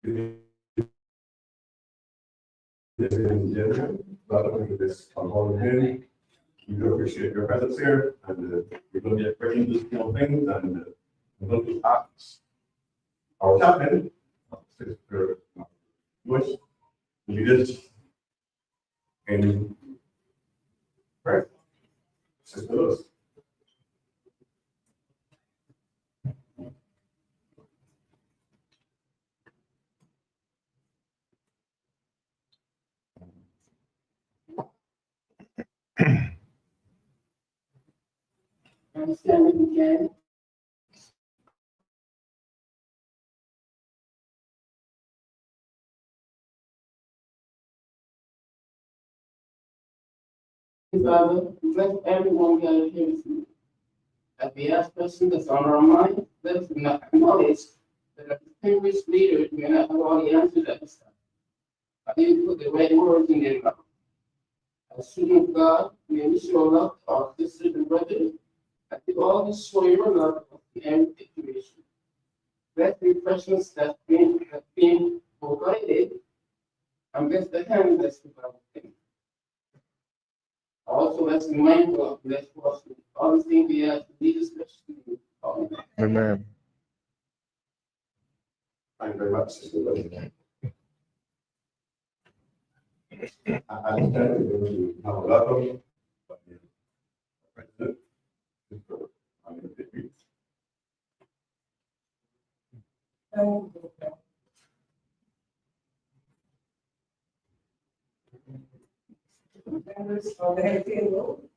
Welcome to this Townhall meeting. We do appreciate your presence here, and we're going to get right into these things, and we're going to ask our chaplain, Sister Bush, to lead us in prayer. Sister Lewis. I'm standing again. Father, let everyone gather here with me. As we ask questions that's on our mind, let us not acknowledge that a distinguished leader may not have all the answers at this time. I didn't put the right words in their mouth. As children of God, may we show love to our sisters and brothers, and to all who show your love of the end situation. Let the refreshments that have been provided, and bless the hand that's provided. Also, let's be mindful of this person. All the things we have to lead us to. Amen. Thank you very much, Sister Lewis. I understand we're going to have a lot of President. I'm going to take you. Members of the head table,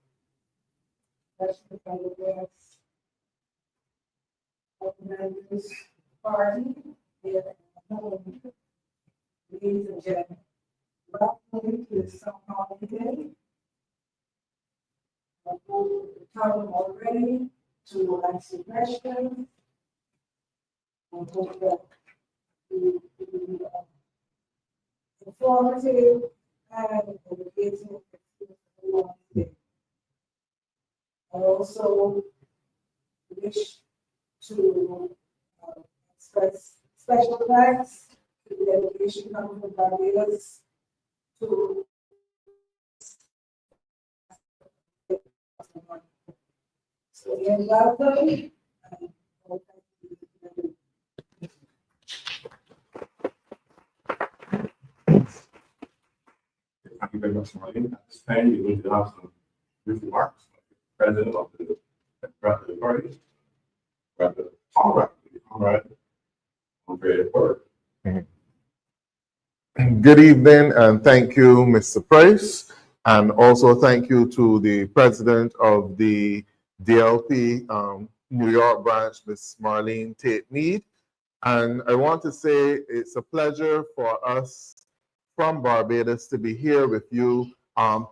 National Congress of the Members Party, here at home. Ladies and gentlemen, welcome to the Townhall meeting. I'm talking already to answer questions. I hope that we informative and educating. I also wish to express special thanks to the delegation coming from Barbados to so again, welcome. Thank you very much, Marlene. At this time, we're going to have some brief remarks. President of the party, Comrade, on creative work. Good evening, and thank you, Mr. Price, and also thank you to the president of the DLP New York branch, Ms. Marlene Tate-Mead. And I want to say it's a pleasure for us from Barbados to be here with you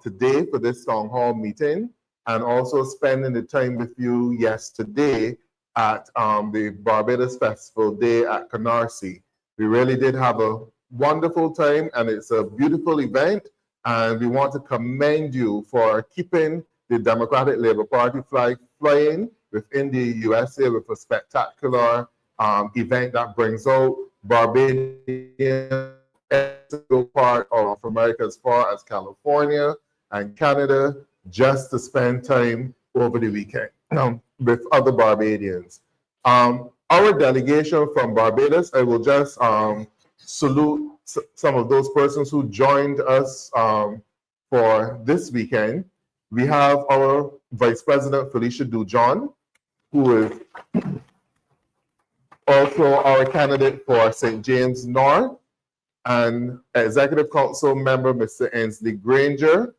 today for this town hall meeting, and also spending the time with you yesterday at the Barbados Festival Day at Canarsie. We really did have a wonderful time, and it's a beautiful event, and we want to commend you for keeping the Democratic Labour Party flag flying within the USA with a spectacular event that brings out Barbadian part of America as far as California and Canada, just to spend time over the weekend with other Barbadians. Our delegation from Barbados, I will just salute some of those persons who joined us for this weekend. We have our Vice President Felicia Dujon, who is also our candidate for St. James North, and Executive Council member Mr. Ainsley Granger,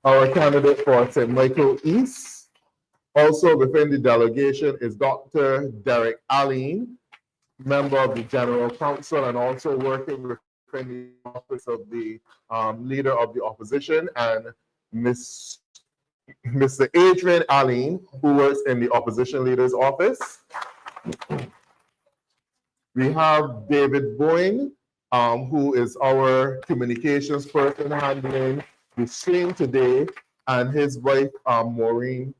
our candidate for St. Michael East. Also within the delegation is Dr. Derek Allen, member of the General Council and also working within the office of the Leader of the Opposition, and Mr. Adrian Allen, who works in the Opposition Leader's office. We have David Boyne, who is our communications person handling the stream today, and his wife, Maureen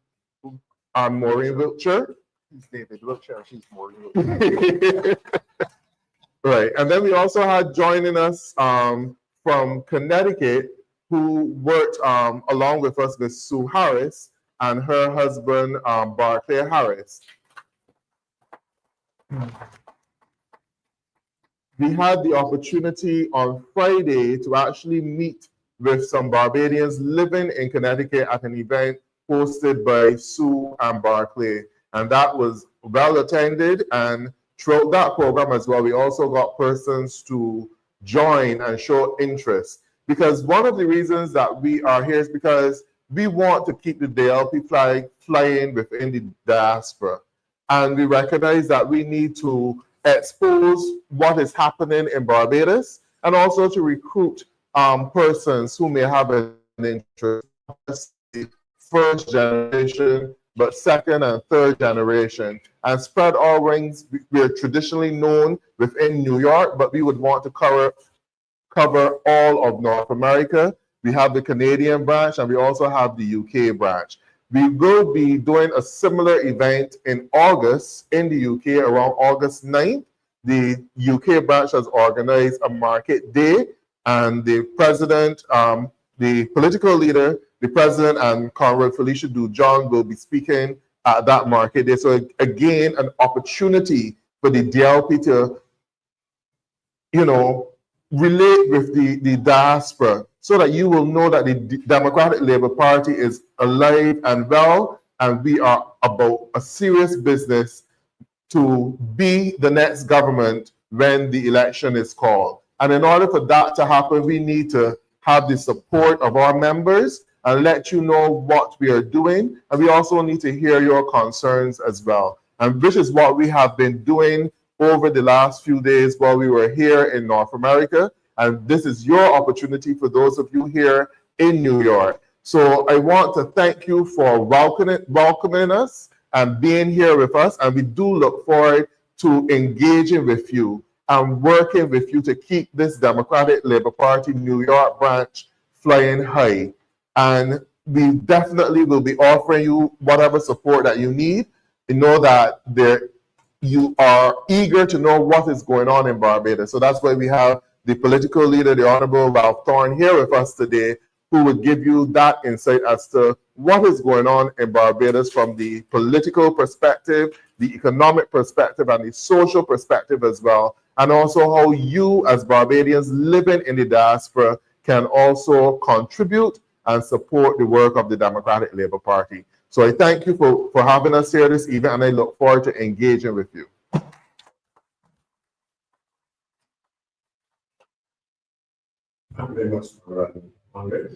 Wiltshire. He's David Wiltshire, she's Maureen Wiltshire. Right, and then we also had joining us from Connecticut, who worked along with us, Miss Sue Harris, and her husband, Barclay Harris. We had the opportunity on Friday to actually meet with some Barbadians living in Connecticut at an event hosted by Sue and Barclay. And that was well attended. And throughout that program as well, we also got persons to join and show interest. Because one of the reasons that we are here is because we want to keep the DLP flag flying within the diaspora. And we recognize that we need to expose what is happening in Barbados and also to recruit persons who may have an interest, first generation, but second and third generation, and spread our wings. We are traditionally known within New York, but we would want to cover all of North America. We have the Canadian branch, and we also have the UK branch. We will be doing a similar event in August in the UK around August 9th. The UK branch has organized a market day, and the president, the political leader, the president, and Comrade Felicia Dujon will be speaking at that market day. So again, an opportunity for the DLP to, relate with the diaspora, so that you will know that the Democratic Labour Party is alive and well, and we are about a serious business to be the next government when the election is called. And in order for that to happen, we need to have the support of our members and let you know what we are doing. And we also need to hear your concerns as well. And this is what we have been doing over the last few days while we were here in North America. And this is your opportunity for those of you here in New York. So I want to thank you for welcoming us and being here with us. And we do look forward to engaging with you and working with you to keep this Democratic Labour Party New York branch flying high. And we definitely will be offering you whatever support that you need. You know that you are eager to know what is going on in Barbados. So that's why we have the political leader, the Honorable Ralph Thorne, here with us today, who would give you that insight as to what is going on in Barbados from the political perspective, the economic perspective, and the social perspective as well. And also how you, as Barbadians living in the diaspora, can also contribute and support the work of the Democratic Labour Party. So I thank you for having us here this evening, and I look forward to engaging with you. Thank you very much for Andre.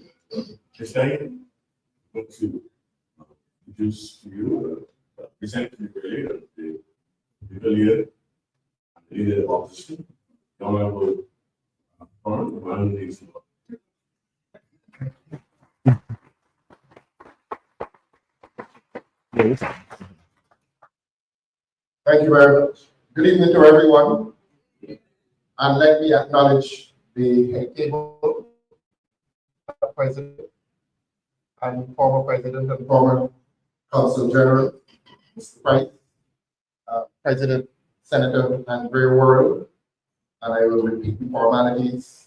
This time, I want to introduce to you, present to you earlier, the leader, and the leader of opposition, the Honorable Thorne, and the Thank you very much. Good evening to everyone. And let me acknowledge the head table president and former Consul General, Mr. Price, President, Senator, and Very World. And I will repeat the formalities.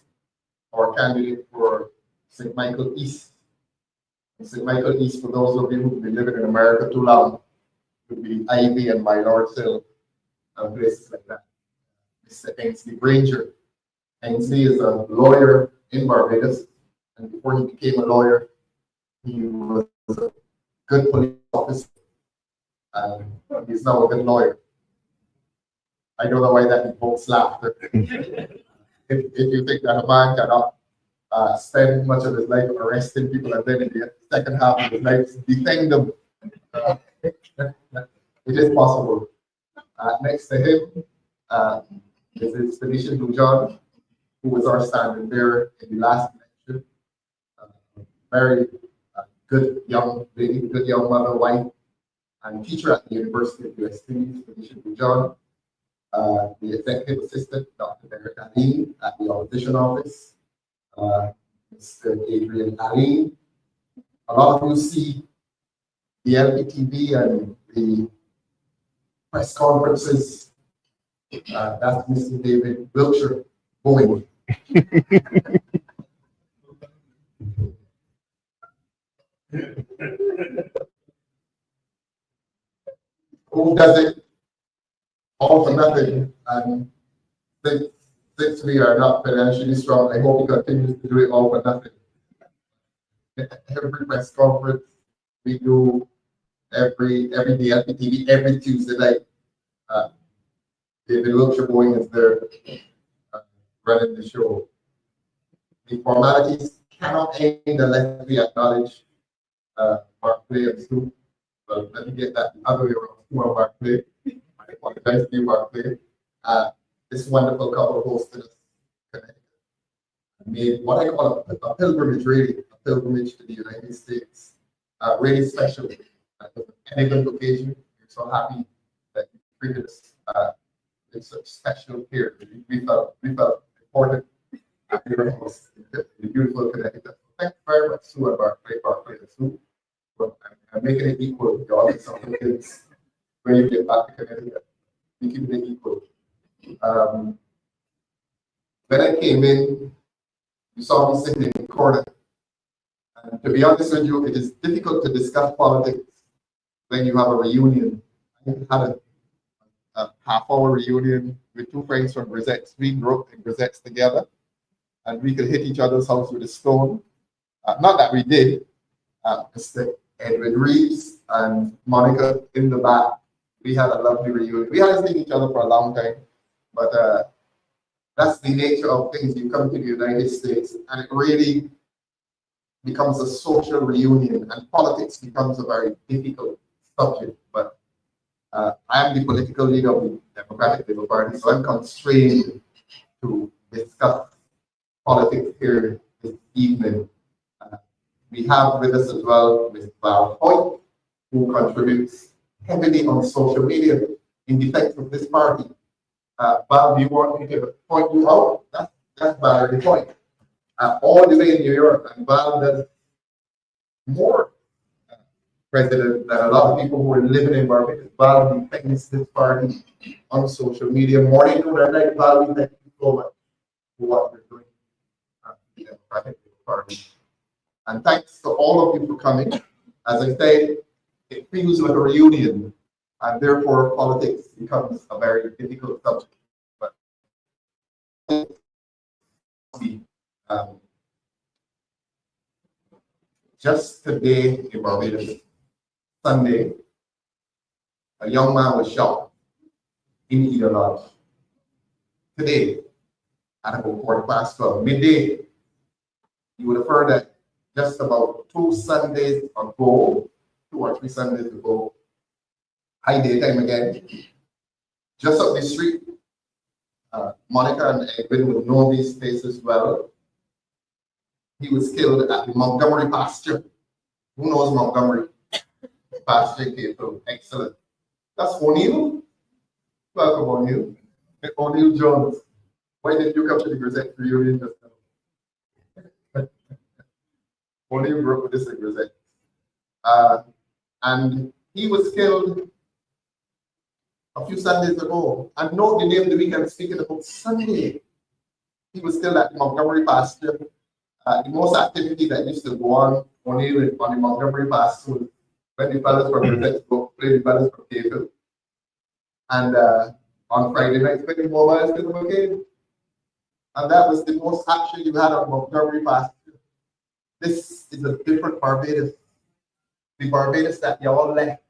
Our candidate for St. Michael East. St. Michael East, for those of you who've been living in America too long, would be Ivy and My Lord Hill and places like that. Mr. Ainsley Granger. Ainsley is a lawyer in Barbados, and before he became a lawyer, he was a good police officer, and he's now a good lawyer. I don't know why that evokes laughter. If you think that a man cannot spend much of his life arresting people and then in the second half of his life defend them, it is possible. Next to him is his Felicia Dujon, who was our standing bearer in the last election. Very good young lady, good young mother, wife, and teacher at the University of US Felicia Dujon. The executive assistant, Dr. Derek Aline, at the opposition office. Mr. Adrian Aline. A lot of you see the LPTV and the press conferences That's Mr. David Wiltshire Bowen. Who does it all for nothing? And since we are not financially strong, I hope he continues to do it all for nothing. Every press conference we do, every day at the TV, every Tuesday night, David Wiltshire Bowen is there running the show. The formalities cannot end unless we acknowledge Mark Play and Stu. Well, let me get that the other way around. Stu and Mark Play. I apologize to you, Mark Play. This wonderful couple hosted us in Connecticut. Made what I call a pilgrimage, really, a pilgrimage to the United States. Really special. It was an elegant occasion. We're so happy that you treated us in such special care. We felt important at your house in the beautiful Connecticut. Thank you very much, Sue and Barclay and Sue. But I'm making it equal with all these other kids when you get back to Connecticut. We keep it equal. When I came in, you saw me sitting in the corner. And to be honest with you, it is difficult to discuss politics when you have a reunion. I had a half-hour reunion with two friends from Grisettes. We grew up in Grisettes together, and we could hit each other's house with a stone. Not that we did. Mr. Edwin Reeves and Monica in the back. We had a lovely reunion. We hadn't seen each other for a long time, but that's the nature of things. You come to the United States, and it really becomes a social reunion, and politics becomes a very difficult subject. But I am the political leader of the Democratic Labour Party, so I'm constrained to discuss politics here this evening. We have with us as well Ms. Val Hoyt, who contributes heavily on social media in defense of this party. Val, do you want me to point you out? That's Valerie Hoyt. All the way in New York, and Val does more president than a lot of people who are living in Barbados. Val defends this party on social media. Morning, noon, and night. Val, we thank you so much for what you're doing at the Democratic Party. And thanks to all of you for coming. As I said, it feels like a reunion, and therefore politics becomes a very difficult subject. But just today in Barbados, Sunday, a young man was shot in Eden Lodge. Today, at about 12:15, midday, you would have heard that just about 2 Sundays ago, 2 or 3 Sundays ago, high daytime again, just up the street, Monica and Edwin would know these places well. He was killed at the Montgomery pasture. Who knows Montgomery? Pasture people, excellent. That's O'Neill. Welcome, O'Neill. O'Neill Jones. Why did you come to the Grisette reunion just now? O'Neill grew up with this in Grisette. And he was killed a few Sundays ago. And note the name of the week I'm speaking about, Sunday. He was killed at the Montgomery pasture. The most activity that used to go on only on the Montgomery pasture was when the fellas from Grisette go play the fellas from Cable. And on Friday nights, when the mobiles to them again. And that was the most action you had on Montgomery pasture. This is a different Barbados. The Barbados that you all left.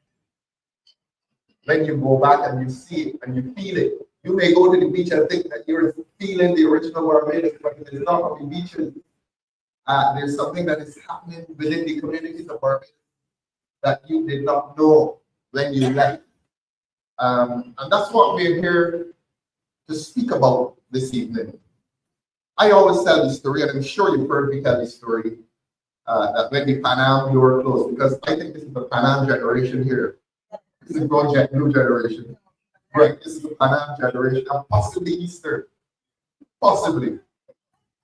When you go back and you see it and you feel it, you may go to the beach and think that you're feeling the original Barbados, but it is not on the beaches. There's something that is happening within the communities of Barbados that you did not know when you left. And that's what we're here to speak about this evening. I always tell the story, and I'm sure you've heard me tell the story, that when the Pan Am door closed, because I think this is the Pan Am generation here. This is the Blue generation. Right, this is the Pan Am generation, and possibly Easter. Possibly.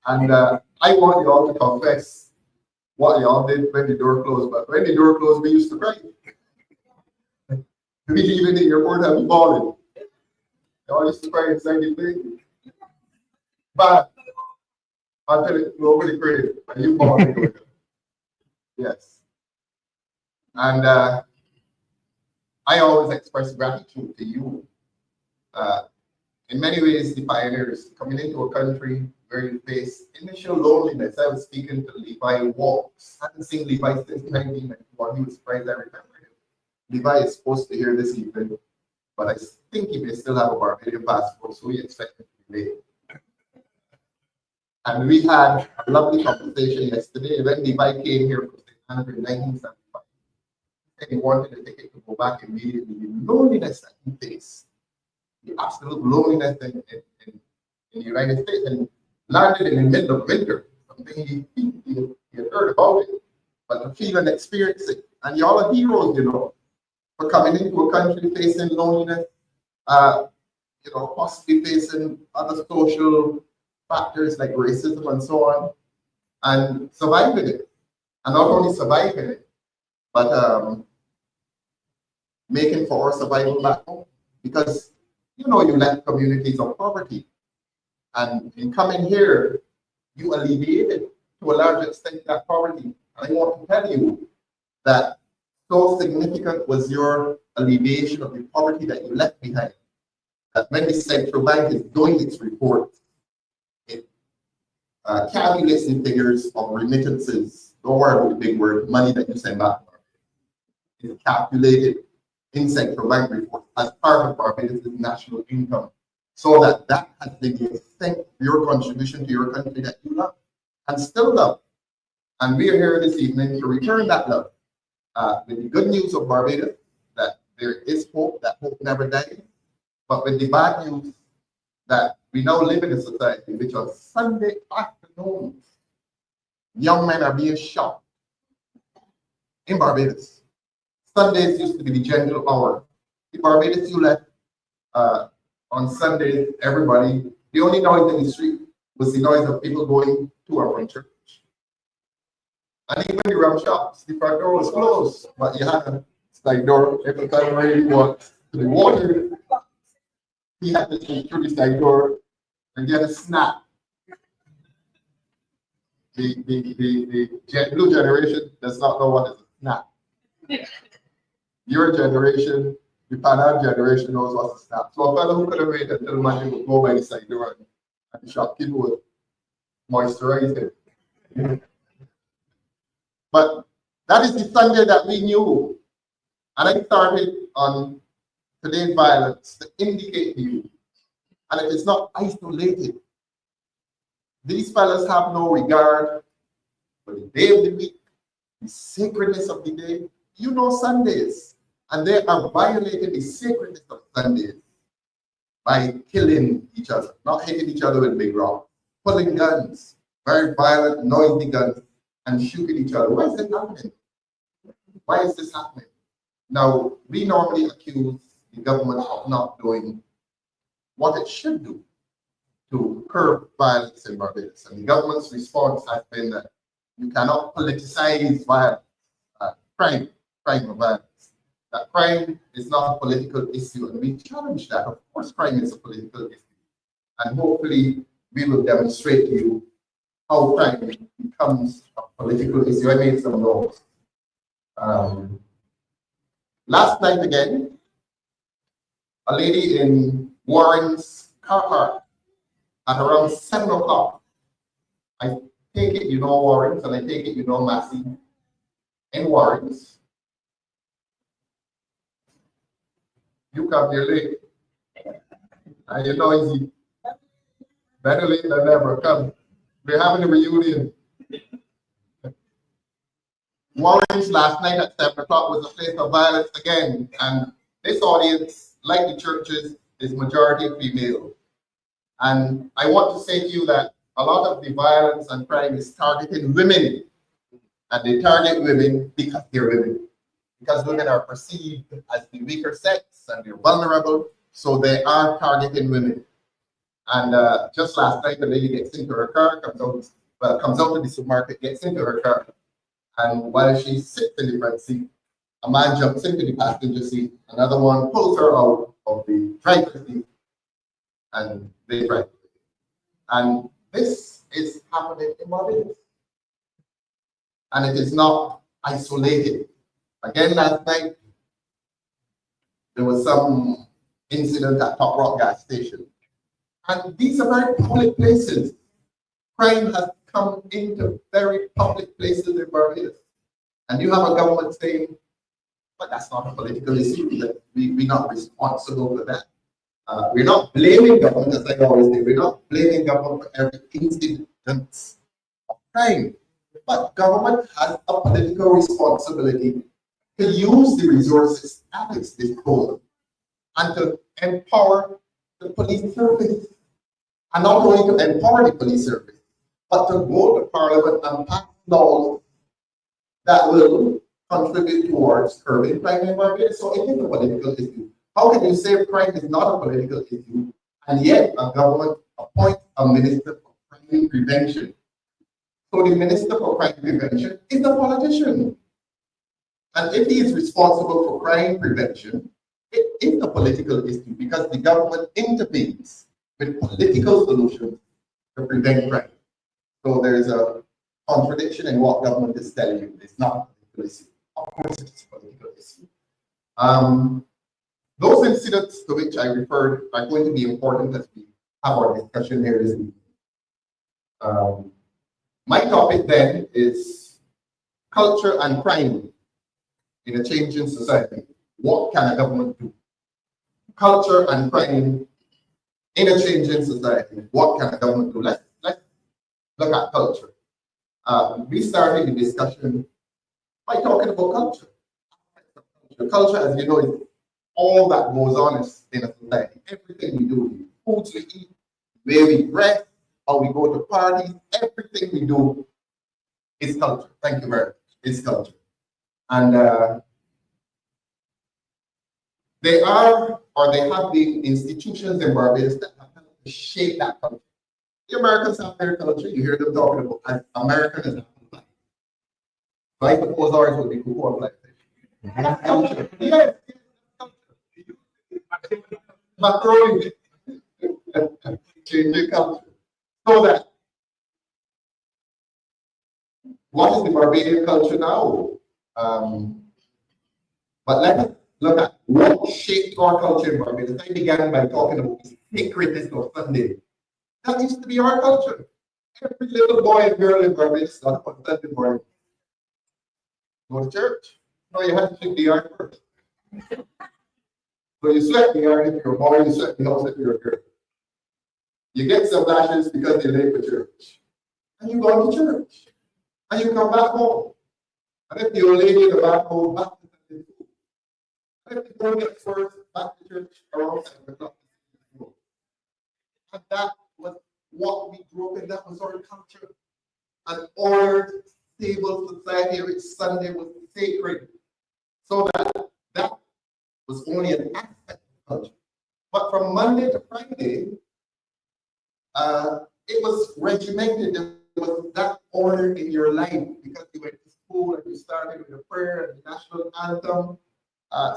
And I want you all to confess what y'all did when the door closed. But when the door closed, we used to cry. We leave in the airport and we balling. Y'all used to pray inside the thing. But until it nobody prayed, and you born into it. Yes. And I always express gratitude to you. In many ways, the pioneers coming into a country where you face initial loneliness. I was speaking to Levi Walks. I haven't seen Levi since 1991. He was surprised I remember him. Levi is supposed to hear this evening, but I think he may still have a Barbadian passport, so we expect him to be late. And we had a lovely conversation yesterday when Levi came here from St. Andrew in 1975. And he wanted a ticket to go back immediately. The loneliness that he faced, the absolute loneliness in the United States, and landed in the middle of winter, something he had heard about it, but to feel and experience it. And y'all are heroes, you know, for coming into a country facing loneliness, you know, possibly facing other social factors like racism and so on, and surviving it. And not only surviving it, but making for our survival back home. Because, you know, you left communities of poverty. And in coming here, you alleviated to a large extent that poverty. And I want to tell you that so significant was your alleviation of the poverty that you left behind, that when the central bank is doing its report, it calculates the figures of remittances, don't worry about the big word, money that you send back. It's calculated in central bank report as part of Barbados' national income, so that has been the extent of your contribution to your country that you love and still love. And we are here this evening to return that love with the good news of Barbados, that there is hope, that hope never dies, but with the bad news that we now live in a society which on Sunday afternoons, young men are being shot in Barbados. Sundays used to be the general hour. In Barbados, you left on Sundays, everybody, the only noise in the street was the noise of people going to or from church. And even the rum shops, the front door was closed, but you had a side door. Every time you walked to the water, he had to take through the side door and get a snack. The blue generation does not know what is a snack. Your generation, the Pan generation knows what's a snack. So a fellow who could have waited until Monday would go by the side door and the shopkeeper would moisturize it. But that is the Sunday that we knew. And I started on today's violence to indicate to you, and it is not isolated. These fellas have no regard for the day of the week, the sacredness of the day. You know Sundays, and they are violating the sacredness of Sundays by killing each other, not hitting each other with big rocks, pulling guns, very violent, noisy guns, and shooting each other. Why is it happening? Why is this happening? Now, we normally accuse the government of not doing what it should do to curb violence in Barbados. And the government's response has been that you cannot politicize violence, crime of violence. That crime is not a political issue, and we challenge that. Of course, crime is a political issue. And hopefully, we will demonstrate to you how crime becomes a political issue. I made some notes. Last night again, a lady in Warren's car park at around 7 o'clock. I take it you know Warren's, and I take it you know Massey. In Warren's, you come here late, and you know easy. Better late than never. Come, we're having a reunion. Warren's last night at 7 o'clock was a place of violence again, and this audience, like the churches, is majority female. And I want to say to you that a lot of the violence and crime is targeting women, and they target women because they're women, because women are perceived as the weaker sex and they're vulnerable, so they are targeting women. And just last night, the lady gets into her car, comes out to the supermarket, gets into her car, and while she sits in the front seat, a man jumps into the passenger seat, another one pulls her out of the driver's seat, and they tried. And this is happening in Barbados. And it is not isolated. Again, last night, there was some incident at Top Rock gas station. And these are very public places. Crime has come into very public places in Barbados. And you have a government saying, but that's not a political issue, that we're not responsible for that. We're not blaming government, as I always say, we're not blaming government for every incident of crime. But government has a political responsibility to use the resources at its disposal and to empower the police service. And not only to empower the police service, but to go to Parliament and pass laws that will contribute towards curbing crime in Barbados. So it is a political issue. How can you say crime is not a political issue, and yet a government appoints a minister for crime prevention? So the minister for crime prevention is a politician. And if he is responsible for crime prevention, it is a political issue because the government intervenes with political solutions to prevent crime. So there is a contradiction in what government is telling you. It's not a political issue. Of course, it's a political issue. Those incidents to which I referred are going to be important as we have our discussion here this evening. My topic then is culture and crime in a changing society. What can a government do? Culture and crime in a changing society. What can a government do? Let's look at culture. We started the discussion by talking about culture. Culture, as you know, is all that goes on in a society. Everything we do, the foods we eat, where we dress, how we go to parties, everything we do is culture. Thank you very much. It's culture. And they are, or they have been institutions in Barbados that have helped to shape that culture. The Americans have their culture. You hear them talking about as American as life. So I suppose ours would be cocoa life. That's culture. Yes, macaroni. Changing culture. So that what is the Barbadian culture now? But let's look at what shaped our culture in Barbados. I began by talking about the sacredness of Sunday. That used to be our culture. Every little boy and girl in Barbados got up on Sunday morning. Go to church. No, you have to sweep the yard first. So you sweat the yard if you're a boy, you sweat the house if you're a girl. You get some lashes because you're late for church. And you go to church. And you come back home. And if you're a lady in the back home, back to Sunday school. And if you don't get first, back to church around 7 o'clock. And that was what we grew up in. That was our culture. An ordered, stable society in which Sunday was sacred. So that was only an aspect of culture. But from Monday to Friday, it was regimented. There was that order in your life because you went to school and you started with a prayer and the national anthem.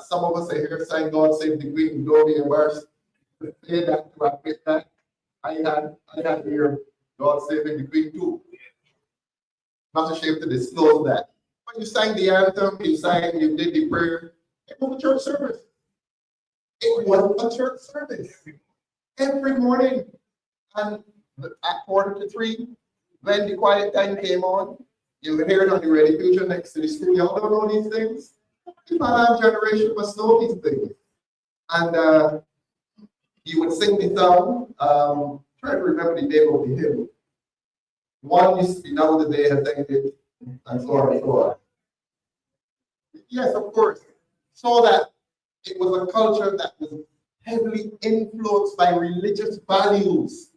Some of us are here saying God save the Queen, don't be embarrassed to say that, to admit that. I had here God saving the Queen too. Not ashamed to disclose that. When you sang the anthem, you did the prayer, it was a church service. It was a church service. Every morning. And at 2:45, when the quiet time came on, you would hear it on the radio future next to the school. Y'all don't know these things? The Madam generation must know these things. And you would sing the song. Try to remember the name of the hymn. One used to be Now the Day Has Ended, and so on and so on. Yes, of course. So that it was a culture that was heavily influenced by religious values.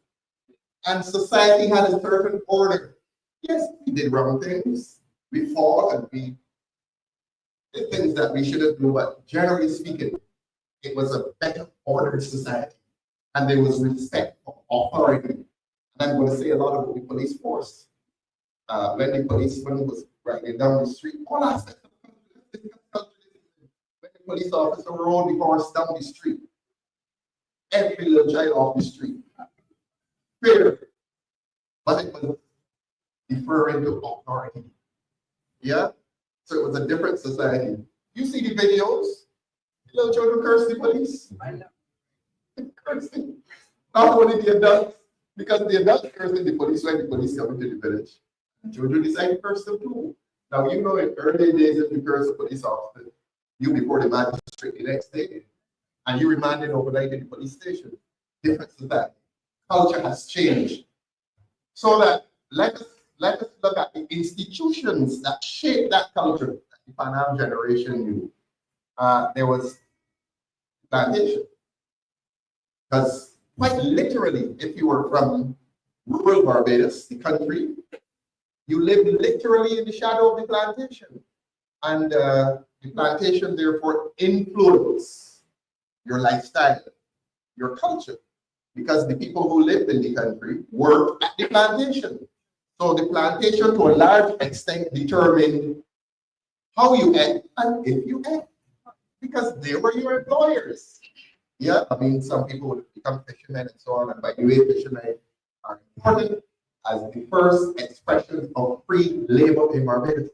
And society had a certain order. Yes, we did wrong things. We fought and we did things that we shouldn't do, but generally speaking, it was a better ordered society. And there was respect for authority. And I'm going to say a lot about the police force. When the policeman was riding down the street, all aspects of the culture. When the police officer rode the horse down the street, every little child off the street. Fear. But it was deferring to authority. Yeah? So it was a different society. You see the videos? The little children curse the police. Cursing. Not only the adults, because the adults cursing the police when the police come into the village. The children decide to curse them too. Now, you know, in early days, if you curse a police officer, you before the magistrate the next day, and you remanded overnight in the police station. Different society. Culture has changed. So that let us look at the institutions that shape that culture that the Pan Am generation knew. There was plantation. Because quite literally, if you were from rural Barbados, the country, you lived literally in the shadow of the plantation. And the plantation therefore influenced your lifestyle, your culture, because the people who lived in the country worked at the plantation. So the plantation to a large extent determined how you act and if you act, because they were your employers. Yeah, I mean, some people would become fishermen and so on, and by the way, fishermen are important as the first expression of free labor in Barbados.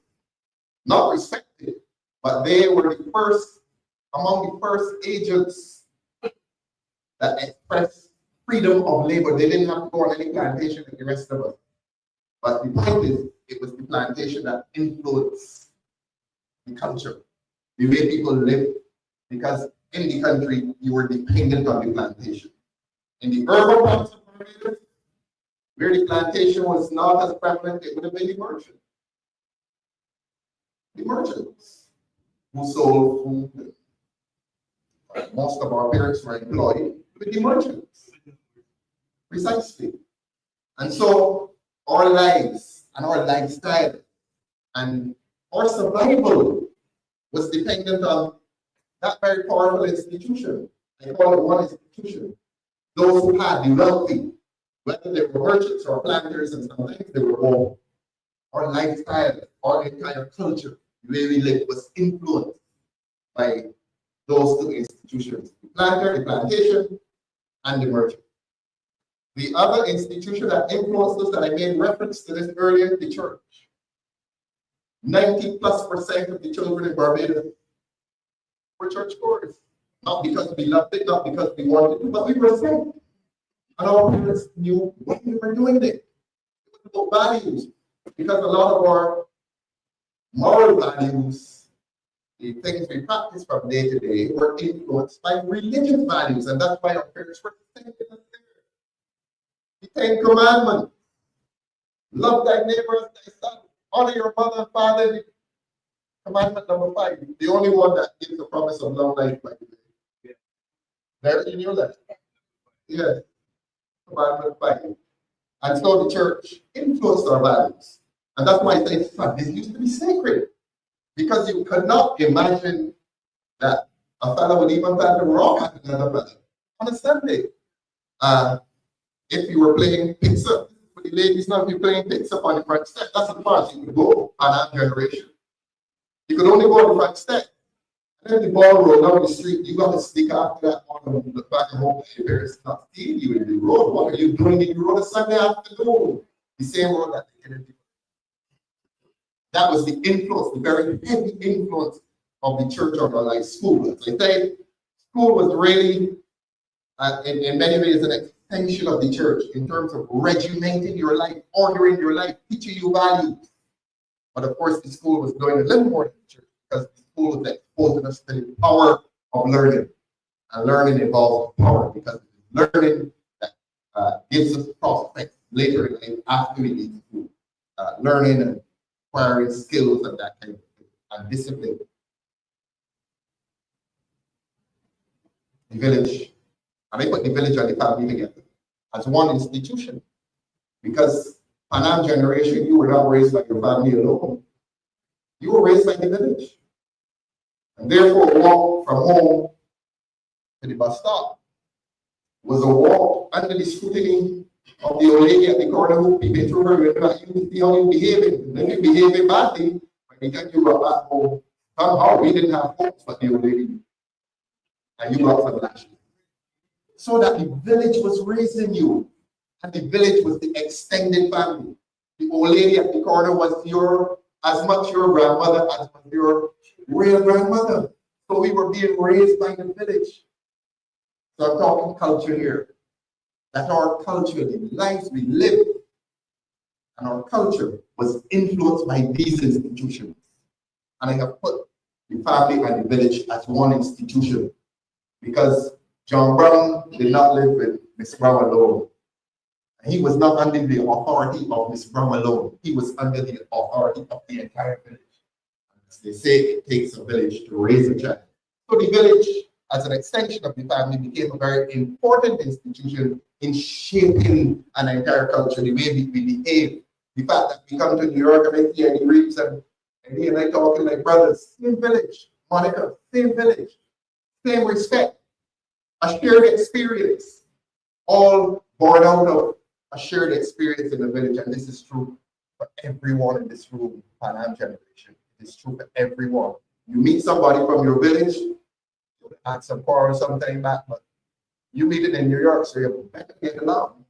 Not respected, but they were the first, among the first agents that expressed freedom of labor. They didn't have to go on any plantation like the rest of us. But the point is, it was the plantation that influenced the culture, the way people lived, because in the country, you were dependent on the plantation. In the urban parts of Barbados, where the plantation was not as prevalent, it would have been the merchant. The merchants who sold food. Most of our parents were employed with the merchants. Precisely. And so our lives and our lifestyle and our survival was dependent on that very powerful institution. I call it one institution. Those who had the wealthy, whether they were merchants or planters, and sometimes they were all. Our lifestyle, our entire culture, the way we live was influenced by those two institutions, the planter, the plantation, and the merchant. The other institution that influenced us that I made reference to this earlier, the church. 90+% of the children in Barbados were churchgoers. Not because we loved it, not because we wanted to, but we were sent. And our parents knew what we were doing there. It was about values. Because a lot of our moral values, the things we practice from day to day, were influenced by religious values. And that's why our parents were sent in us there. The 10 Commandments. Love thy neighbor as thyself. Honor your mother and father. Commandment number 5. The only one that gives the promise of long life, by the way. Yeah. There in your life. Yes. Commandment 5. And so the church influenced our values. And that's why I say this used to be sacred. Because you could not imagine that a fellow would even plant a rock at another fellow on a Sunday. If you were playing pizza, for the ladies now, if you're playing pizza on the front step, that's the part you could go on that generation. You could only go on the front step. And then the ball rolled down the street, you got to stick after that on the back and hope your parents not seeing you in the road. What are you doing in the road on Sunday afternoon? The same road that they did. That was the influence, the very heavy influence of the church on our life. School, as I say, school was really, in many ways, an extension of the church in terms of regimenting your life, ordering your life, teaching you values. But of course, the school was doing a little more than the church because the school was exposing us to the power of learning. And learning involves power because it's learning that gives us prospects later in life after we leave school. Learning and acquiring skills and that kind of thing, and discipline. The village, and I put the village and the family together as one institution, because Pan Am generation, you were not raised by your family alone. You were raised by the village. And therefore, a walk from home to the bus stop was a walk under the scrutiny of the old lady at the corner who peeping through her window at you to see how you behaving. And then you behaving badly, when they get you brought back home. Somehow we didn't have hopes but the old lady. And you got some lashes. so that the village was raising you, and the village was the extended family. The old lady at the corner was as much your grandmother as was your real grandmother. So we were being raised by the village. So I'm talking culture here. That our culture, the lives we live, and our culture was influenced by these institutions. And I have put the family and the village as one institution, because John Brown did not live with Miss Brown alone. He was not under the authority of Miss Brown alone. He was under the authority of the entire village. As they say, it takes a village to raise a child. So the village, as an extension of the family, became a very important institution in shaping an entire culture, the way we behave. The fact that we come to New York and I see any Greeks and he and I talking like brothers, same village, Monica, same village, same respect, a shared experience, all born out of a shared experience in the village. And this is true for everyone in this room, Pan Am generation. It is true for everyone. You meet somebody from your village, you'll ask some quarrel sometime back, but you meet it in New York, so you're better get along.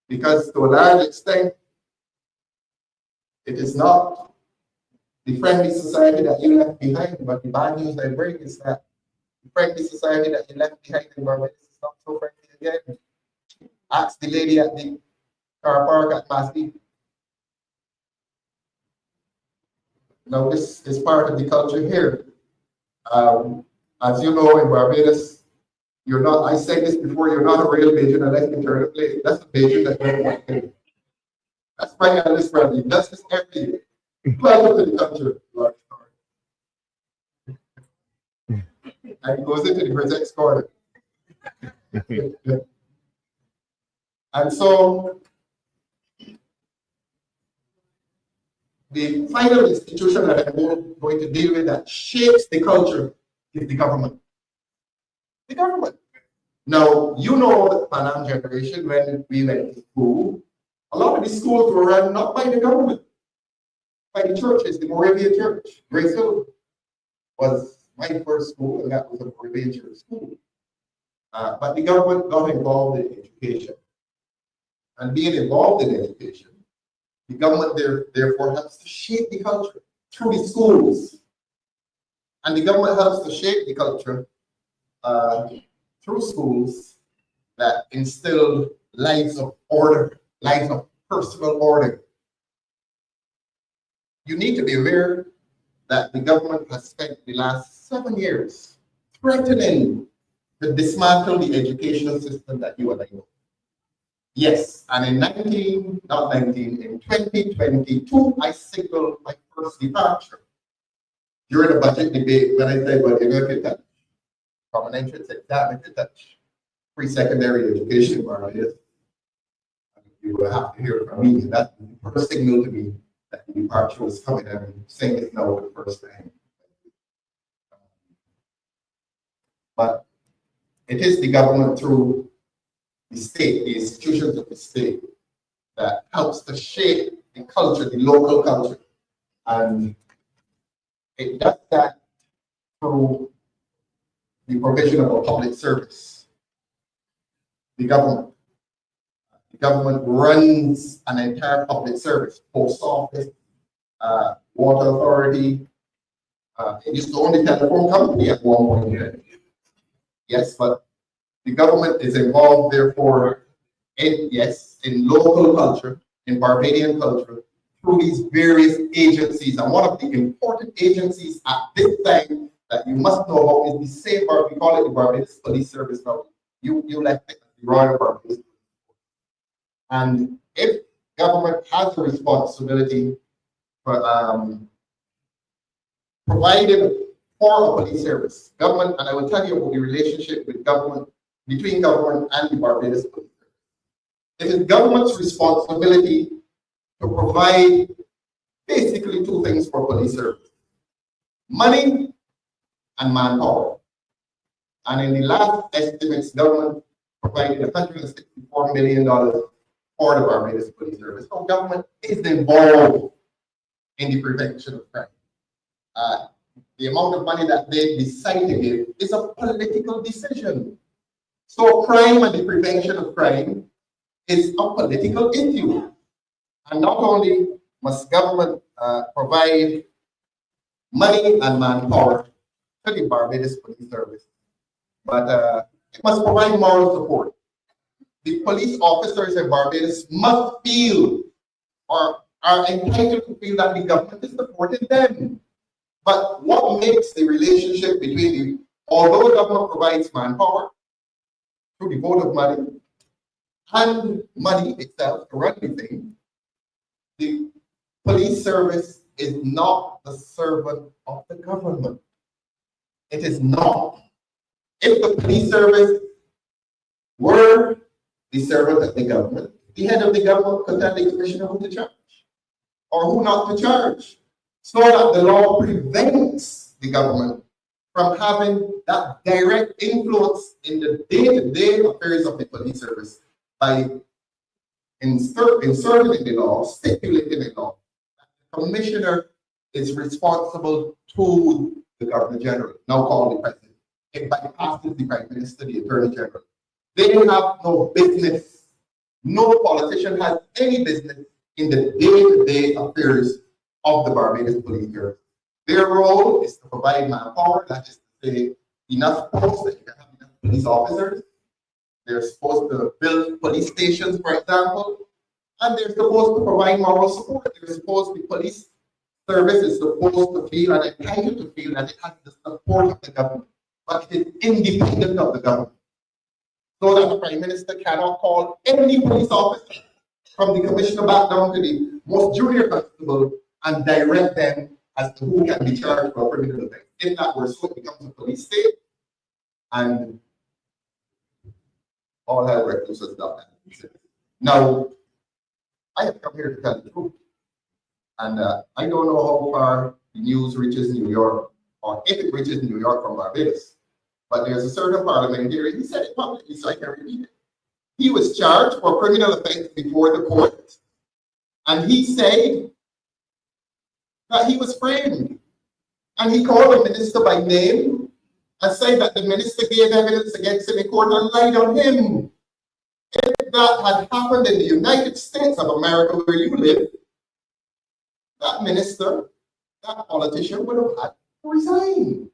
Because to a large extent, it is not the friendly society that you left behind, but the bad news I bring is that the friendly society that you left behind in Barbados is not so friendly again. Ask the lady at the car park at Masby. Now, this is part of the culture here. As you know, in Barbados, you're not, I said this before, you're not a real Bajan unless you turn a plate. That's a Bajan that doesn't want to. That's my eldest brother. He does this every year. Welcome to the culture. And he goes into the Vertex corner. And so, the final institution that I'm going to deal with that shapes the culture is the government. The government. Now, you know the Pan Am generation, when we went to school, a lot of the schools were run not by the government, by the churches, the Moravian Church. Grace Hill was my first school, and that was a Moravian Church school. But the government got involved in education. And being involved in education, the government therefore helps to shape the culture through the schools. And the government helps to shape the culture through schools that instill lives of order, lives of personal order. You need to be aware that the government has spent the last 7 years threatening to dismantle the educational system that you and I know. Yes, and in 2022, I signaled my first departure. During the budget debate, when I said, well, you're going to touch common entrance exam, if you touch pre-secondary education in Barbados, you will have to hear it from me. And that's the first signal to me that the departure was coming. I'm saying this now for the first time. But it is the government through the state, the institutions of the state, that helps to shape the culture, the local culture. And it does that through the provision of a public service. The government runs an entire public service, post office, water authority. It used to own the telephone company at one point here. Yes, but the government is involved, therefore, in local culture, in Barbadian culture, through these various agencies. And one of the important agencies at this time that you must know about is the same, we call it the Barbados Police Service now. You left it, the Royal Barbados. And if government has a responsibility for providing for a police service, government, and I will tell you about the relationship with government, between government and the Barbados Police Service. It is government's responsibility to provide basically two things for police service: money and manpower. And in the last estimates, government provided $164 million for the Barbados Police Service. So government is involved in the prevention of crime. The amount of money that they decide to give is a political decision. So crime and the prevention of crime is a political issue. And not only must government provide money and manpower to the Barbados Police Service, but it must provide moral support. The police officers in Barbados must feel or are entitled to feel that the government is supporting them. But what makes the relationship between although the government provides manpower through the vote of money and money itself to run the thing, the police service is not the servant of the government. It is not. If the police service were the servant of the government, the head of the government could tell the commissioner who to charge or who not to charge, so that the law prevents the government from having that direct influence in the day-to-day affairs of the police service by inserting in the law, stipulating in the law, that the commissioner is responsible to the Governor General, now called the President. It bypasses the Prime Minister, the Attorney General. They have no business. No politician has any business in the day-to-day affairs of the Barbados Police Service. Their role is to provide manpower, that is to say, enough posts that you can have enough police officers. They're supposed to build police stations, for example, and they're supposed to provide moral support. They're supposed, the police service is supposed to feel and entitled to feel that it has the support of the government, but it is independent of the government. So that the Prime Minister cannot call any police officer from the commissioner back down to the most junior constable and direct them as to who can be charged for a criminal offense. If that were so, it becomes a police state, and all hell breaks loose that. Now, I have come here to tell the truth, and I don't know how far the news reaches New York, or if it reaches New York from Barbados. But there's a certain parliamentarian, he said it publicly, so I can repeat it. He was charged for a criminal offense before the court, and he said that he was framed. And he called the minister by name and said that the minister gave evidence against him in court and lied on him. If that had happened in the United States of America, where you live, that minister, that politician would have had to resign.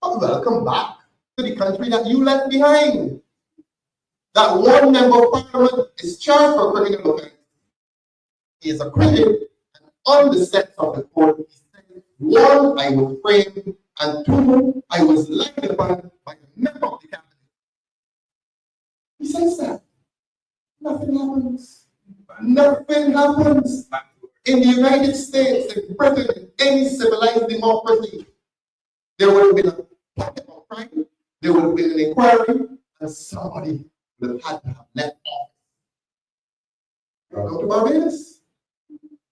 But welcome back to the country that you left behind. That one member of parliament is charged for criminal offense. He is acquitted, and on the steps of the court, he said, one, I was framed, and two, I was lied upon by a member of the cabinet. He says that. Nothing happens. Nothing happens. In the United States, in Britain, in any civilized democracy, there would have been a pocket of crime, there would have been an inquiry, and somebody would have had to have left office. Go to Barbados.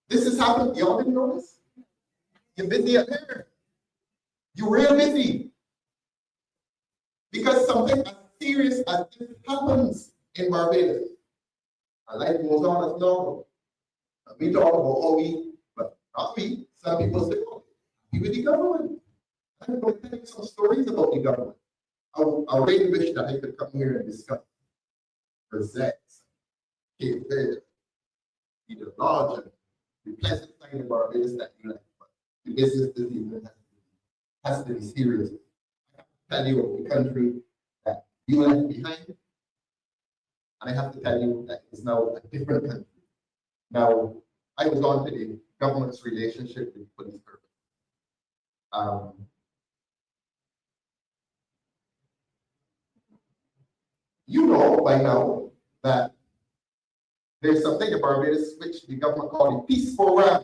This has happened. Y'all didn't know this? You're busy up there. You're real busy. Because something as serious as this happens in Barbados. And life goes on as normal. And we talk about how we, but not we, some people say, oh, we with the government. I'm going to tell you some stories about the government. I really wish that I could come here and discuss present, Cape Verde, the large and the pleasant side of Barbados that you like, but the business decision has to be serious. I have to tell you of the country that you left behind, and I have to tell you that it's now a different country. Now, I was on to the government's relationship with the police service. You know by now that there's something in Barbados which the government called the peace program.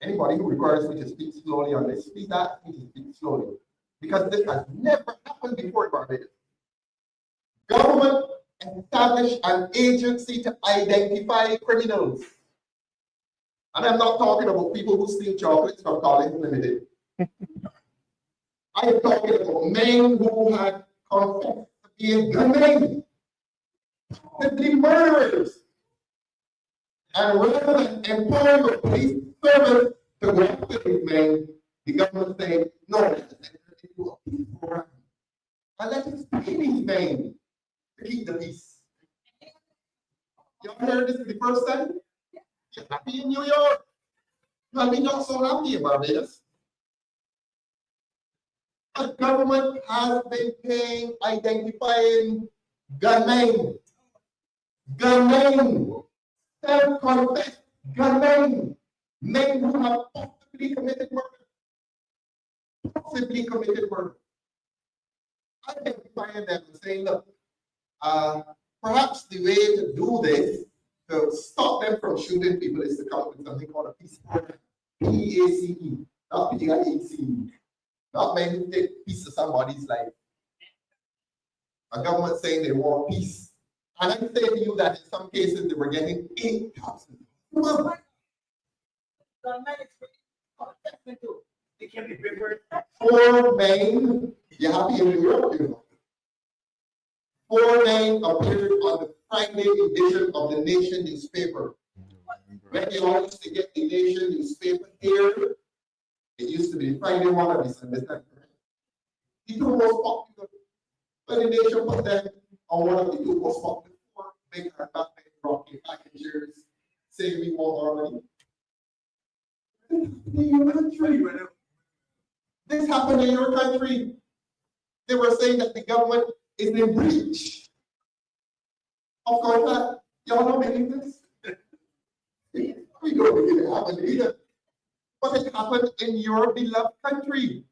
Anybody who requires me to speak slowly on this, please ask me to speak slowly, because this has never happened before in Barbados. Government established an agency to identify criminals. And I'm not talking about people who steal chocolates from Collins Limited. I'm talking about men who had confessed to being gunmen, possibly murderers. And rather than employing the police service to go after these men, the government saying, no, let's enter into a peace program. and let us pay these men to keep the peace. You heard this for the first time? You're happy in New York. Well, we're not so happy in Barbados. The government has been paying, identifying gunmen, self-confessed gunmen, men who have possibly committed murder, identifying them and saying, look, perhaps the way to do this, to stop them from shooting people, is to come up with something called a peace program. P-A-C-E, not P-I-A-C-E. Not men who take peace of somebody's life. A government saying they want peace. And I say to you that in some cases they were getting 8,000. They can be bigger. 4 men, you're happy in New York, you know. 4 men appeared on the Friday edition of the Nation newspaper. When you all used to get the Nation newspaper here, it used to be the Friday one of this, understand? The 2 most popular. When the Nation put them on one of the 2 most popular, 4 big and back rocky packagers saying we want our money. This happened in your country. They were saying that the government is in breach of contract. Y'all don't believe this? We don't believe it happened either. But it happened in your beloved country.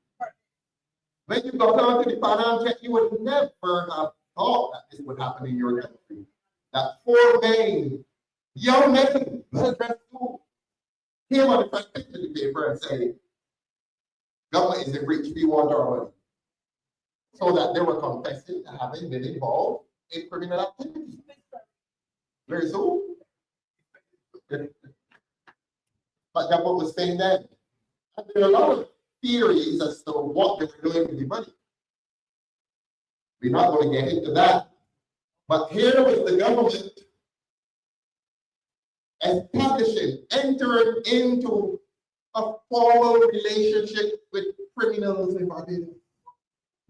When you got onto the panel check, you would never have thought that this would happen in your country. That 4 men, young men, well dressed too, came on the front page of the paper and said, government is in breach, we want our money. So that they were confessing to having been involved in criminal activity. Very soon. But that's what was saying then. And there are a lot of theories as to what they were doing with the money. We're not going to get into that. But here was the government establishing, entering into a formal relationship with criminals in Barbados.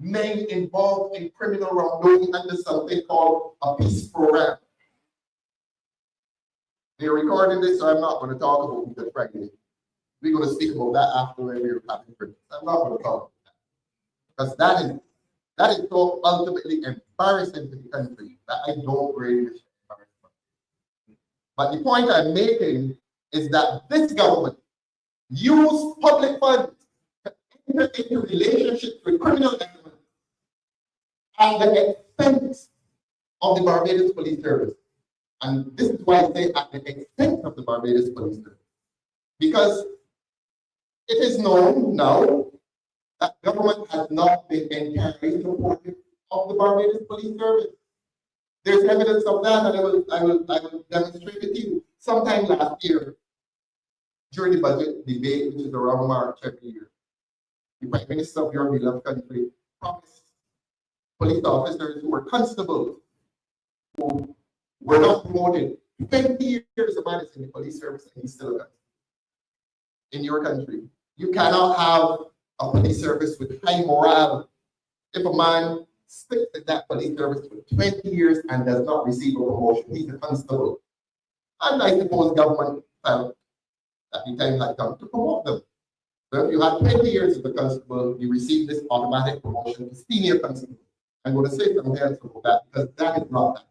Men involved in criminal wrongdoing under something called a peace program. They're recording this, so I'm not going to talk about Good Friday. We're going to speak about that after we're having Christmas. I'm not going to talk about that. Because that is so ultimately embarrassing to the country that I don't really wish embarrassment. But the point I'm making is that this government used public funds to enter into relationships with criminal elements at the expense of the Barbados Police Service. And this is why I say at the expense of the Barbados Police Service. Because it is known now that government has not been entirely supportive of the Barbados Police Service. There's evidence of that, and I will demonstrate it to you. Sometime last year, during the budget debate, which is around March every year, the Prime Minister of your beloved country promised police officers who were constables, who were not promoted. 20 years a man is in the police service and he's still a constable. In your country, you cannot have a police service with high morale if a man sticks in that police service for 20 years and does not receive a promotion. He's a constable. And I suppose government felt that the time had come to promote them. So if you had 20 years as a constable, you receive this automatic promotion to senior constable. I'm going to say something else about that because that is not that.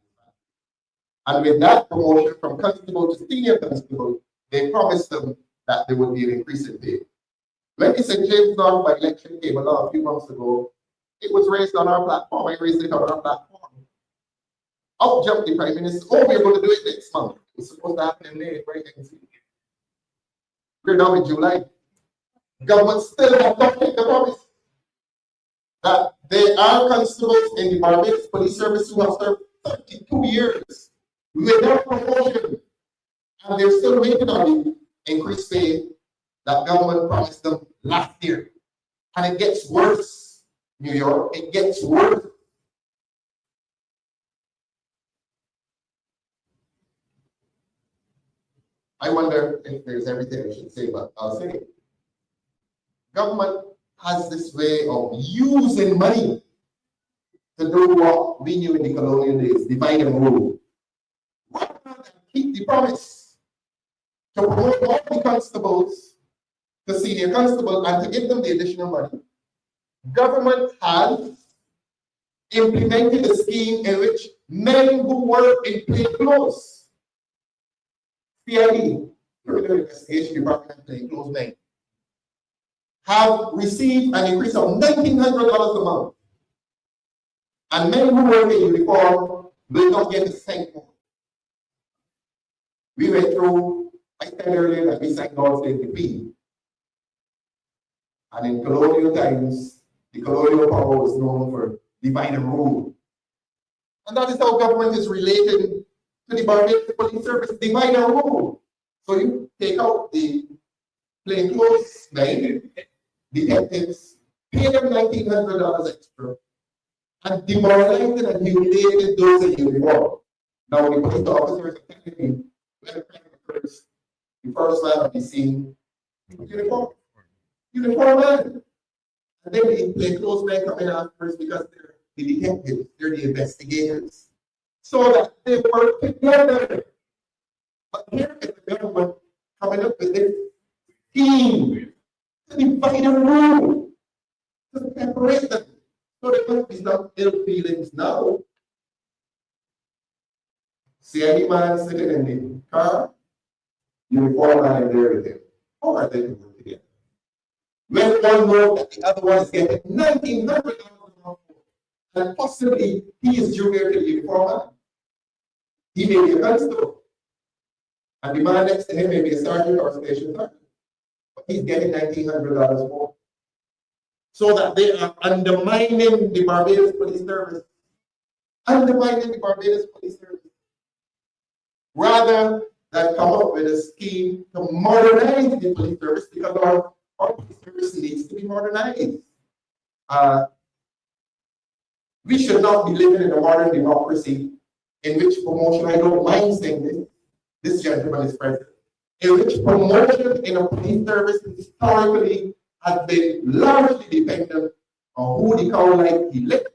And with that promotion from constable to senior constable, they promised them that there would be an increase in pay. When the St. James North by election came along a few months ago, it was raised on our platform. I raised it on our platform. Out jumped the Prime Minister. Oh, we're going to do it next month. It was supposed to happen in May, right? We're now in July. Government still has not kept the promise that there are constables in the Barbados Police Service who have served 32 years without promotion, and they're still waiting on the increased pay that government promised them last year. And it gets worse, New York, it gets worse. I wonder if there's everything I should say, but I'll say it. Government has this way of using money to do what we knew in the colonial days, divide and rule. Why not keep the promise to promote all the constables to senior constable and to give them the additional money? Government has implemented a scheme in which men who work in plain clothes, CID, Criminal Investigation Department, plain clothes men, have received an increase of $1,900 a month. And men who work in uniform will not get a cent more. We went through, I said earlier that we signed all state decree. And in colonial times, the colonial power was known for divide and rule. And that is how government is related to the Barbados Police Service, divide and rule. So you take out the plainclothes men, detectives, pay them $1,900 extra, and demoralized and humiliated those in uniform. Now the police officers are technically, when the crime occurs, the first man on the scene, uniform man. And then the plainclothes men come in afterwards because they're the detectives, they're the investigators. So that they work together. But here is the government coming up with this scheme to divide and rule, to separate them. So there must be some ill feelings now. See any man sitting in the car, uniform man in there with him. How are they to work together? When one knows that the other one is getting $1,900 a month, and possibly he is junior to the uniform man. He may be a constable. And the man next to him may be a sergeant or a station sergeant. But he's getting $1,900 more. So that they are undermining the Barbados Police Service. Undermining the Barbados Police Service. Rather than come up with a scheme to modernize the police service, because our police service needs to be modernized. We should not be living in a modern democracy in which promotion, I don't mind saying this gentleman is president, in which promotion in a police service historically has been largely dependent on who the cow like he lick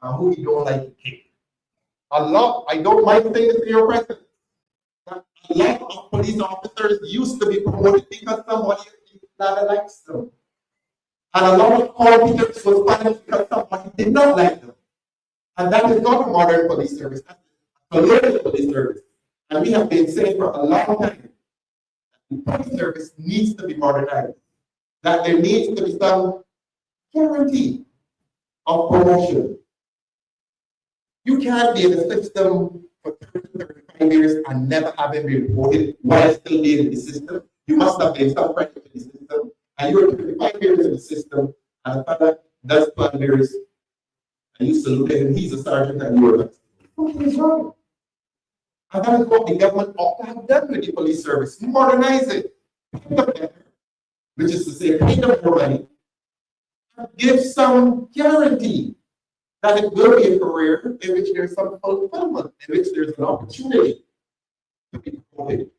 and who he don't like he kick. I don't mind saying this to your president, that a lot of police officers used to be promoted because somebody likes them. And a lot of competence was found because somebody did not like them. And that is not a modern police service, that's a colonial police service. And we have been saying for a long time that the police service needs to be modernized, that there needs to be some guarantee of promotion. You can't be in the system for 30, 35 years and never having been promoted while still being in the system. You must have been some credit to the system. And you're 35 years in the system, and a father does 12 years, and you salute him, he's a sergeant, and you're like, something is wrong. And that is what the government ought to have done with the police service. Modernize it, pay them better, which is to say, pay them more money, and give some guarantee that it will be a career in which there's some fulfillment, in which there's an opportunity to be promoted.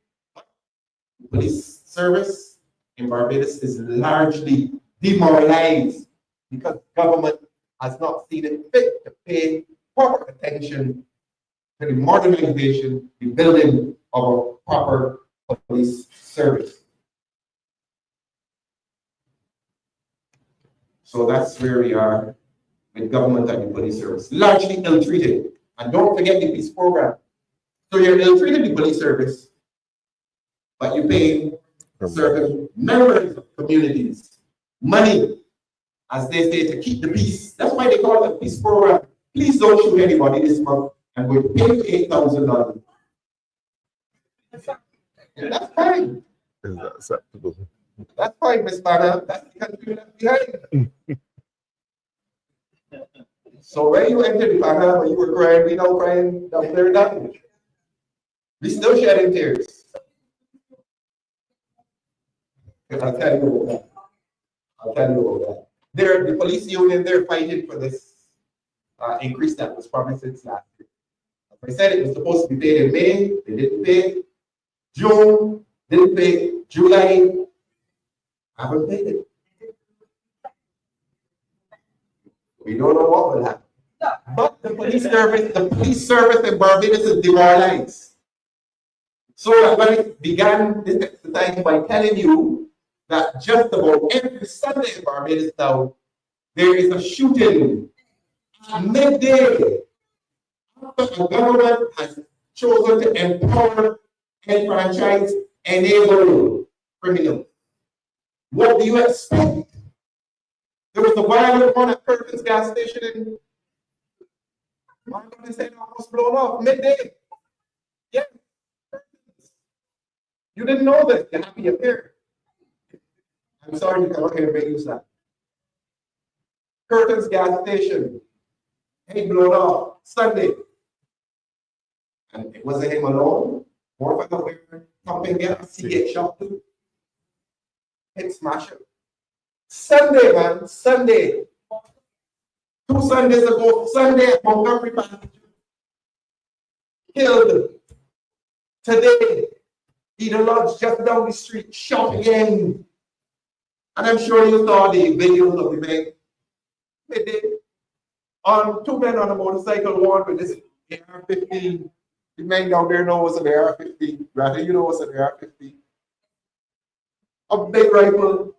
Police service in Barbados is largely demoralized because government has not seen it fit to pay proper attention to the modernization, the building of a proper police service. So that's where we are with government and the police service. Largely ill-treated. And don't forget the peace program. So you're ill-treated the police service, but you pay certain members of communities money, as they say, to keep the peace. That's why they call it a peace program. Please don't shoot anybody this month, and we'll pay you $8,000. That's fine. Is that acceptable? That's fine, Miss Banner. That's the country we left behind. So when you entered the Banner, when you were crying, we now crying down there down. We still shedding tears. I'll tell you about that. I'll tell you about that. The police union, they're fighting for this increase that was promised since last year. As I said, it was supposed to be paid in May, they didn't pay. June, didn't pay. July, haven't paid it. We don't know what will happen. But the police service in Barbados is demoralized. So that when it began this exercise by telling you that just about every Sunday in Barbados now, there is a shooting at midday after the government has chosen to empower, enfranchise, enable criminals. What do you expect? There was a violent one at Perkins gas station in Barbados said almost blown off midday. Yeah. You didn't know this. You have to be here. I'm sorry you cannot hear me use that. Curtains gas station. He blown off Sunday. And it wasn't him alone. More of a pumping gas, he get shot too. Hit smash it. Sunday, man, Sunday. 2 Sundays ago, Sunday at Montgomery Park. Killed. Today, Eden Lodge just down the street, shot again. And I'm sure you saw the videos of the man. They did. On 2 men on a motorcycle, one with this AR-15. The man down there knows what's an AR-15. Rather, you know what's an AR-15. A big rifle.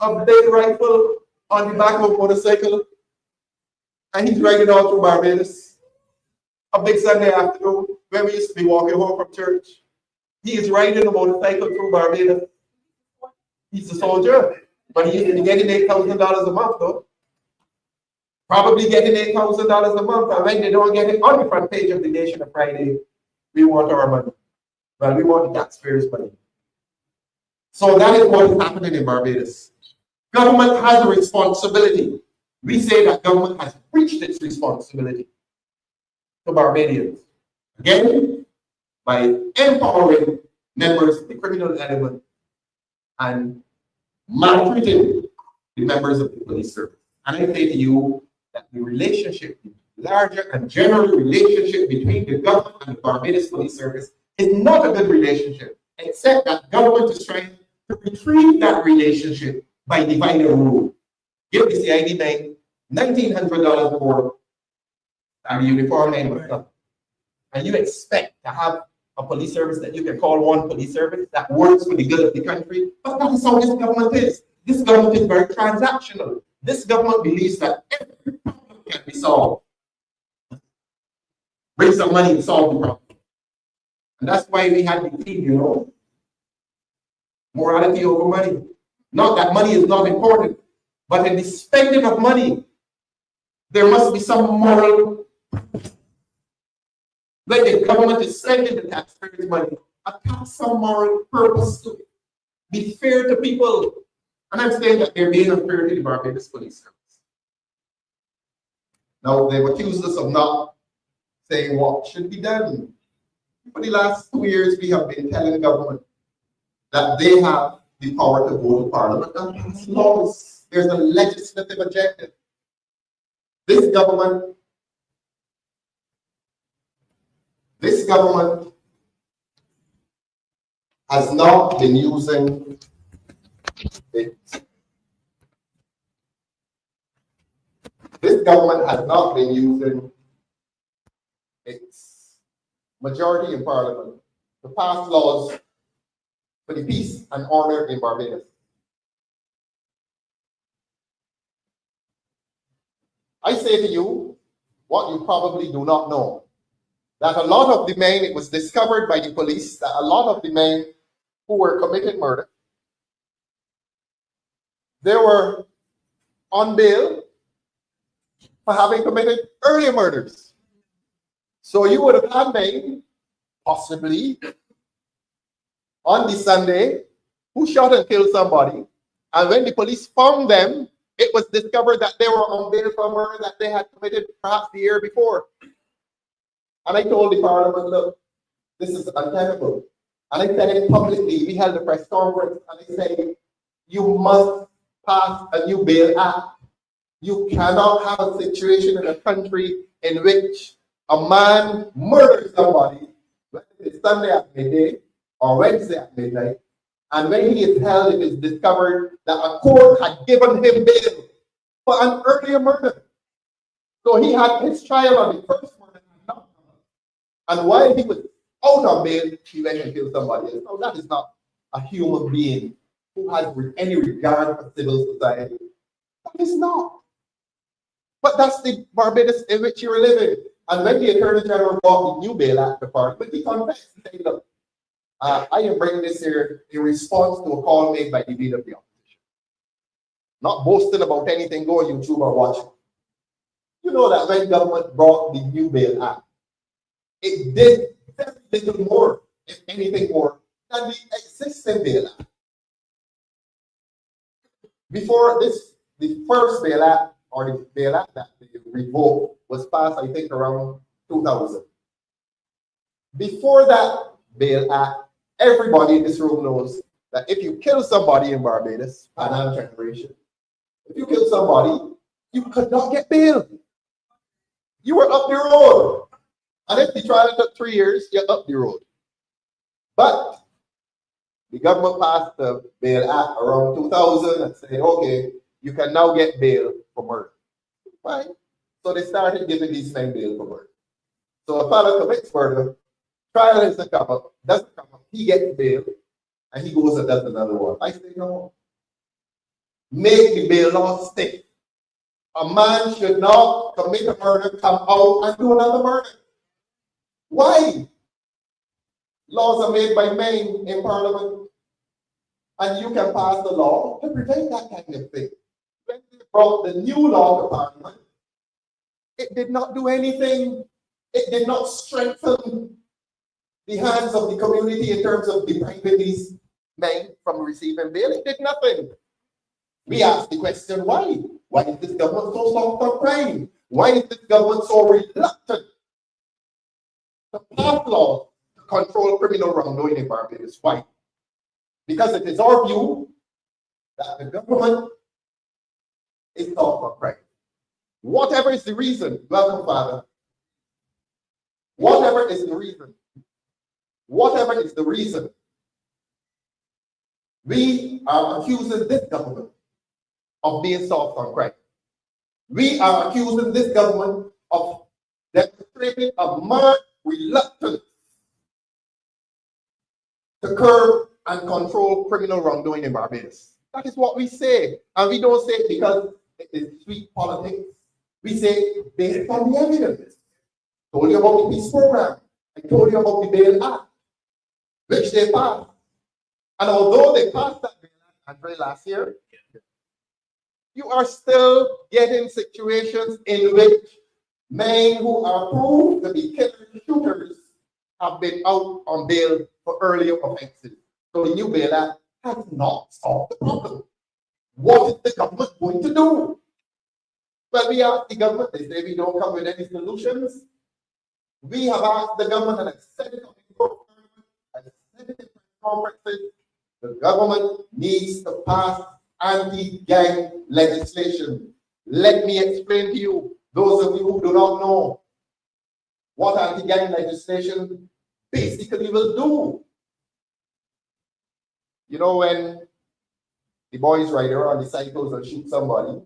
A big rifle on the back of a motorcycle. And he's riding all through Barbados. A big Sunday afternoon, when we used to be walking home from church. He is riding a motorcycle through Barbados. He's a soldier, but he is getting $8,000 a month, though. Probably getting $8,000 a month, and when they don't get it on the front page of the Nation on Friday, we want our money. Well, we want the taxpayers' money. So that is what is happening in Barbados. Government has a responsibility. We say that government has breached its responsibility to Barbadians. Again, by empowering members of the criminal element and maltreating the members of the police service. And I say to you that the relationship, the larger and general relationship between the government and the Barbados police service is not a good relationship, except that government is trying to retrieve that relationship by divide and rule. Give the CID bank $1,900 more and the uniform name of stuff. And you expect to have a police service that you can call one police service that works for the good of the country. But that is how this government is. This government is very transactional. This government believes that every problem can be solved. Bring some money and solve the problem. And that's why we had the theme, you know. Morality over money. Not that money is not important, but in the spending of money, there must be some moral. When the government is spending the taxpayers' money, attach some moral purpose to it. Be fair to people. And I'm saying that they're being unfair to the Barbados police service. Now, they've accused us of not saying what should be done. For the last 2 years, we have been telling the government that they have the power to go to Parliament and pass laws. There's a legislative objective. This government has not been using it. This government has not been using its majority in Parliament to pass laws for the peace and order in Barbados. I say to you what you probably do not know, that a lot of the men, it was discovered by the police that a lot of the men who were committing murder, they were on bail for having committed earlier murders. So you would have had men, possibly, on the Sunday, who shot and killed somebody, and when the police found them, it was discovered that they were on bail for murder that they had committed perhaps the year before. And I told the Parliament, look, this is untenable. And I said it publicly. We held a press conference, and I said, you must pass a new bail act. You cannot have a situation in a country in which a man murders somebody, whether it's Sunday at midday or Wednesday at midnight, and when he is held, it is discovered that a court had given him bail for an earlier murder. So he had his trial on the first murder, and while he was out on bail, he went and killed somebody else. No, that is not a human being who has any regard for civil society. That is not. But that's the Barbados in which you're living. And when the Attorney General brought the new bail act to Parliament, he confessed and said, look, I am bringing this here in response to a call made by the leader of the opposition. Not boasting about anything, go on YouTube or watch it. You know that when government brought the new bail act, it did very little more, if anything more, than the existing bail act. Before this, the first bail act, or the bail act that they revoked, was passed, I think, around 2000. Before that bail act, everybody in this room knows that if you kill somebody in Barbados, Pan generation, if you kill somebody, you could not get bail. You were up the road. And if the trial took 3 years, you're up the road. But the government passed the bail act around 2000 and said, okay, you can now get bail for murder. Right? So they started giving these men bail for murder. So a fellow commits murder, trial doesn't come up, he gets bail, and he goes and does another one. I say, no. Make the bail law stick. A man should not commit a murder, come out and do another murder. Why? Laws are made by men in Parliament, and you can pass the law to prevent that kind of thing. When they brought the new law to Parliament, it did not do anything. It did not strengthen the hands of the community in terms of depriving these men from receiving bail. It did nothing. We asked the question, why? Why is this government so soft on crime? Why is this government so reluctant to pass laws to control criminal wrongdoing in Barbados? Why? Because it is our view that the government is soft on crime. Whatever is the reason, welcome, Father. Whatever is the reason, we are accusing this government of being soft on crime. We are accusing this government of demonstrating a marked reluctance to curb and control criminal wrongdoing in Barbados. That is what we say. And we don't say it because it is sweet politics. We say based on the evidence. I told you about the peace program. I told you about the Bail Act, which they passed. And although they passed that Bail Act very last year, you are still getting situations in which men who are proved to be killer shooters have been out on bail for earlier offenses. So the new Bail Act has not solved the problem. What is the government going to do? Well, we asked the government, they say we don't come with any solutions. We have asked the government, and I said it on the conferences, the government needs to pass anti-gang legislation. Let me explain to you, those of you who do not know what anti-gang legislation basically will do. You know, when the boys ride around the cycles and shoot somebody,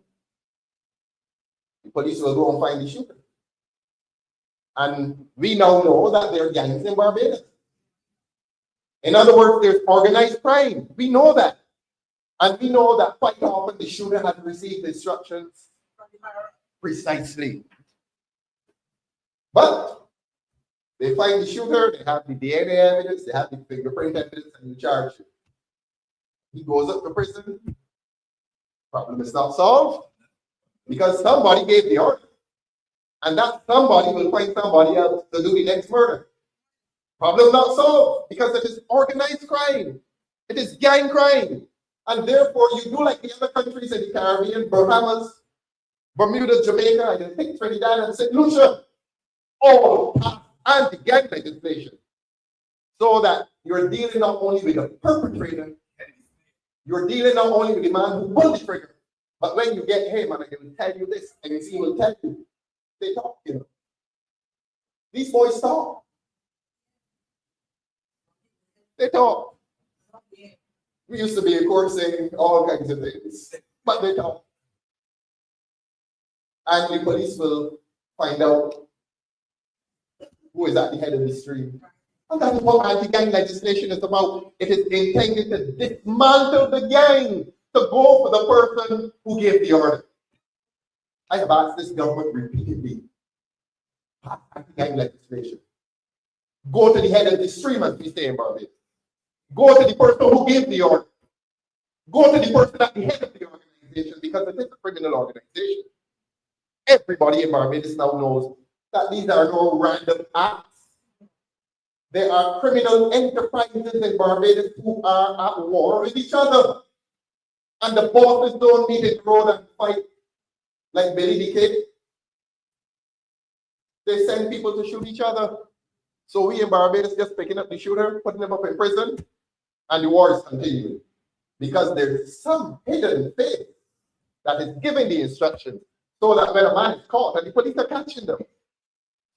the police will go and find the shooter. And we now know that there are gangs in Barbados. In other words, there's organized crime. We know that. And we know that quite often the shooter has received instructions precisely. But they find the shooter, they have the DNA evidence, they have the fingerprint evidence, and you charge him. He goes up to prison. Problem is not solved because somebody gave the order. And that somebody will find somebody else to do the next murder. Problem not solved because it is organized crime. It is gang crime. And therefore, you do like the other countries in the Caribbean, Bahamas, Bermuda, Jamaica, I think Trinidad and St. Lucia, all pass anti-gang legislation. So that you're dealing not only with the perpetrator, you're dealing not only with the man who pulled the trigger, but when you get him, and I will tell you this, and he will tell you, they talk, you know. These boys talk. They talk. We used to be, of course, saying all kinds of things, but they talk. And the police will find out who is at the head of the stream. And that is what anti-gang legislation is about. It is intended to dismantle the gang, to go for the person who gave the order. I have asked this government repeatedly, pass anti-gang legislation. Go to the head of the stream, as we say in Barbados. Go to the person who gave the order. Go to the person at the head of the organization, because it is a criminal organization. Everybody in Barbados now knows that these are no random acts. There are criminal enterprises in Barbados who are at war with each other. And the bosses don't meet in the road and fight like Billy the Kid. They send people to shoot each other. So we in Barbados just picking up the shooter, putting them up in prison, and the war is continuing. Because there's some hidden face that is giving the instructions, so that when a man is caught and the police are catching them.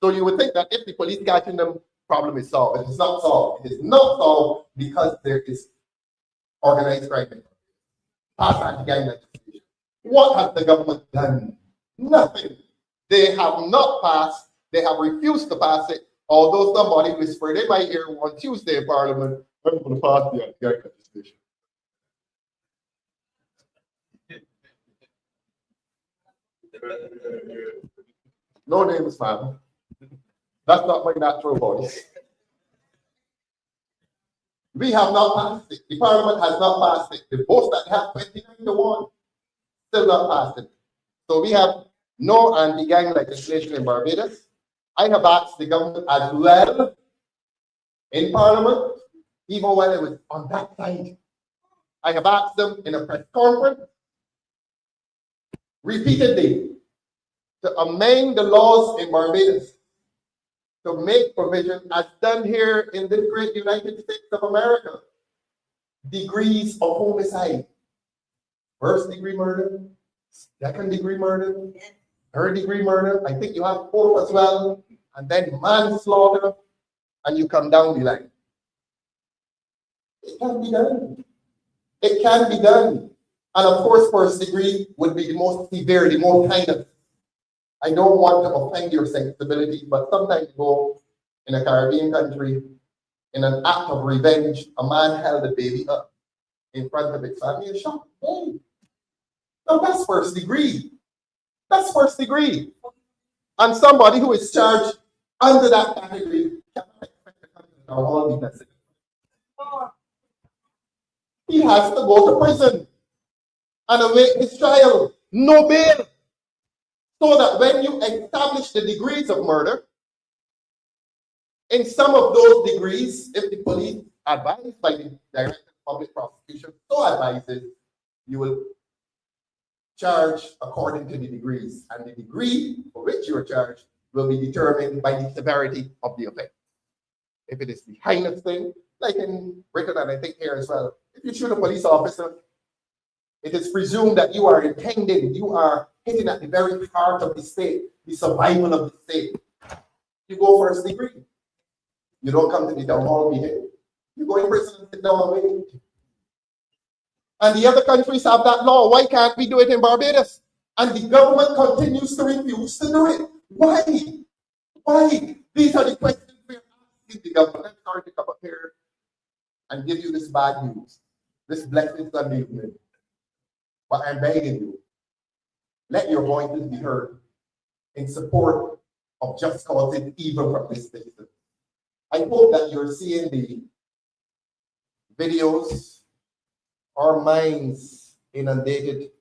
So you would think that if the police catching them, problem is solved. It is not solved. It is not solved because there is organized crime. Pass anti-gang legislation. What has the government done? Nothing. They have not passed. They have refused to pass it. Although somebody whispered in my ear on Tuesday in Parliament, I'm going to pass the anti-gang legislation. No names, man. That's not my natural voice. We have not passed it. The Parliament has not passed it. The votes that have 29-1 still not passed it. So we have no anti-gang legislation in Barbados. I have asked the government as well in Parliament, even when it was on that side. I have asked them in a press conference repeatedly to amend the laws in Barbados to make provision, as done here in this great United States of America, degrees of homicide. First degree murder, second degree murder, third degree murder. I think you have fourth as well, and then manslaughter, and you come down the line. It can be done. It can be done. And of course, first degree would be the most severe, the most heinous. I don't want to offend your sensibility, but sometimes you go in a Caribbean country, in an act of revenge, a man held a baby up in front of his family and shot. Hey, now that's first degree. That's first degree. And somebody who is charged under that category cannot expect to come to our hall because he has to go to prison and await his trial. No bail. So that when you establish the degrees of murder, in some of those degrees, if the police advised by the Director of Public Prosecution so advises, you will charge according to the degrees. And the degree for which you are charged will be determined by the severity of the offense. If it is the heinous thing, like in Britain and I think here as well, if you shoot a police officer, it is presumed that you are intending, you are hitting at the very heart of the state, the survival of the state. You go first degree. You don't come to the Townhall meeting. You go in prison and sit down and wait. And the other countries have that law. Why can't we do it in Barbados? And the government continues to refuse to do it. Why? Why? These are the questions we're asking the government. I'm sorry to come up here and give you this bad news, this blessed Sunday evening. But I'm begging you, let your voices be heard in support of just causes evil from this citizen. I hope that you're seeing the videos. Our minds inundated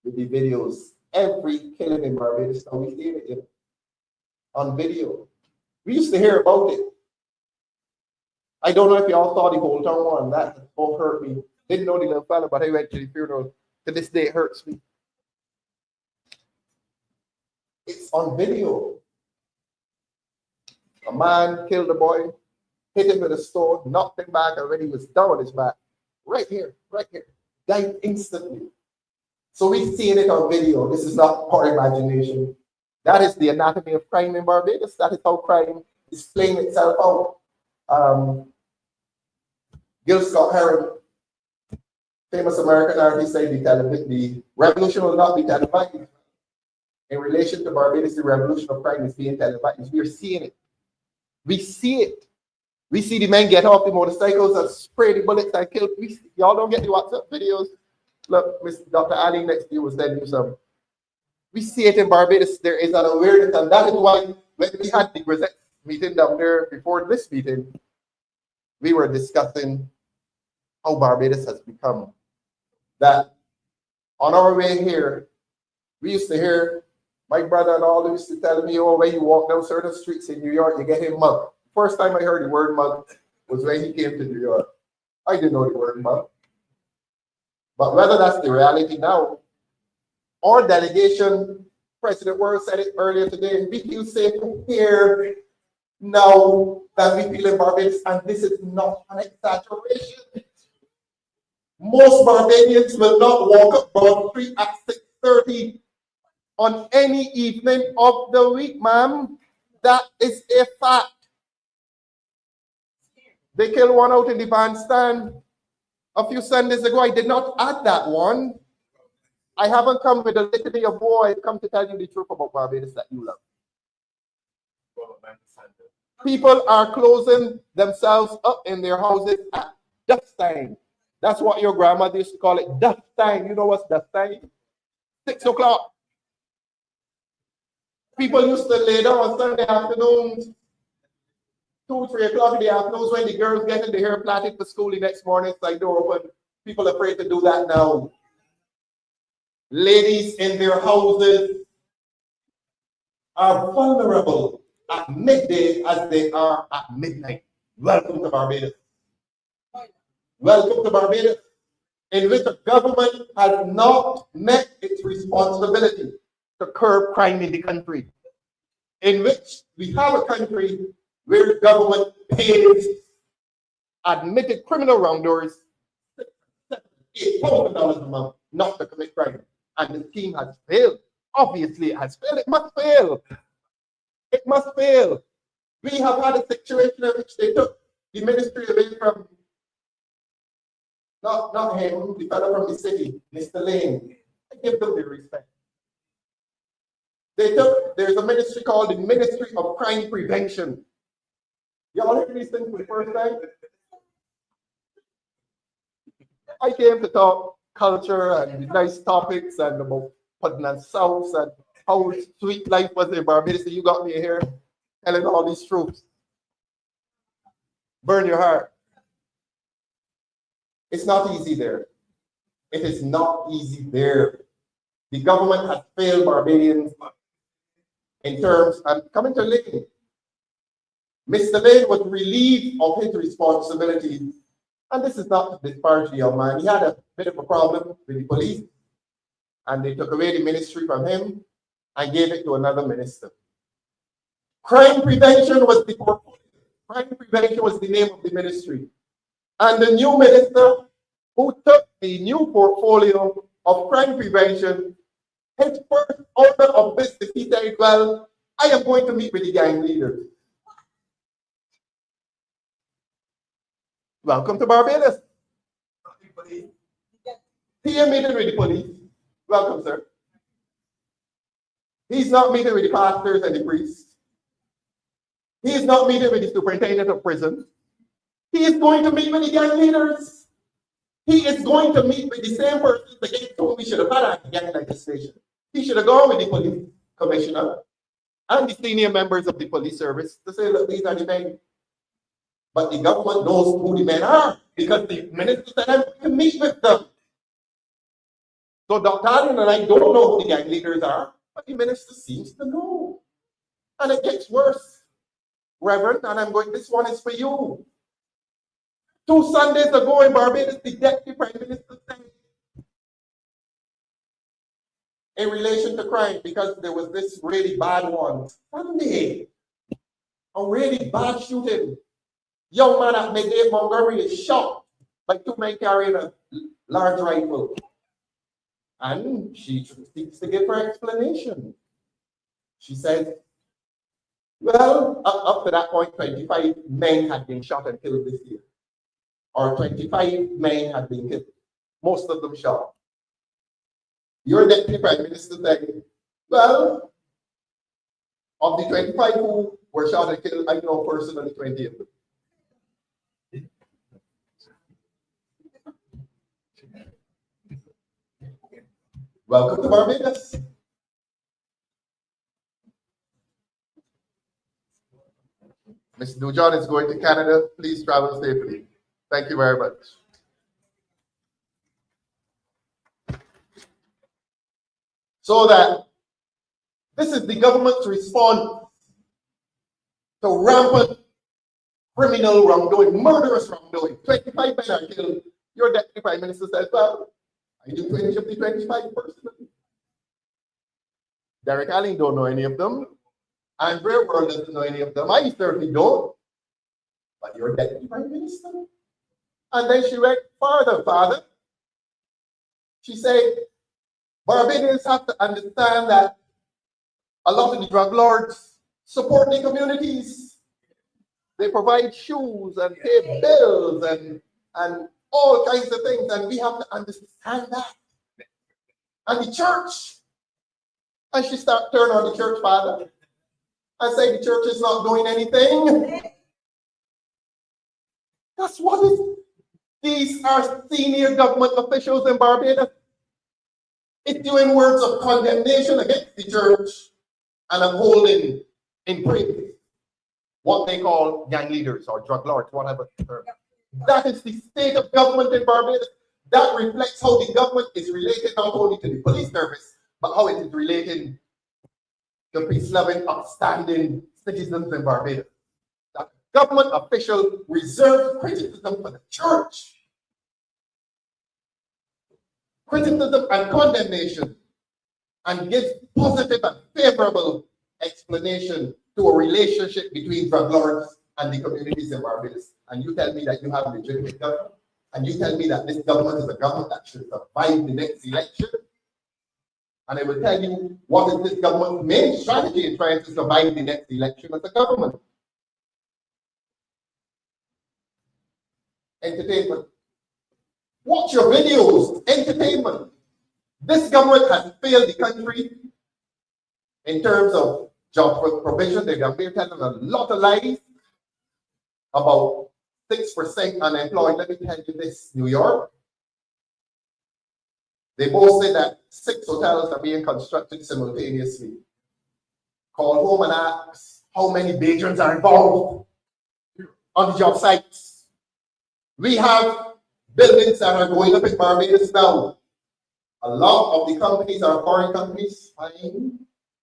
with the videos. Every killing in Barbados, now we see it on video. We used to hear about it. I don't know if y'all saw the whole town one. That both hurt me. Didn't know the little fella, but I went to the funeral. To this day, it hurts me. It's on video. A man killed a boy, hit him with a stone, knocked him back, and when he was down on his back, right here, died instantly. So we've seen it on video. This is not our imagination. That is the anatomy of crime in Barbados. That is how crime is playing itself out. Gil Scott-Heron, famous American artist, said the revolution will not be televised. in relation to Barbados, the revolution of crime is being televised. We are seeing it. We see it. We see the men get off the motorcycles and spray the bullets and kill. Y'all don't get the WhatsApp videos. Look, Dr. Ali next to you was sending you some. We see it in Barbados. There is an awareness, and that is why when we had the Gazette meeting down there before this meeting, we were discussing how Barbados has become. That on our way here, we used to hear my brother and all used to tell me, oh, when you walk down certain streets in New York, you get him mugged. First time I heard the word mug was when he came to New York. I didn't know the word mug. But whether that's the reality now, our delegation, President World said it earlier today, we feel safe here now than we feel in Barbados, and this is not an exaggeration. Most Barbadians will not walk up Broad Street at 6:30 on any evening of the week, ma'am. That is a fact. They killed one out in the bandstand a few Sundays ago. I did not add that one. I haven't come with a litany of woe. I've come to tell you the truth about Barbados that you love. People are closing themselves up in their houses at dusk time. That's what your grandmother used to call it, dusk time. You know what's dusk time? 6 o'clock. People used to lay down on Sunday afternoons, 2, 3 o'clock in the afternoons when the girls getting their hair plaited for school the next morning. It's like door open. People are afraid to do that now. Ladies in their houses are vulnerable at midday as they are at midnight. Welcome to Barbados. Welcome to Barbados, in which the government has not met its responsibility to curb crime in the country, in which we have a country where the government pays admitted criminal wrongdoers $8,000 a month not to commit crime. And the scheme has failed. Obviously, it has failed. It must fail. It must fail. We have had a situation in which they took the ministry away from, not him, the fellow from the city, Mr. Lane. I give them the respect. There's a ministry called the Ministry of Crime Prevention. Y'all hear these things for the first time? I came to talk culture and nice topics and about Pudding and South and how sweet life was in Barbados. So you got me here telling all these truths. Burn your heart. It's not easy there. It is not easy there. The government has failed Barbadians in terms, I'm coming to Lane. Mr. Lane was relieved of his responsibilities. And this is not to disparage the young man. He had a bit of a problem with the police, and they took away the ministry from him and gave it to another minister. Crime prevention was the portfolio. Crime prevention was the name of the ministry. And the new minister who took the new portfolio of crime prevention, his first order of business, he said, well, I am going to meet with the gang leaders. Welcome to Barbados. He is meeting with the police. Welcome, sir. He's not meeting with the pastors and the priests. He is not meeting with the superintendent of prison. He is going to meet with the gang leaders. He is going to meet with the same persons against whom we should have had a gang legislation. He should have gone with the police commissioner and the senior members of the police service to say, look, these are the men. But the government knows who the men are because the minister said I'm going to meet with them. So Dr. Allen and I don't know who the gang leaders are, but the minister seems to know. And it gets worse. Reverend, and I'm going, this one is for you. 2 Sundays ago in Barbados, the deputy prime minister said, in relation to crime, because there was this really bad one, Sunday, a really bad shooting. Young man at Medave, Montgomery is shot by 2 men carrying a large rifle. And she seeks to give her explanation. She says, well, up to that point, 25 men had been shot and killed this year. Or 25 men had been killed, most of them shot. Your deputy prime minister said, Well, of the 25 who were shot and killed, I know personally 20 of them. Welcome to Barbados. Mr. Dujon is going to Canada. Please travel safely. Thank you very much. So that this is the government's response to rampant criminal wrongdoing, murderous wrongdoing. 25 men are killed. Your deputy prime minister says, well, I do 20 of the 25 personally. Derek Allen don't know any of them. Andrea World doesn't know any of them. I certainly don't. But your deputy prime minister. And then she went farther, Father. She said, Barbadians have to understand that a lot of the drug lords support the communities. They provide shoes and pay bills and all kinds of things, and we have to understand that. And the church, and she started turning on the church, Father, and say the church is not doing anything. That's what it is. These are senior government officials in Barbados. Issuing words of condemnation against the church and upholding in praise what they call gang leaders or drug lords, whatever term. That is the state of government in Barbados. That reflects how the government is related not only to the police service, but how it is related to peace-loving, upstanding citizens in Barbados. That government official reserves criticism for the church. Criticism and condemnation, and gives positive and favorable explanation to a relationship between drug lords and the communities in Barbados. And you tell me that you have a legitimate government, and you tell me that this government is a government that should survive the next election. And I will tell you what is this government's main strategy in trying to survive the next election as a government. Entertainment. Watch your videos, entertainment. This government has failed the country in terms of job provision. They've been telling a lot of lies about 6% unemployed. Let me tell you this, New York. They both say that 6 hotels are being constructed simultaneously. Call home and ask how many Bajans are involved on the job sites. We have buildings that are going up in Barbados now. A lot of the companies are foreign companies, fine,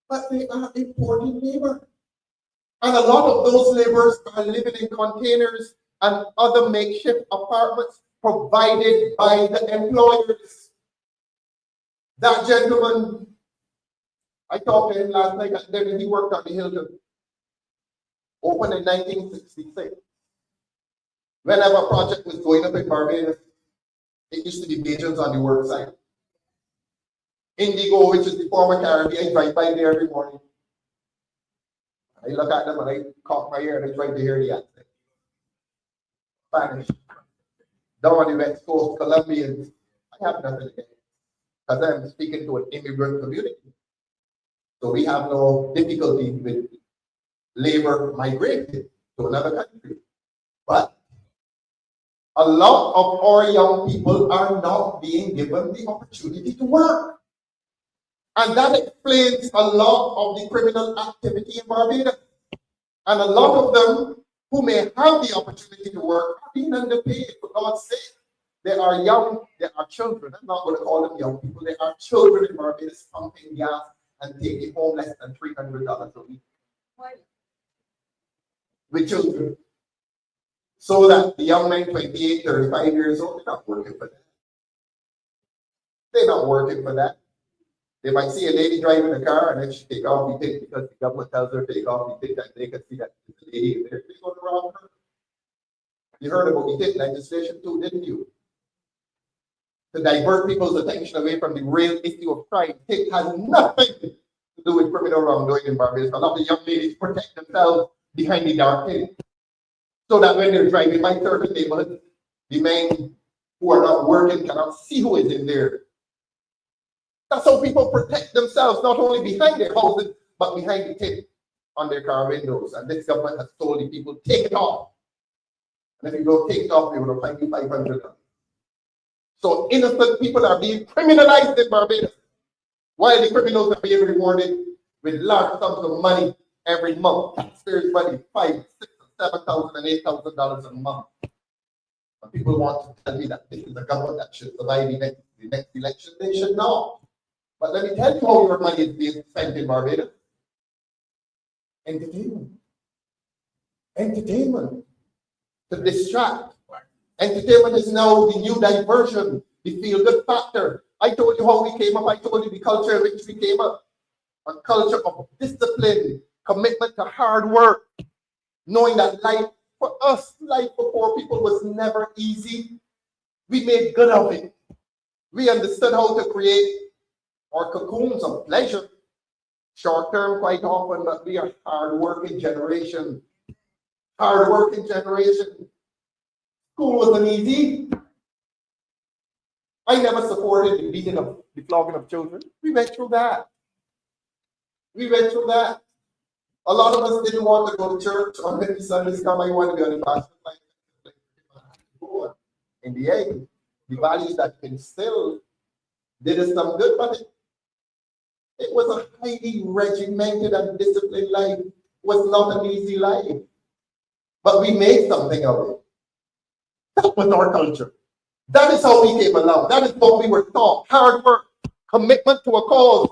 but they are importing labor. And a lot of those laborers are living in containers and other makeshift apartments provided by the employers. That gentleman, I talked to him last night, and he worked at the Hilton. Opened in 1966. Whenever a project was going up in Barbados, it used to be Bajans on the work site. Indigo, which is the former Caribbean, I drive by there every morning. I look at them and I cock my ear and I try to hear the accent. Spanish. Down on the West Coast, Colombians, I have nothing against, because I'm speaking to an immigrant community. So we have no difficulty with labor migrating to another country. But a lot of our young people are not being given the opportunity to work. And that explains a lot of the criminal activity in Barbados. And a lot of them who may have the opportunity to work are being underpaid, for God's sake. They are young, they are children. I'm not going to call them young people. They are children in Barbados pumping gas and taking home less than $300 a week. Why? With children. So that the young men, 28, 35 years old, they're not working for that. They're not working for that. They might see a lady driving a car and then she take off the ticket because the government tells her to take off the ticket, and they can see that the lady is there. They go to rob her. You heard about the ticket legislation too, didn't you? To divert people's attention away from the real issue of crime. It has nothing to do with criminal wrongdoing in Barbados. A lot of young ladies protect themselves behind the dark tin, so that when they're driving by certain neighborhoods, the men who are not working cannot see who is in there. That's how people protect themselves, not only behind their houses, but behind the tip on their car windows. And this government has told the people, take it off. And if you don't take it off, they will fine you $500. So innocent people are being criminalized in Barbados, while the criminals are being rewarded with large sums of money every month. Taxpayers' money, $5,000, $6,000, $7,000, and $8,000 a month. But people want to tell me that this is a government that should survive the next election. They should not. But let me tell you how your money is being spent in Barbados. Entertainment. Entertainment. To distract. Entertainment is now the new diversion, the feel-good factor. I told you how we came up. I told you the culture in which we came up. A culture of discipline, commitment to hard work, knowing that life for us, life for poor people was never easy. We made good of it. We understood how to create our cocoons of pleasure. Short-term quite often, but we are hard-working generation. Hard-working generation. School wasn't easy. I never supported the flogging of children. We went through that. We went through that. A lot of us didn't want to go to church on many Sundays. Come, I want to go to the pastor. In the end, the values that instilled did us some good, but it was a highly regimented and disciplined life. It was not an easy life. But we made something of it. That was our culture. That is how we came along. That is what we were taught. Hard work, commitment to a cause,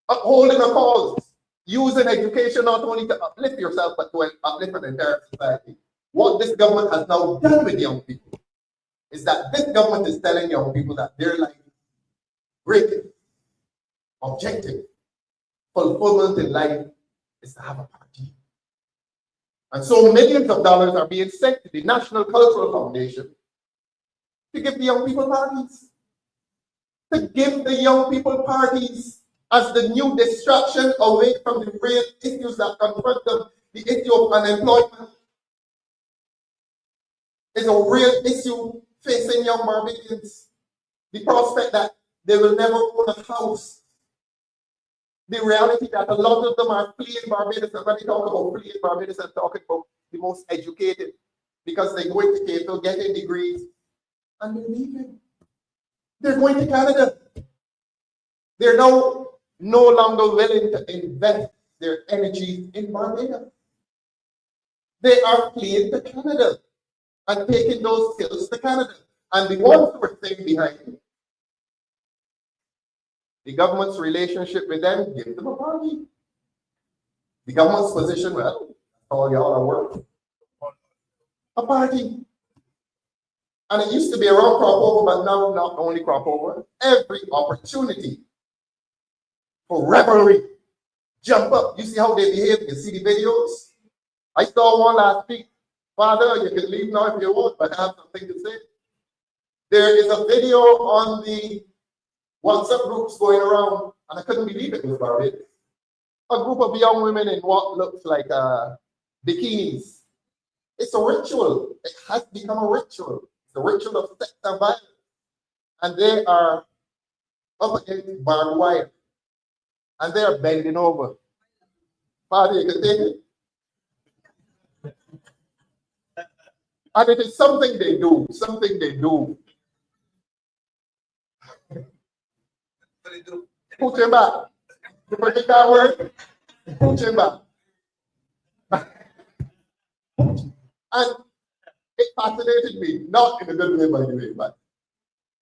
upholding a cause, using education not only to uplift yourself, but to uplift an entire society. What this government has now done with young people is that this government is telling young people that their life, greatest objective, fulfillment in life is to have a party. And so millions of dollars are being sent to the National Cultural Foundation to give the young people parties. To give the young people parties as the new distraction away from the real issues that confront them. The issue of unemployment is a real issue facing young Barbadians. The prospect that they will never own a house. The reality that a lot of them are fleeing Barbados, and when they talk about fleeing Barbados, I'm talking about the most educated, because they're going to Cato, getting degrees, and they're leaving. They're going to Canada. They're now no longer willing to invest their energy in Barbados. They are fleeing to Canada and taking those skills to Canada. And the ones who are staying behind, the government's relationship with them gives them a party. The government's position, well, all y'all are working. A party. And it used to be around crop over, but now not only crop over, every opportunity for revelry. Jump up. You see how they behave? You see the videos? I saw one last week. Father, you can leave now if you want, but I have something to say. There is a video on the WhatsApp groups going around, and I couldn't believe it was Barbados. A group of young women in what looks like bikinis. It's a ritual. It has become a ritual. It's a ritual of sex and violence. And they are up against barbed wire. And they are bending over. Father, you can take it. And it is something they do. Something they do. Put him back. You forget that word? Put him back. And it fascinated me, not in a good way, by the way, but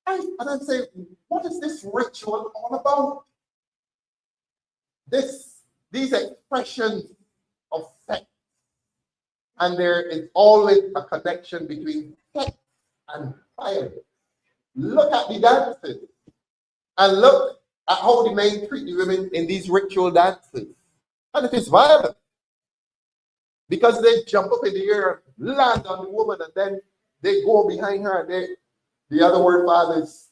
and I'm saying, what is this ritual all about? These expressions of sex, and there is always a connection between sex and fire. Look at the dances, and look at how the men treat the women in these ritual dances, and it is violent. Because they jump up in the air, land on the woman, and then they go behind her, and the other word, fathers,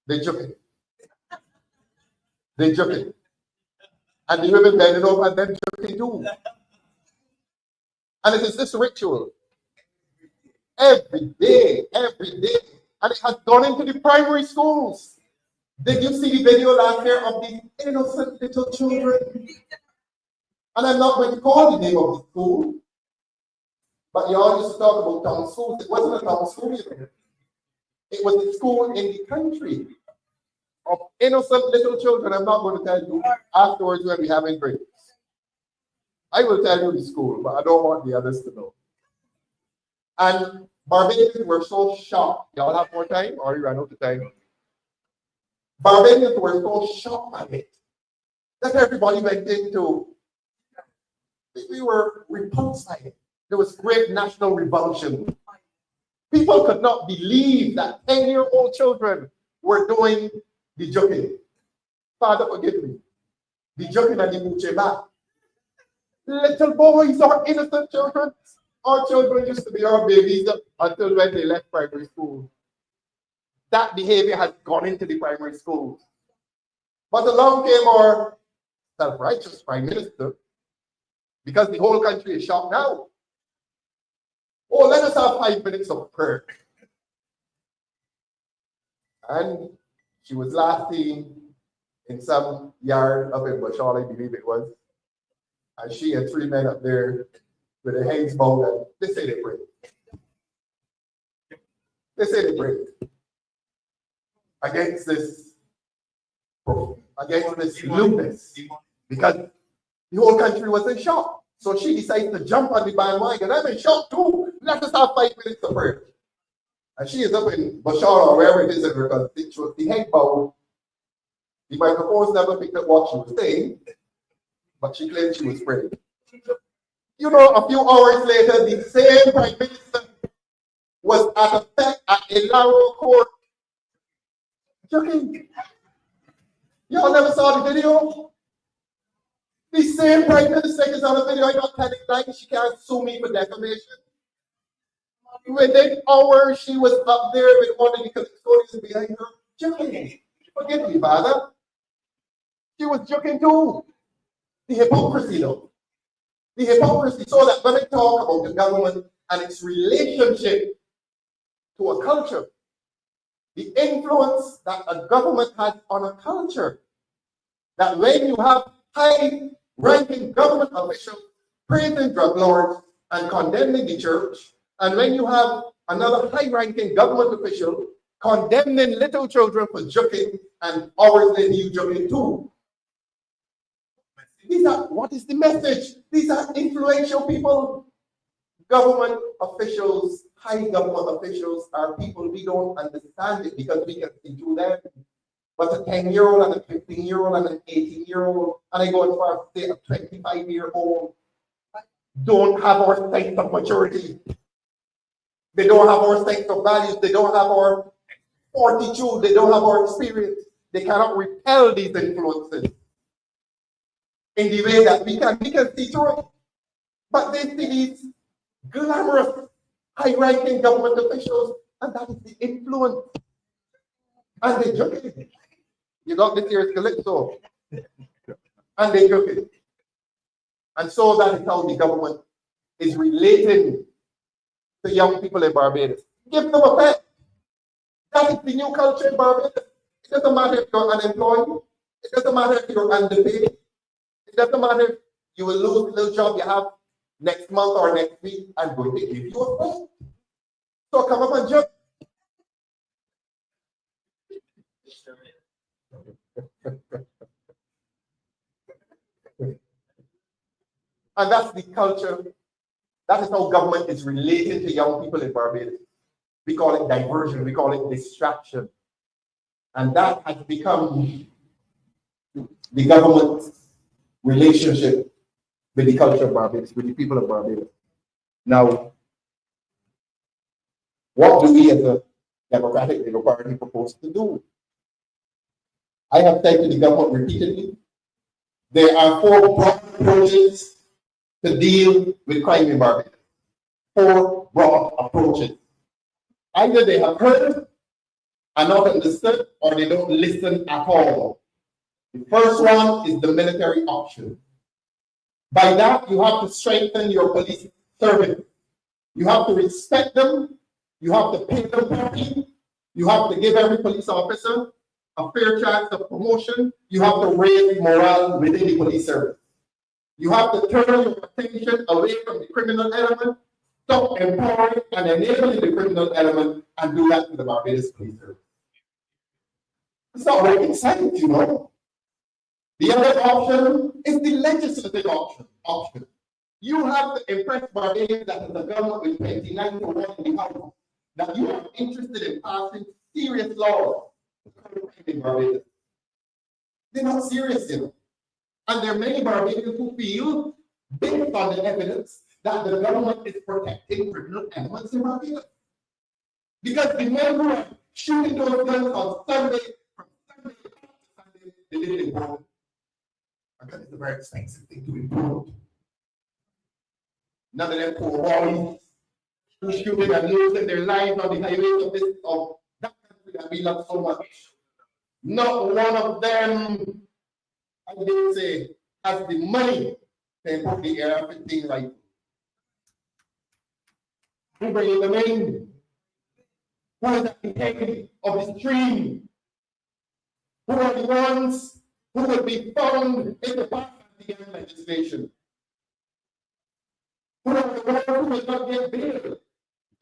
they juke it. They juke it. And the women bend it over and then juke it too. And it is this ritual. Every day. And it has gone into the primary schools. Did you see the video last year of these innocent little children? And I'm not going to call the name of the school, but you all used to talk about town schools. It wasn't a town school, you know. It was a school in the country of innocent little children. I'm not going to tell you afterwards when we having breaks. I will tell you the school, but I don't want the others to know. And Barbadians were so shocked. Y'all have more time or you ran out of time? Barbadians were so shocked by it that everybody went into, we were repulsed by it. There was great national revulsion. People could not believe that 10-year-old children were doing the joking. Father, forgive me. The joking and the mooching back. Little boys or innocent children. Our children used to be our babies until when they left primary school. That behavior has gone into the primary schools. But along came our self-righteous prime minister, because the whole country is shocked now. Oh, let us have 5 minutes of prayer. And she was last seen in some yard up in Bashar, I believe it was. And she and 3 men up there with their heads bowed, and they say they pray. They say they pray against this lewdness, because the whole country was in shock. So she decided to jump on the bandwagon. I'm in shock too. Let us have 5 minutes of prayer. And she is up in Bashar or wherever it is in her constituency, the head bowed. The microphones never picked up what she was saying, but she claimed she was praying. You know, a few hours later, the same prime minister was at Electoral court. Joking. Y'all never saw the video? The same prime minister is on the video. I'm not telling lies. She can't sue me for defamation. Within hours, she was up there with one of the custodians behind her. Joking. Forgive me, Father. She was joking too. The hypocrisy, though. The hypocrisy, so that when I talk about the government and its relationship to a culture, the influence that a government has on a culture, that when you have high-ranking government officials praising drug lords and condemning the church, and when you have another high-ranking government official condemning little children for joking and hours later you joking too. What is the message? These are influential people. Government officials, high government officials are people we don't understand it because we can see through them. But a 10-year-old and a 15-year-old and an 18-year-old, and I go as far as to say a 25-year-old, don't have our sense of maturity. They don't have our sense of values. They don't have our fortitude. They don't have our experience. They cannot repel these influences in the way that we can see through it. But they see these glamorous, high-ranking government officials, and that is the influence. And they joke it. You got this year's Calypso. And they joke it. And so that is how the government is relating to young people in Barbados. Give them a pet. That is the new culture in Barbados. It doesn't matter if you're unemployed. It doesn't matter if you're underpaid. It doesn't matter if you will lose the little job you have next month or next week. I'm going to give you a pet. So come up and jump. And that's the culture. That is how government is relating to young people in Barbados. We call it diversion. We call it distraction. And that has become the government's relationship with the culture of Barbados, with the people of Barbados. Now, what do we as a Democratic Labour Party propose to do? I have said to the government repeatedly, there are 4 broad approaches to deal with crime in Barbados. 4 broad approaches. Either they have heard and not understood, or they don't listen at all. The first one is the military option. By that, you have to strengthen your police service. You have to respect them. You have to pay them properly. You have to give every police officer a fair chance of promotion, you have to raise morale within the police service. You have to turn your attention away from the criminal element, stop empowering and enabling the criminal element, and do that to the Barbados police service. It's not rocket science, you know. The other option is the legislative option. You have to impress Barbadians that is a government with 29 to 1 in the House, that you are interested in passing serious laws in Barbados. They're not serious, you know. And there are many Barbadians who feel, based on the evidence, that the government is protecting criminal elements in Barbados. Because the men who are shooting those guns on Sunday, from Sunday to Sunday, they didn't import. A gun is a very expensive thing to import. None of them poor boys who shooting and losing their lives on the highways of that country that we love so much. Not one of them, as they say, has the money to import the AR-15 rifle. Who bringing them in? Who is at the head of the stream? Who are the ones who will be found in the Barbadian legislation? Who are the ones who will not get bail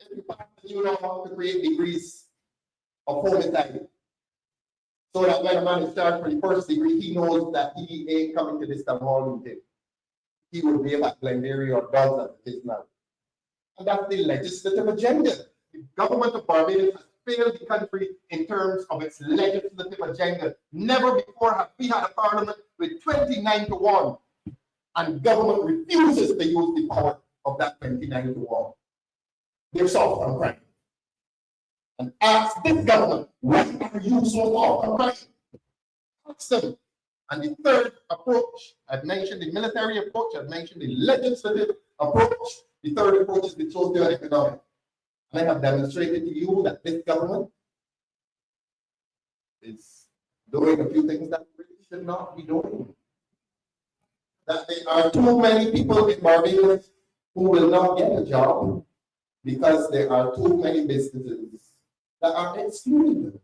if you pass the new law to create degrees of homicide? So that when a man is charged for the first degree, he knows that he ain't coming to this Townhall meeting. He will be at Glenberry or does as it is now. And that's the legislative agenda. The government of Barbados has failed the country in terms of its legislative agenda. Never before have we had a parliament with 29 to 1, and government refuses to use the power of that 29 to 1. They're soft on crime. And ask this government, why are you so soft on crime? Ask them. And the third approach, I've mentioned the military approach, I've mentioned the legislative approach. The third approach is the socio-economic. I have demonstrated to you that this government is doing a few things that really should not be doing. That there are too many people in Barbados who will not get a job because there are too many businesses that are excluding them.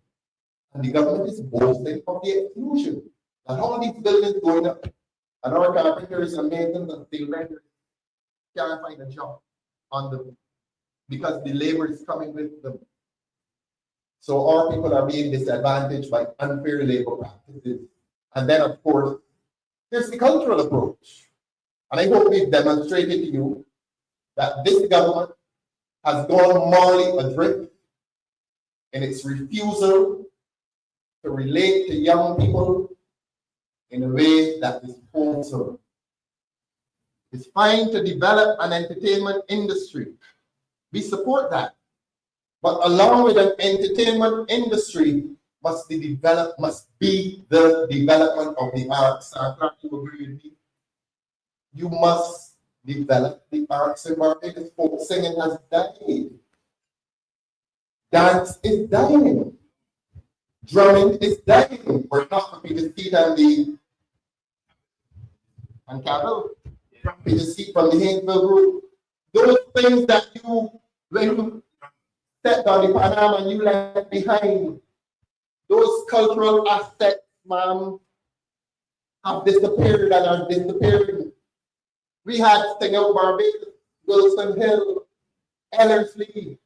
And the government is boasting of the exclusion. And all these buildings going up, and our carpenters and masons and steel vendors can't find a job on them because the labor is coming with them. So our people are being disadvantaged by unfair labor practices. And then, of course, there's the cultural approach. And I hope we've demonstrated to you that this government has gone morally adrift in its refusal to relate to young people in a way that is wholesome. It's fine to develop an entertainment industry. We support that. But along with an entertainment industry must be the development of the arts. You agree with me? You must develop the arts in Barbados. Folk singing has died. Dance is dying. Drumming is dying. We're not happy to see that and cattle. Happy to see from the Hainesville group. Those things that you, when you stepped on the Panama and you left behind, those cultural aspects, ma'am, have disappeared and are disappearing. We had Sing Out Barbados, Wilson Hill, Ellerslie,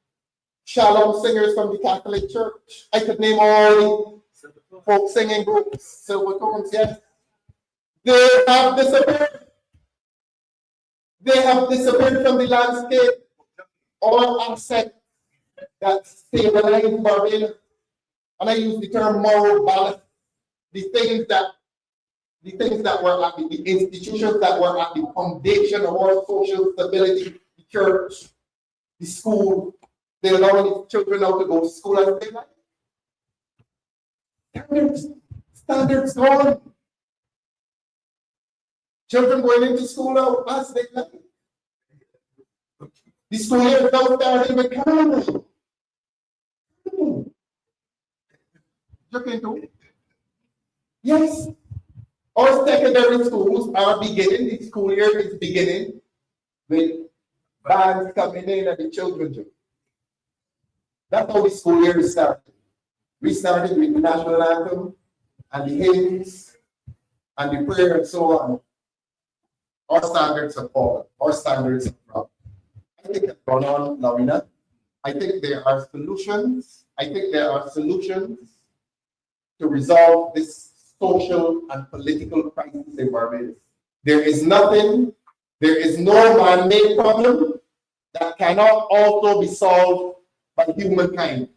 Shalom singers from the Catholic Church. I could name all the folk singing groups, Silver Tones, yes. They have disappeared. They have disappeared from the landscape. All aspects that stabilize Barbados. And I use the term moral balance. The things that were at the institutions that were at the foundation of our social stability, the church, the school. They allow the children now to go to school as they like. Standards gone. Children going into school now as they like. The school year is now starting with carnival. Look into it. Yes. Our secondary schools are beginning, the school year is beginning with bands coming in and the children do. That's how the school year is starting. We started with the national anthem and the hymns and the prayer and so on. Our standards have fallen. Our standards have dropped. I think it's gone on long enough. I think there are solutions. To resolve this social and political crisis in Barbados. There is no man-made problem that cannot also be solved by humankind.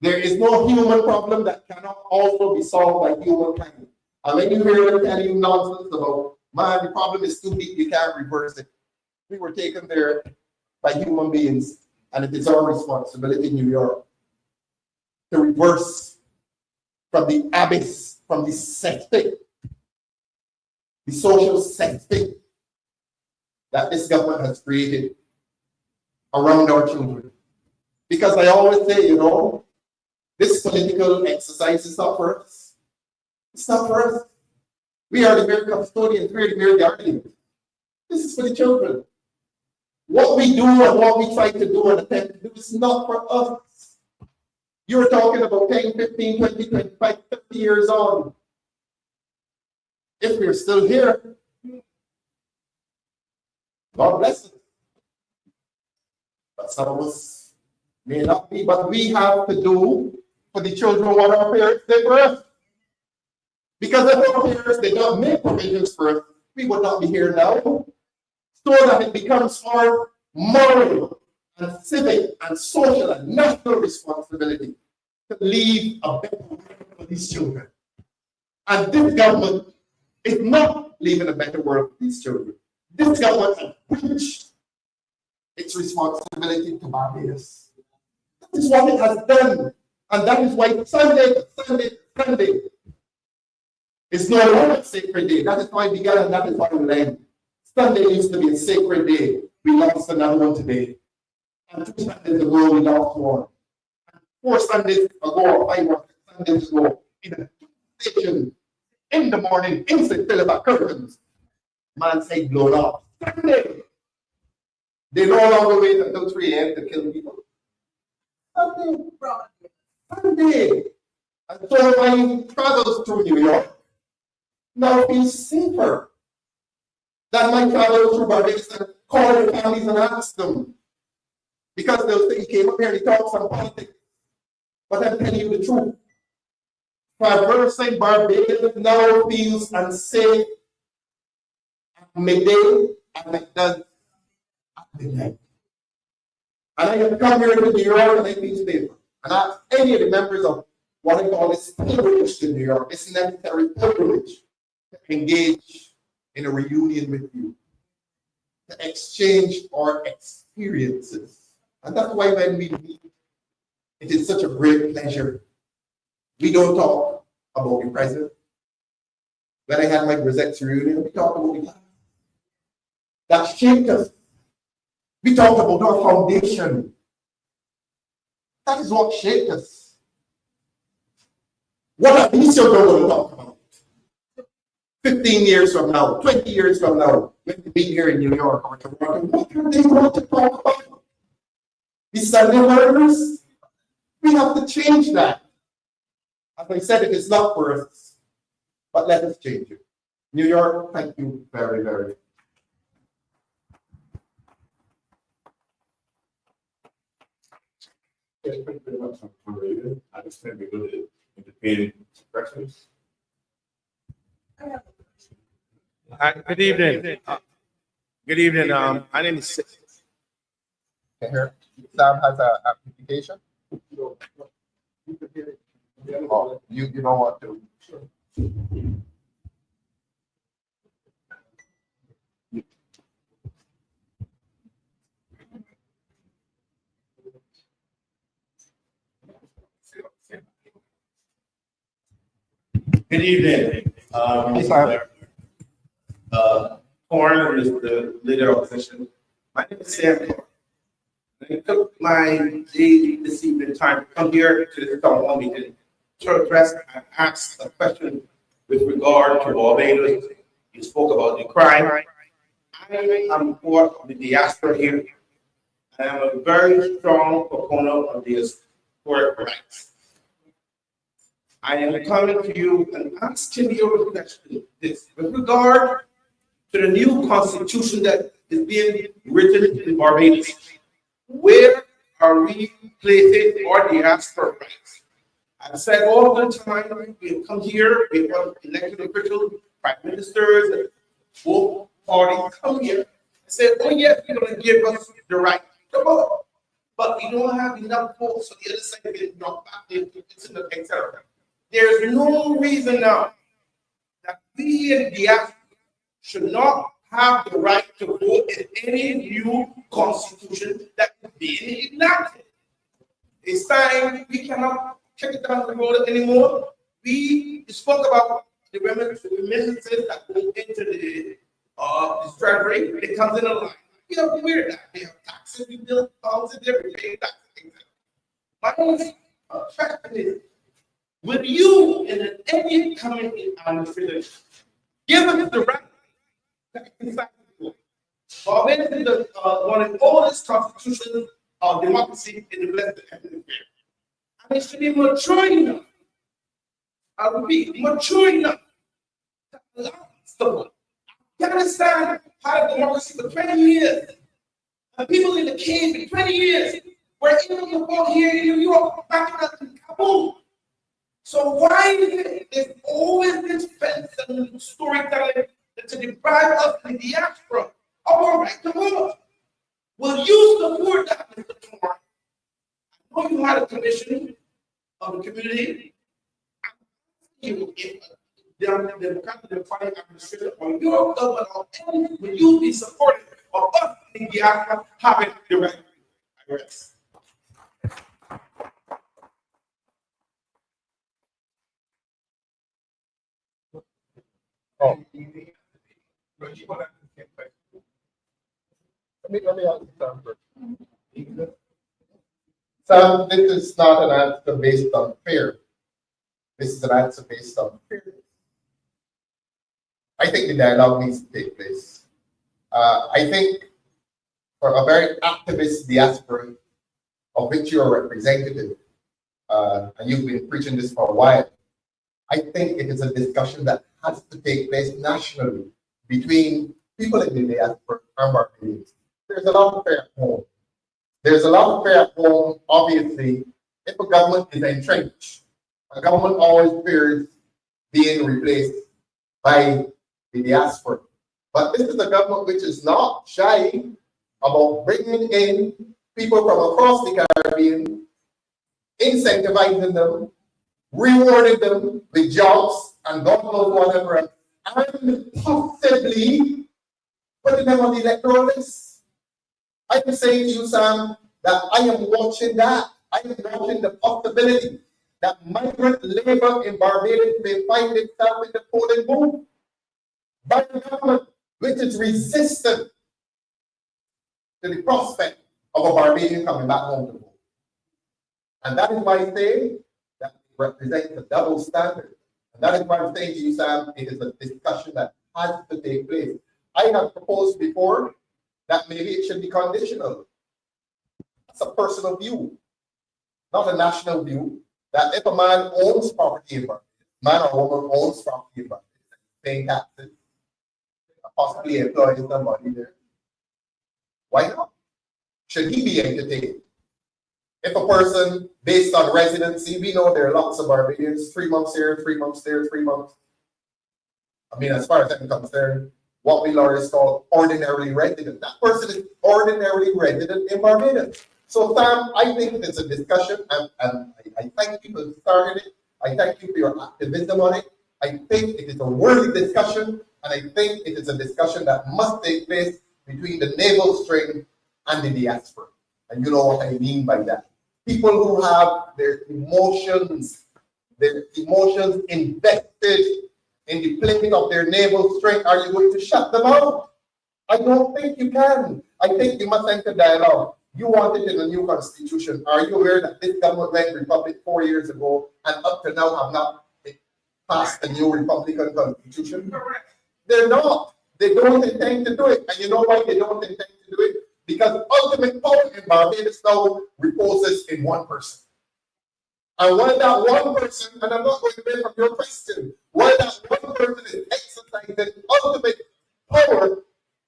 There is no human problem that cannot also be solved by humankind. And when you hear them telling you nonsense about, man, the problem is too deep, you can't reverse it. We were taken there by human beings, and it is our responsibility in New York to reverse from the abyss, from the septic, the social septic that this government has created around our children. Because I always say, this political exercise is not for us. It's not for us. We are the mere custodians, we are the mere guardians. This is for the children. What we do and what we try to do and attempt to do is not for us. You're talking about 10, 15, 20, 25, 50 years on. If we're still here, God bless us. But some of us may not be, but we have to do for the children what our parents did for us. Because if our parents did not make provisions for us, we would not be here now. So that it becomes our moral and civic and social and national responsibility to leave a better world for these children. And this government is not leaving a better world for these children. This government has breached its responsibility to Barbados. That is what it has done. And that is why Sunday is no longer a sacred day. That is why we began and that is why we end. Sunday used to be a sacred day. We lost another one today. And 2 Sundays ago, we lost one. And 4 Sundays ago, or 5 or 6 Sundays ago, in a station in the morning, instant Philippa curtains, man's head blown off. Sunday. They no longer wait until 3 a.m. to kill people. Sunday. And so my travels through New York now feel safer than my travels through Barbados and call their families and ask them. Because they'll say, he came up here and he talks on politics. But I'm telling you the truth. Traversing Barbados now feels unsafe at midday and it does at midnight. And I have come here to New York and I feel safer. And ask any of the members of what I call this pilgrimage to New York, this necessary pilgrimage to engage in a reunion with you, to exchange our experiences. And that's why when we meet, it is such a great pleasure. We don't talk about the present. When I had my Grisette's reunion, we talked about the past. That shaped us. We talked about our foundation. That is what shaped us. What are these children going to talk about? 15 years from now, 20 years from now, when we meet here in New York or Toronto, what are they going to talk about? The Sunday murders? We have to change that. As I said, it is not for us, but let us change it. New York, thank you very, very much. Yes, thank you very much, Dr. I understand we're going to entertain questions. Good evening. Good evening. My name is. Here, Sam has an application. Oh, you don't want to. Good evening. Thorne is the leader of the session. My name is Sam Thorne. I took my day this evening time to come here to the Townhall meeting to address and ask a question with regard to Barbados. You spoke about the crime. I am part of the diaspora here. I am a very strong proponent of the historic rights. I am coming to you and asking your question this with regard to the new constitution that is being written in Barbados. Where are we placing our diaspora rights? I've said all the time, we come here, we have elected officials, prime ministers, both parties come here and say, oh yes, you're going to give us the right to vote. But we don't have enough votes, so the other side will knock back the etc. There's no reason now that we in diaspora should not have the right to vote in any new constitution that is being enacted. It's time we cannot check it down the road anymore. We spoke about the remittances that go into the treasury. It comes in a line. We have to wear that. We have taxes, we build houses, everything, taxes. My only question is, will you in any coming in administration give us the right to exercise the vote? Barbados is one of the oldest constitutions of democracy in the blessed hemisphere. And it should be mature enough. I repeat, mature enough to allow us to vote. Afghanistan had a democracy for 20 years. And people in the cave for 20 years were able to vote here in New York, back in Kabul. So why is it there's always this fence and storytelling to deprive us in the diaspora of our right to vote? Will you support that, Mr. Thorne? I know you had a commission of the community. You, if the Democratic administration or your government or any, will you be supportive of us in the diaspora having the right to rest? Oh. Let me ask Sam first. Sam, this is not an answer based on fear. This is an answer based on fear. I think the dialogue needs to take place. I think for a very activist diaspora, of which you're a representative, and you've been preaching this for a while, I think it is a discussion that has to take place nationally between people in the diaspora and Barbadians. There's a lot of fear at home. There's a lot of fear at home, obviously, if a government is entrenched. A government always fears being replaced by the diaspora. But this is a government which is not shy about bringing in people from across the Caribbean, incentivizing them, rewarding them with jobs and God knows whatever, and possibly putting them on the electoral list. I am saying to you, Sam, that I am watching that. I am watching the possibility that migrant labor in Barbados may find itself in the polling booth by a government which is resistant to the prospect of a Barbadian coming back home to vote. And that is why I say that it represents a double standard. And that is why I'm saying to you, Sam, it is a discussion that has to take place. I have proposed before that maybe it should be conditional. That's a personal view, not a national view, that if a man owns property in Barbados, man or woman owns property in Barbados, paying taxes, possibly employing somebody there, why not? Should he be entertained? If a person, based on residency, we know there are lots of Barbadians, 3 months here, 3 months there, 3 months. I mean, as far as I'm concerned, what we lawyers call ordinarily resident. That person is ordinarily resident in Barbados. So, Sam, I think it's a discussion, and I thank you for starting it. I thank you for your activism on it. I think it is a worthy discussion, and I think it is a discussion that must take place between the navel string and the diaspora. And you know what I mean by that. People who have their emotions invested in the plate of their navel string, are you going to shut them out? I don't think you can. I think you must enter dialogue. You want it in a new constitution. Are you aware that this government went republic 4 years ago and up to now have not passed a new Republican constitution? They're not. They don't intend to do it. And you know why they don't intend to do it? Because ultimate power in Barbados now reposes in one person. And while that one person, and I'm not going to make from your question, while that one person is exercising ultimate power,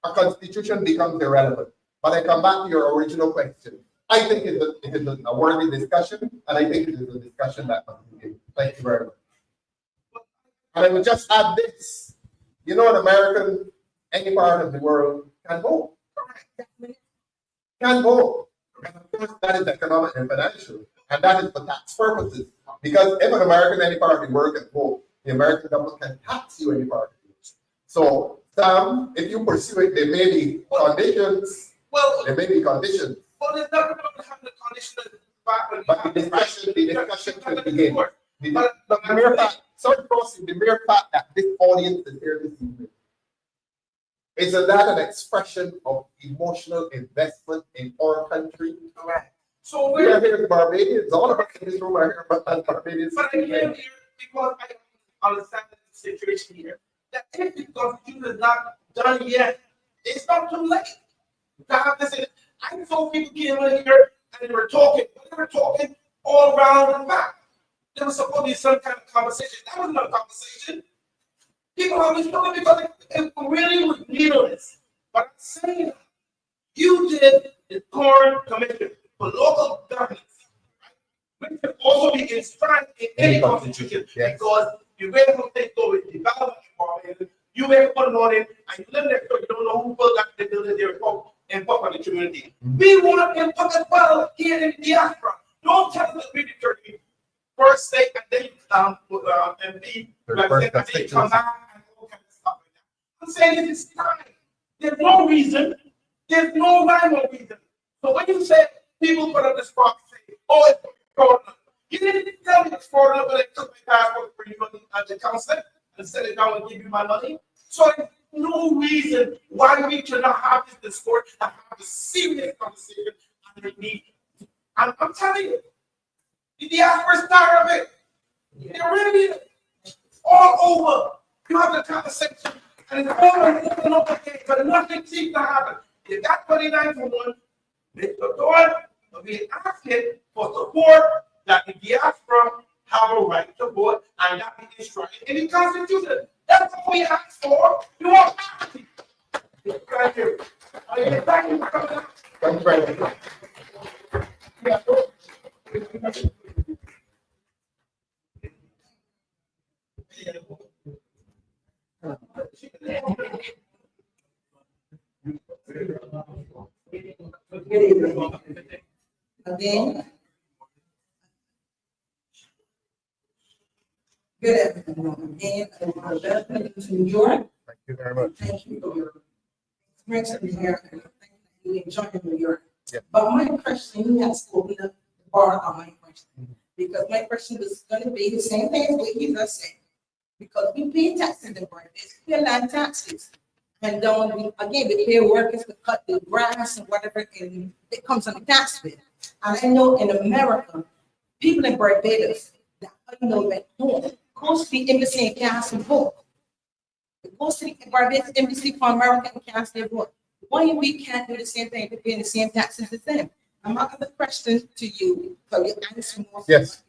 a constitution becomes irrelevant. But I come back to your original question. I think it is a worthy discussion, and I think it is a discussion that must be given. Thank you very much. And I will just add this. You know, an American, any part of the world, can vote. Can vote. And of course, that is economic and financial. And that is for tax purposes. Because if an American, any part of the world can vote, the American government can tax you any part of it. So, Sam, if you pursue it, there may be conditions. Well, there may be conditions. Well, there's nothing going to have the condition But the discussion should begin. The mere fact, sorry, Crossing, the mere fact that this audience is here this evening, isn't that an expression of emotional investment in our country? Correct. So we are here as Barbadians, all of us in this room are here as Barbadians. But I came here because I understand the situation here. That if the constitution is not done yet, it's not too late. To have this, I saw people came in here and they were talking all around the back. There was supposed to be some kind of conversation. That was not a conversation. People have been talking because it really was needless. But I'm saying, you did the Thorne Commission for local governance, right? Which can also be enshrined in any constitution, because you wait for things go with development involvement, you wait to put it on in, and you live next door, you don't know who built that the building there and fuck on the community. We want input as well here in the diaspora. Don't tell us that we determine first state and then MP, and then come back and all kinds of stuff like that. I'm saying it is time. There's no reason. There's no rhyme or reason. So when you say people put up this box say, oh, it's fraudulent. You didn't tell me it's fraudulent, but they took my passport for you at the council and set it down and give you my money. So there's no reason why we cannot have this discourse and have a serious conversation and we need it. And I'm telling you, the diaspora is tired of it. They're ready. It's all over. You have the conversation and it's all over again, but nothing seems to happen. You got 29 for one. Mr. Thorne will be asking for support that the diaspora have a right to vote and that be enshrined in the Constitution. That's what we ask for. You want parity. Thank you. Thank you for coming out. Thank you very much. Good evening. Again. Good afternoon. Again, welcome to New York. Thank you very much. Thank you for your experience in New York. And thank you for enjoying New York. Yeah. But my question, you have to open up the bar on my question. Because my question was going to be the same thing as what you just said. Because we pay taxes in Barbados, we pay land taxes. And then again, we pay workers to cut the grass and whatever, and it comes on the tax bill. And I know in America, people in Barbados that went home, goes to the embassy and cast a vote. It goes to the Barbados embassy for America and cast their vote. Why we can't do the same thing, paying the same taxes as them? And my other question to you, so you answer more. Yes.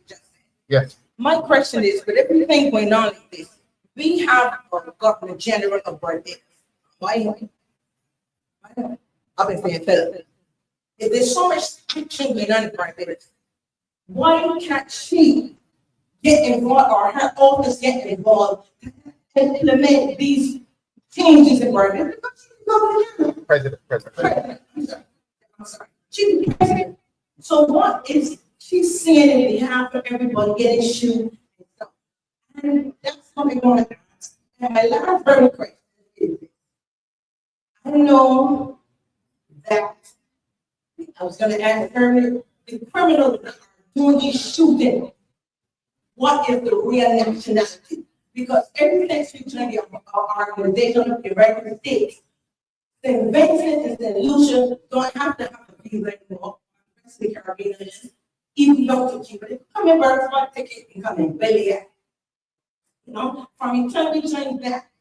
Yes. My question is, with everything going on like this, we have a governor general of Barbados. Why? I've been saying, Philip, if there's so much action going on in Barbados, why can't she get involved or her office get involved and implement these changes in Barbados? President. I'm sorry. She's the president. So what is she saying in behalf of everybody getting sued and stuff? And that's something on. And my last very question is, I know that I was going to ask earlier, the criminals that are doing these shootings, what is the real nationality? Because everything between the organization of the United States, the invention and the illusion don't have to be like more. The Caribbeans, even though to come in birth, my ticket and come in belly out. You know, from eternity back.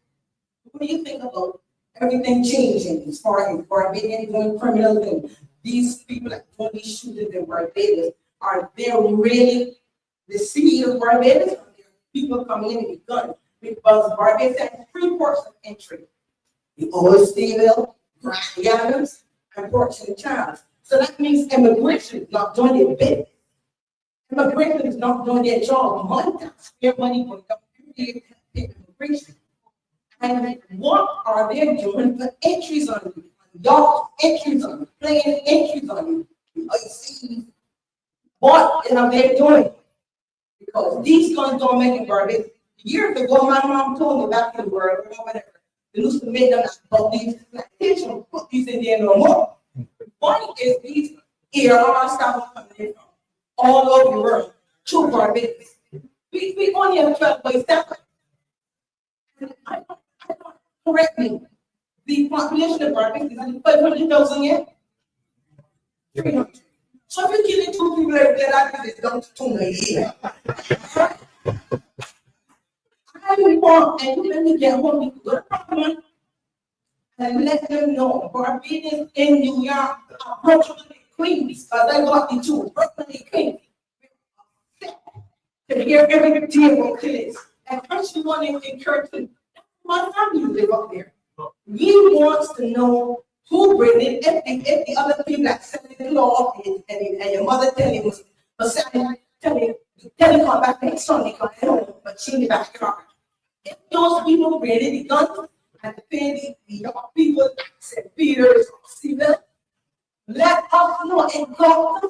What do you think about everything changing as far as Barbadian doing criminal things? These people that doing these shootings in Barbados, are they really the city of Barbados, people coming in with guns, because Barbados has 3 ports of entry: the Old Steeville, Grand Adams, and Port St. Charles. So that means immigration is not doing their business. Immigration is not doing their job. Money, taxpayer money going up every year, immigration. And what are they doing for entries on yachts, entries on plane, entries on seas? What are they doing? Because these guns don't make it Barbados. Years ago, my mom told me back in the world, or whatever, they used to make them about these plantations, put these in there no more. One is these ERR stuff coming in from all over the world to Barbados. We only have 12.7. Correct me. The population of Barbados is 500,000 yet? 300. So if you're killing 2 people every day, that is down to 2 million. I want, and when we get home, we go to Parliament and let them know Barbadians in New York are Brooklyn Queens, because I got the 2 Brooklyn Queens. To hear every day about killings. And first one in Curtin, my family live up there. We want to know who bring it, if the other people that selling the law and your mother telling you, tell you come back next Sunday, come home, but she in the backyard. If those people bring it, the guns and the young people, St. Peter's, Stephen, let us know and go.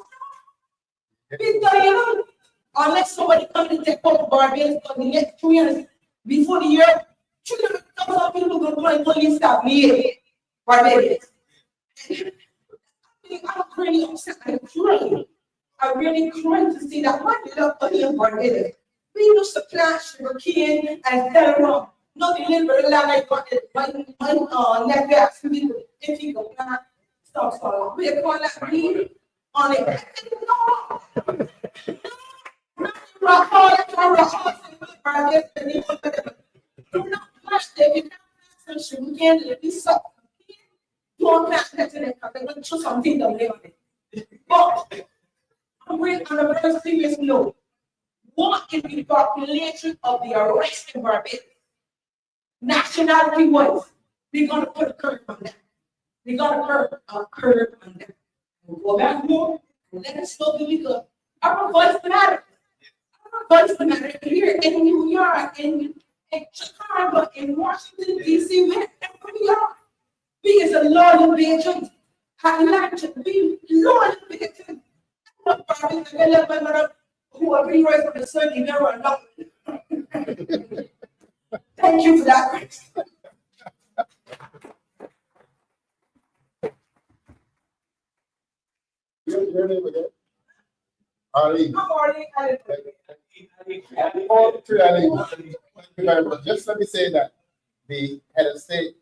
Because unless somebody comes to take over Barbados for the next 2 years before the year, 200,000 people going to come and police stop me. Barbados. I'm really upset. I'm really crying to see that my little buddy in Barbados. We used to plant sugarcane and sell around. No, the little land I got it. My nephew asked me if he could plant stuff. So we call that weed on it. No. Rock hard, Barbados. Do not plant it. You can't plant some sugarcane. It'll be soft. Don't match that to them because they're going to choose something that they on it. But I'm really on a very serious note. What is the population of the arrest in Barbados? Nationality wise, we're going to put a curve on that. We're going to put a curve on that. We'll go back home and let us know because our voice matters. Our voice matters here in New York, in Chicago, in Washington, D.C., wherever we are. We is a loyal agent. I like to be loyal agent. Who are being raised from the sun, you never know. Thank you for that. Your name again? Ali. I'm already All 3 Ali. Thank you very much. Just let me say that the head of state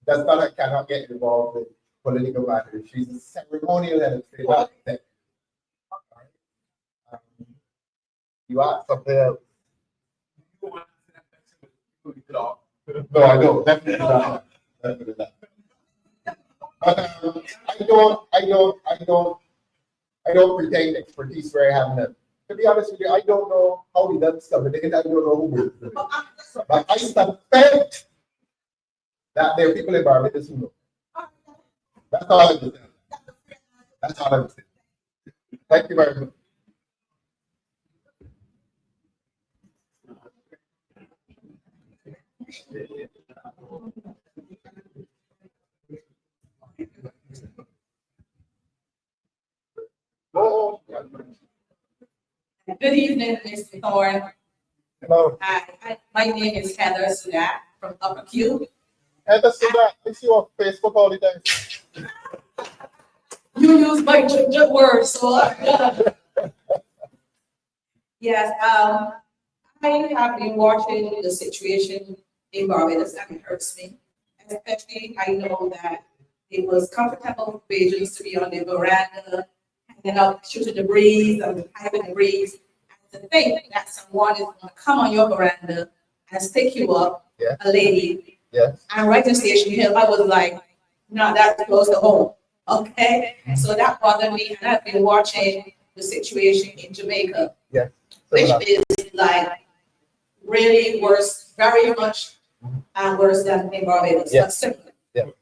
does not and cannot get involved with political matters. She's a ceremonial head of state. Not executive. You asked something else. No, I don't. Definitely not. Definitely not. But I don't pretend expertise where I have none. To be honest with you, I don't know how we done stuff, and I don't know who did it. But I suspect that there are people in Barbados who know. That's all I'm saying. That's all I'm saying. Thank you very much. Oh, Good evening, Mr. Thorne. hello. Hi, my name is Heather Sudak from Upper Q. Heather Sudak, I see you on Facebook all the time. You use my good words, so yes. I have been watching the situation in Barbados, and it hurts me. Especially, I know that it was comfortable for Bajans to be on the veranda, hanging out, shooting the breeze and having the breeze. And to think that someone is going to come on your veranda and stick you up, Yeah. a lady, Yes. and right in Station Hill, I was like, no, that's close to home. Okay, so that bothered me, and I've been watching the situation in Jamaica. Yes. which is like really worse, very much worse than in Barbados, but similar.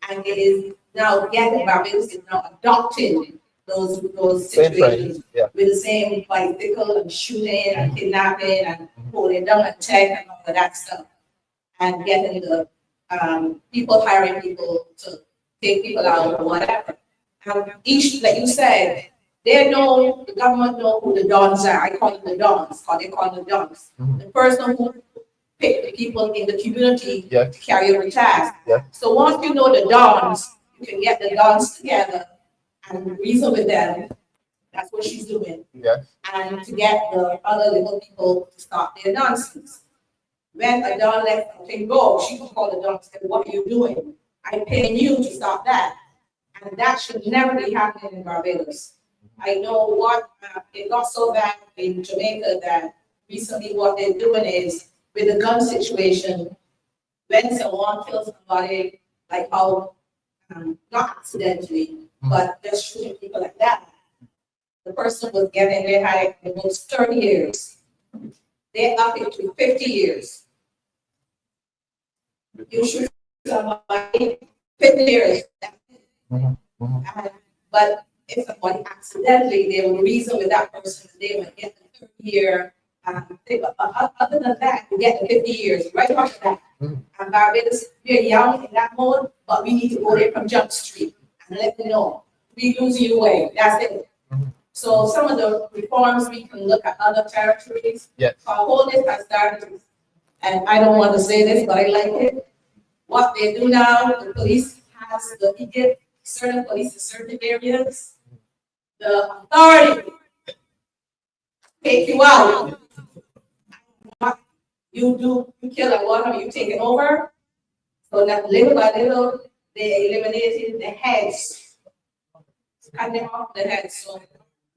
And it is now getting Barbados is now adopting those situations with the same bicycle and shooting and kidnapping and holding down a tech and all of that stuff, and getting the people hiring people to take people out or whatever. And each, like you said, they know, the government know who the dons are. I call them the dons, or they call them the dons. The person who picked the people in the community to carry out the task. So once you know the dons, you can get the dons together and reason with them. That's what she's doing. And to get the other little people to stop their nonsense. When a don lets something go, she can call the don and say, what are you doing? I'm paying you to stop that. And that should never be happening in Barbados. I know what, it got so bad in Jamaica that recently what they're doing is, with the gun situation, when someone kills somebody, like how, not accidentally, but just shooting people like that, the person was getting, they had almost 30 years. They up it to 50 years. You shoot somebody 50 years. But if somebody accidentally, they will reason with that person, they would get the 30-year. Other than that, you get the 50 years right after that. And Barbados, we're young in that mode, but we need to go there from Jump Street and let them know we losing you away. That's it. So some of the reforms we can look at other territories. Our whole list has started, and I don't want to say this, but I like it. What they do now, the police has the give certain police in certain areas, the authority take you out. You kill a one, you take it over. So that little by little, they eliminated the heads, cut them off the heads. So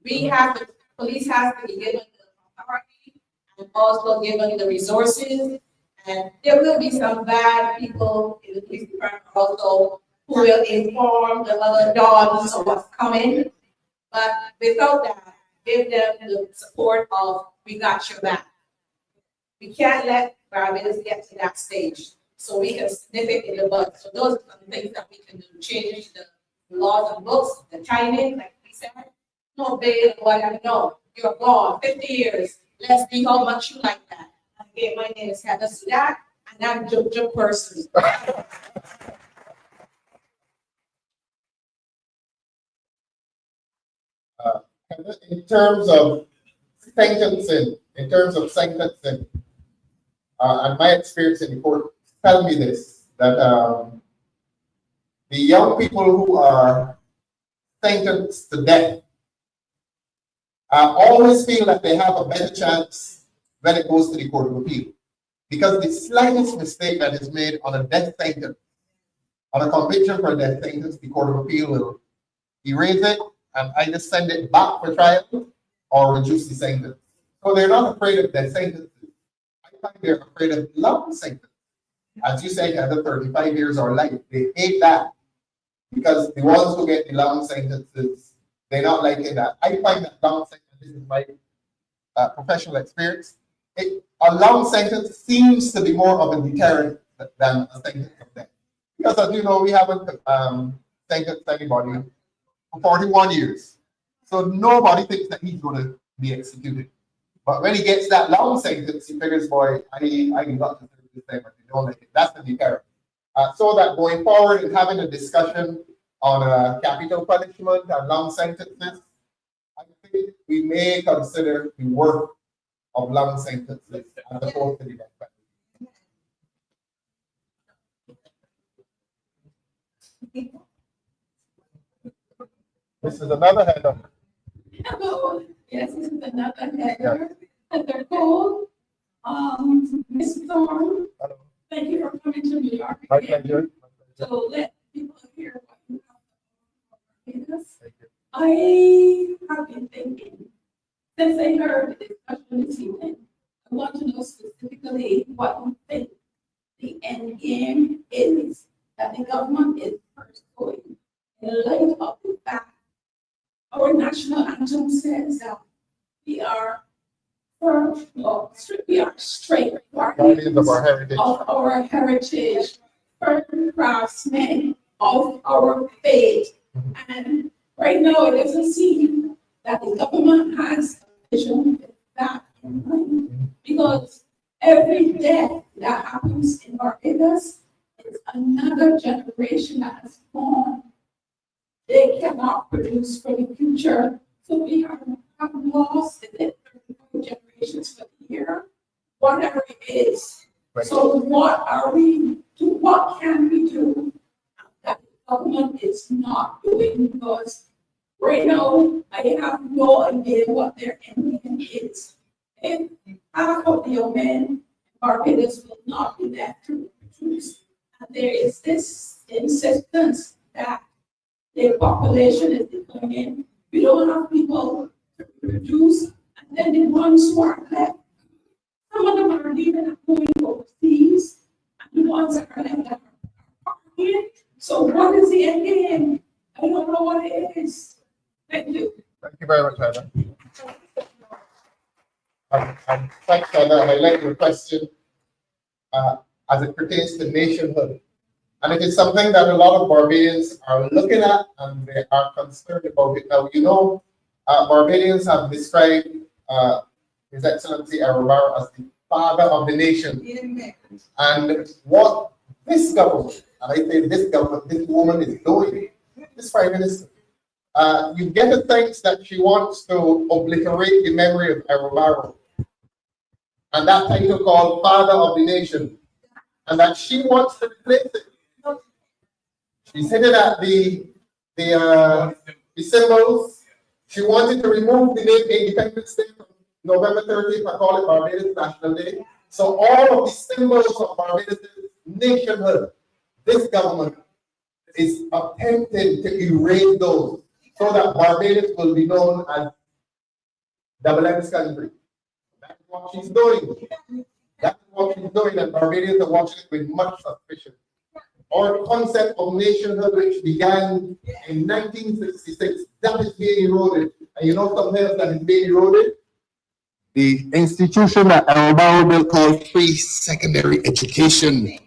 we have to, police has to be given the authority and also given the resources. And there will be some bad people in the police department also who will inform the other dogs of what's coming. But without that, give them the support of, we got your back. We can't let Barbados get to that stage. So we can snip it in the bud. So those are some things that we can do. Change the laws and books, the timing, like we said. No bail, whatever. No, you're gone. 50 years. Let's see how much you like that. Again, my name is Heather Sudak, and I'm Jojo person. In terms of sentencing, and my experience in the court tell me this, that the young people who are sentenced to death always feel that they have a better chance when it goes to the Court of Appeal. Because the slightest mistake that is made on a death sentence, on a conviction for a death sentence, the Court of Appeal will erase it and either send it back for trial or reduce the sentence. So they're not afraid of death sentences. I find they're afraid of long sentences. As you said, either 35 years or life. They hate that because the ones who get the long sentences, they're not liking that. I find that long sentences, this is my professional experience, a long sentence seems to be more of a deterrent than a sentence of death. Because as you know, we haven't sentenced anybody for 41 years. So nobody thinks that he's going to be executed. But when he gets that long sentence, he figures, boy, I got to serve this time, but they don't like it. That's the deterrent. So that going forward and having a discussion on capital punishment and long sentences, I think we may consider the worth of long sentences as opposed to the death penalty. This is another header. Hello. Yes, this is another header. They're called Ms. Thorne. Hello. Thank you for coming to New York. My pleasure. So let people hear what you have to offer. I have been thinking, since I heard the discussion this evening, I want to know specifically what you think the end game is that the government is pursuing in light of the fact our national anthem says that we are we are straight Guardians of our heritage. of our heritage, firm craftsmen of our faith. And right now, it doesn't seem that the government has a vision with that in mind. Because every death that happens in Barbados is another generation that has born. They cannot produce for the future. So we have lost it 34 generations for the year, whatever it is. Right. So what can we do that the government is not doing? Because right now, I have no idea what their end game is. If half of the young men in Barbados will not be left to produce, and there is this insistence that the population is declining, we don't have people to produce, and then the ones who are left, some of them are leaving and going overseas, and the ones that are left are partying. So what is the end game? I don't know what it is. Thank you. Thank you very much, Hannah. And thanks, Hannah. I like your question as it pertains to nationhood. And it is something that a lot of Barbadians are looking at and they are concerned about it. Now, you know, Barbadians have described His Excellency Erosion as the father of the nation. And what this government, and I say this government, this woman is doing, this Prime Minister, you get a sense that she wants to obliterate the memory of Erosion. And that title called Father of the Nation. And that she wants to replace it. She's hinted at the symbols. She wanted to remove the name Independence Day from November 30th, I call it Barbados National Day. So all of the symbols of Barbados nationhood, this government is attempting to erase those so that Barbados will be known as double-M's country. That's what she's doing. That's what she's doing, and Barbadians are watching it with much suspicion. Our concept of nationhood, which began in 1966, that is being eroded. And you know something else that is being eroded? The institution that Alban'S will call free secondary education,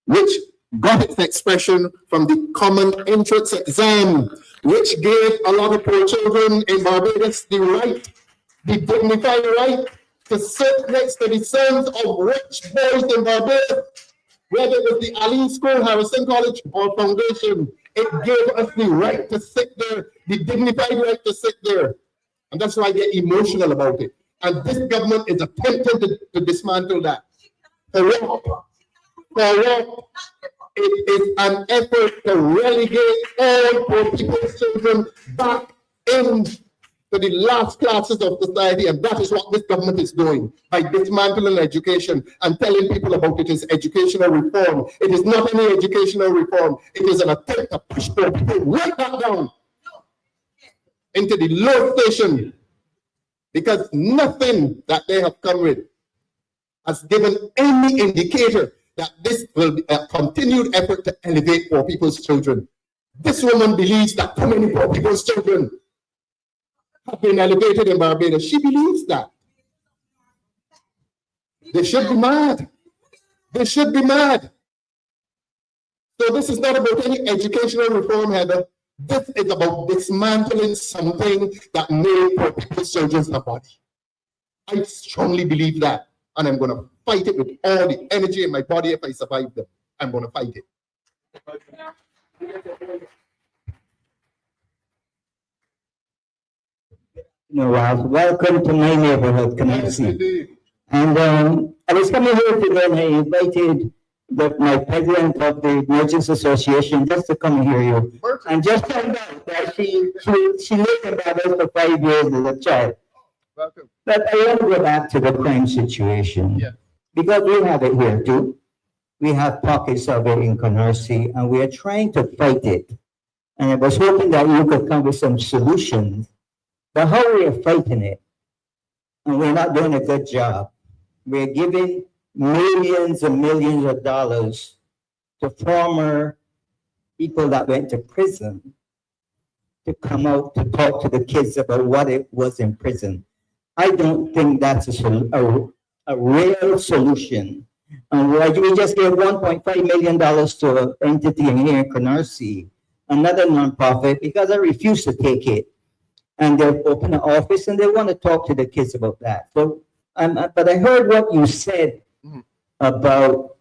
which got its expression from the common entrance exam, which gave a lot of poor children in Barbados the right, the dignified right, to sit next to the sons of rich boys in Barbados, whether it was the Allen School, Harrison College, or Foundation. It gave us the right to sit there, the dignified right to sit there. And that's why I get emotional about it. And this government is attempting to dismantle that. For what? It is an effort to relegate all poor people's children back into the last classes of society, and that is what this government is doing by dismantling education and telling people about it is educational reform. It is not any educational reform. It is an attempt to push poor people right back down into the low station, because nothing that they have come with has given any indicator that this will be a continued effort to elevate poor people's children. This woman believes that too many poor people's children have been elevated in Barbados. She believes that. They should be mad. They should be mad. So this is not about any educational reform, Heather. This is about dismantling something that made poor people's children a body. I strongly believe that. And I'm going to fight it with all the energy in my body if I survive them. I'm going to fight it. Welcome to my neighborhood, Condemning. And I was coming here today and I invited my president of the Merchants Association just to come and hear you. And just found out that she lived in Barbados for 5 years as a child. Welcome. But I want to go back to the crime situation. Yeah. Because we have it here too. We have pockets of it in Canarsie and we are trying to fight it. And I was hoping that you could come with some solutions. But how we are fighting it, and we're not doing a good job. We're giving millions and millions of dollars to former people that went to prison to come out to talk to the kids about what it was in prison. I don't think that's a real solution. We just gave $1.5 million to an entity here in Canarsie, another nonprofit, because I refuse to take it. And they'll open an office and they want to talk to the kids about that. So, but I heard what you said about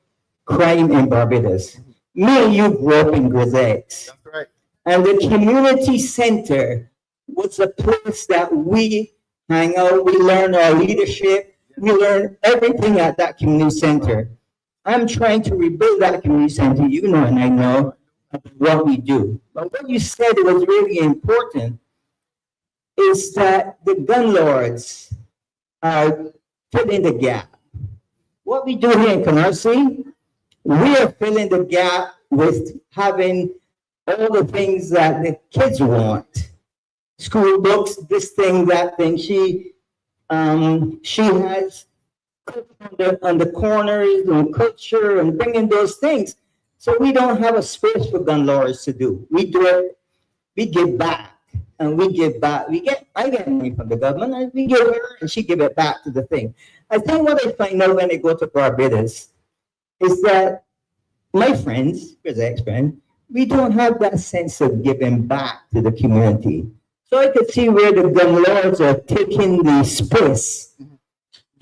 crime in Barbados. Me and you grew up in Grisex. That's right. And the community center was a place that we hang out, we learn our leadership, we learn everything at that community center. I'm trying to rebuild that community center, you know, and I know what we do. But what you said was really important is that the gun lords are filling the gap. What we do here in Canarsie, we are filling the gap with having all the things that the kids want. School books, this thing, that thing. She has on the corners and culture and bringing those things. So we don't have a space for gun lords to do. We do it, we give back. And we give back. I get money from the government, and we give her, and she give it back to the thing. I think what I find out when I go to Barbados is that my friends, his ex-friend, we don't have that sense of giving back to the community. So I could see where the gun lords are taking the space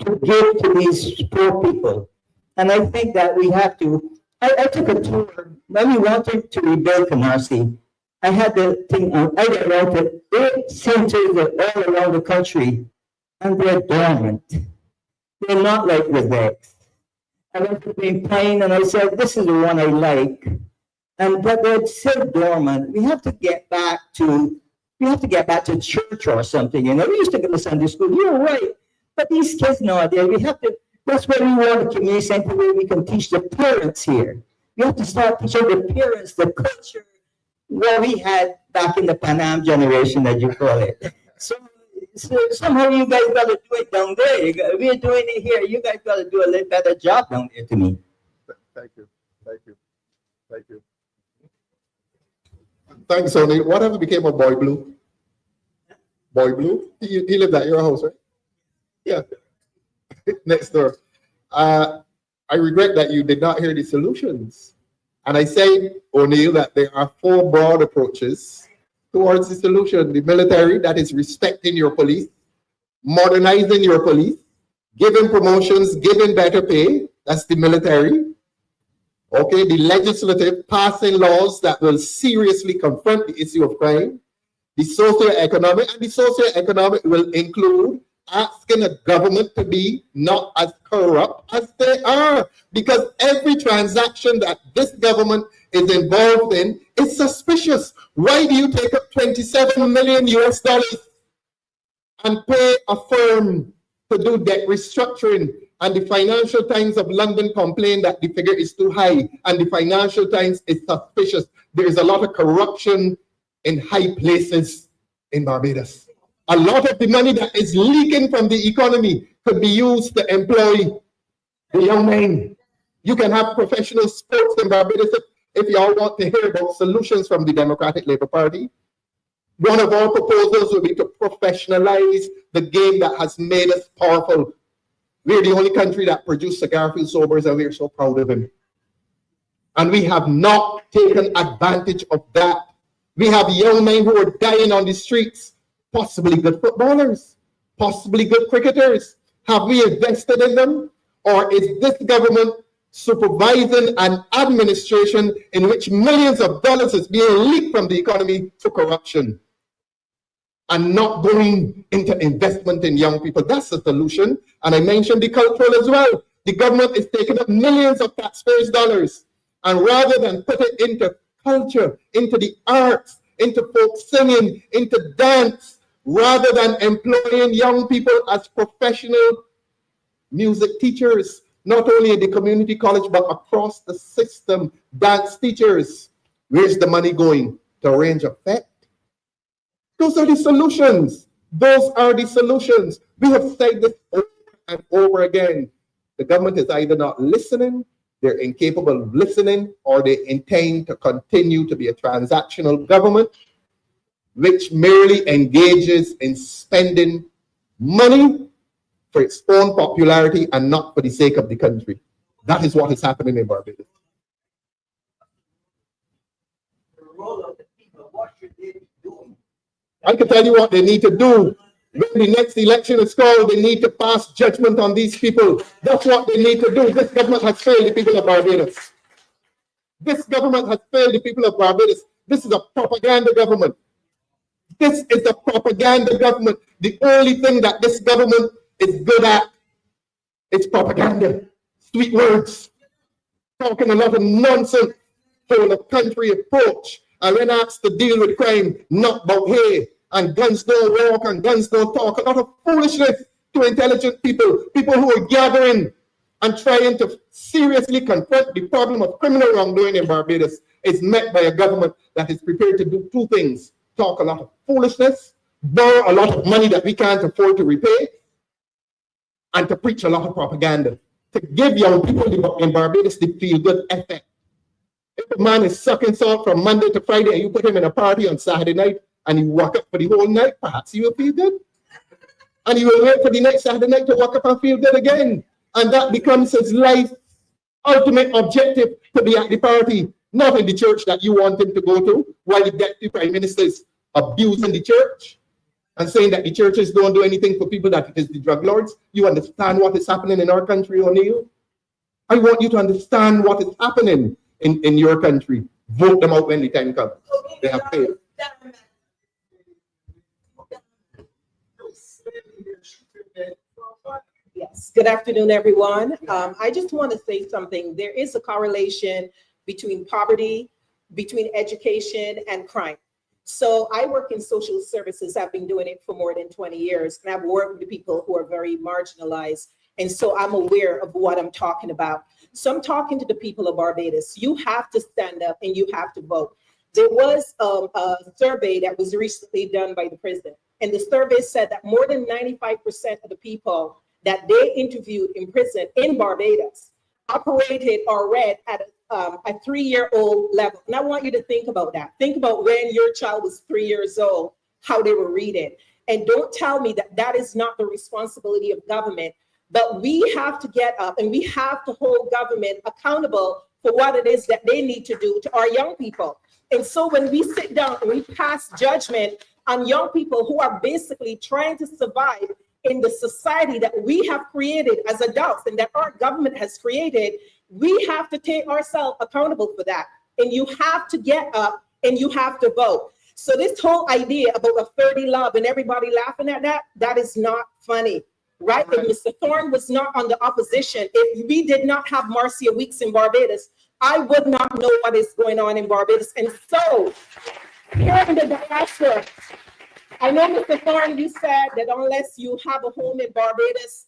to give to these poor people. And I think that we have to, I took a tour when we wanted to rebuild Canarsie. I had the thing, I went to 8 centers all around the country, and they're dormant. They're not like Grisex. I went to Green Plain and I said, this is the one I like. But they're still dormant. We have to get back to church or something. You know, we used to go to Sunday school. You're right. But these kids nowadays, that's why we want a community center where we can teach the parents here. We have to start teaching the parents the culture what we had back in the Pan Am generation, as you call it. So somehow you guys got to do it down there. We're doing it here. You guys got to do a little better job down there to me. Thank you. Thanks, Sonny. Whatever became of Boy Blue? Boy Blue? He lived at your house, right? Yeah. Next door. I regret that you did not hear the solutions. And I say, O'Neill, that there are 4 broad approaches towards the solution. The military, that is respecting your police, modernizing your police, giving promotions, giving better pay, that's the military. Okay, the legislative, passing laws that will seriously confront the issue of crime. The socio-economic, and the socio-economic will include asking a government to be not as corrupt as they are, because every transaction that this government is involved in is suspicious. Why do you take up $27 million and pay a firm to do debt restructuring? And the Financial Times of London complained that the figure is too high, and the Financial Times is suspicious. There is a lot of corruption in high places in Barbados. A lot of the money that is leaking from the economy could be used to employ the young men. You can have professional sports in Barbados if you all want to hear about solutions from the Democratic Labour Party. One of our proposals will be to professionalize the game that has made us powerful. We're the only country that produced Garfield Sobers, and we're so proud of him. And we have not taken advantage of that. We have young men who are dying on the streets, possibly good footballers, possibly good cricketers. Have we invested in them? Or is this government supervising an administration in which millions of dollars is being leaked from the economy to corruption and not going into investment in young people? That's the solution. And I mentioned the cultural as well. The government is taking up millions of taxpayers' dollars, and rather than put it into culture, into the arts, into folk singing, into dance, rather than employing young people as professional music teachers, not only in the community college, but across the system, dance teachers. Where's the money going? To range effect. Those are the solutions. Those are the solutions. We have said this over and over again. The government is either not listening, they're incapable of listening, or they intend to continue to be a transactional government which merely engages in spending money for its own popularity and not for the sake of the country. That is what is happening in Barbados. The role of the people, what should they be doing? I can tell you what they need to do. When the next election is called, they need to pass judgment on these people. That's what they need to do. This government has failed the people of Barbados. This government has failed the people of Barbados. This is a propaganda government. This is a propaganda government. The only thing that this government is good at is propaganda. Sweet words. Talking a lot of nonsense. Whole of country approach. And when asked to deal with crime, not about here. And guns don't walk and guns don't talk. A lot of foolishness to intelligent people. People who are gathering and trying to seriously confront the problem of criminal wrongdoing in Barbados is met by a government that is prepared to do two things. Talk a lot of foolishness, borrow a lot of money that we can't afford to repay, and to preach a lot of propaganda. To give young people in Barbados the feel-good effect. If a man is sucking salt from Monday to Friday and you put him in a party on Saturday night and he walk up for the whole night, perhaps he will feel good. And he will wait for the next Saturday night to walk up and feel good again. And that becomes his life's ultimate objective, to be at the party, not in the church that you want him to go to, while the deputy prime minister is abusing the church and saying that the churches don't do anything for people, that it is the drug lords. You understand what is happening in our country, O'Neill? I want you to understand what is happening in your country. Vote them out when the time comes. They have failed. Yes, good afternoon, everyone. I just want to say something. There is a correlation between poverty, between education and crime. So I work in social services. I've been doing it for more than 20 years, and I've worked with people who are very marginalized. And so I'm aware of what I'm talking about. So I'm talking to the people of Barbados. You have to stand up and you have to vote. There was a survey that was recently done by the president, and the survey said that more than 95% of the people that they interviewed in prison in Barbados operated or read at a 3-year-old level. And I want you to think about that. Think about when your child was 3 years old, how they were reading. And don't tell me that that is not the responsibility of government, but we have to get up and we have to hold government accountable for what it is that they need to do to our young people. And so when we sit down and we pass judgment on young people who are basically trying to survive in the society that we have created as adults and that our government has created, we have to take ourselves accountable for that. And you have to get up and you have to vote. So this whole idea about a 30 love and everybody laughing at that, that is not funny, right? If Mr. Thorne was not on the opposition, if we did not have Marcia Weeks in Barbados, I would not know what is going on in Barbados. And so here in the diaspora, I know, Mr. Thorne, you said that unless you have a home in Barbados,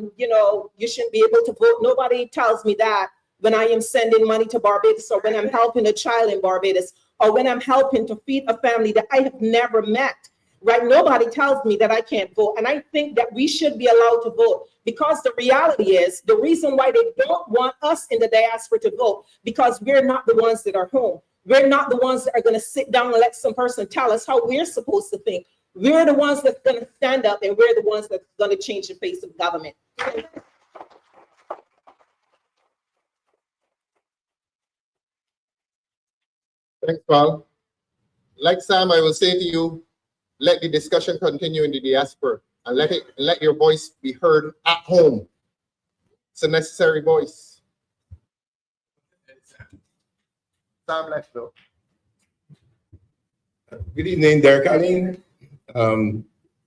you shouldn't be able to vote. Nobody tells me that when I am sending money to Barbados, or when I'm helping a child in Barbados, or when I'm helping to feed a family that I have never met, right? Nobody tells me that I can't vote. And I think that we should be allowed to vote, because the reality is the reason why they don't want us in the diaspora to vote, because we're not the ones that are home. We're not the ones that are going to sit down and let some person tell us how we're supposed to think. We're the ones that's going to stand up, and we're the ones that's going to change the face of government. Thanks, Paul. Like Sam, I will say to you, let the discussion continue in the diaspora and let your voice be heard at home. It's a necessary voice. Sam left though. Good evening, Derek Allen,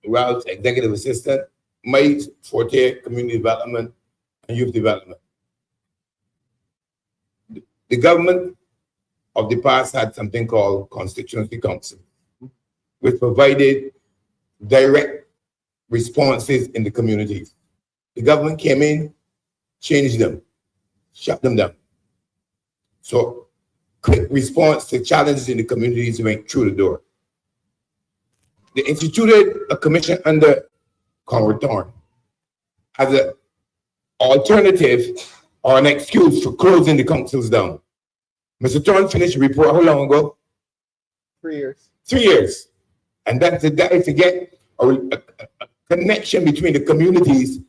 Ralph's executive assistant, my forte, community development and youth development. The government of the past had something called Constituency Council, which provided direct responses in the communities. The government came in, changed them, shut them down. So quick response to challenges in the communities went through the door. They instituted a commission under Thorne as an alternative or an excuse for closing the councils down. Mr. Thorne finished a report how long ago? 3 years. 3 years. And that is to get connection between the communities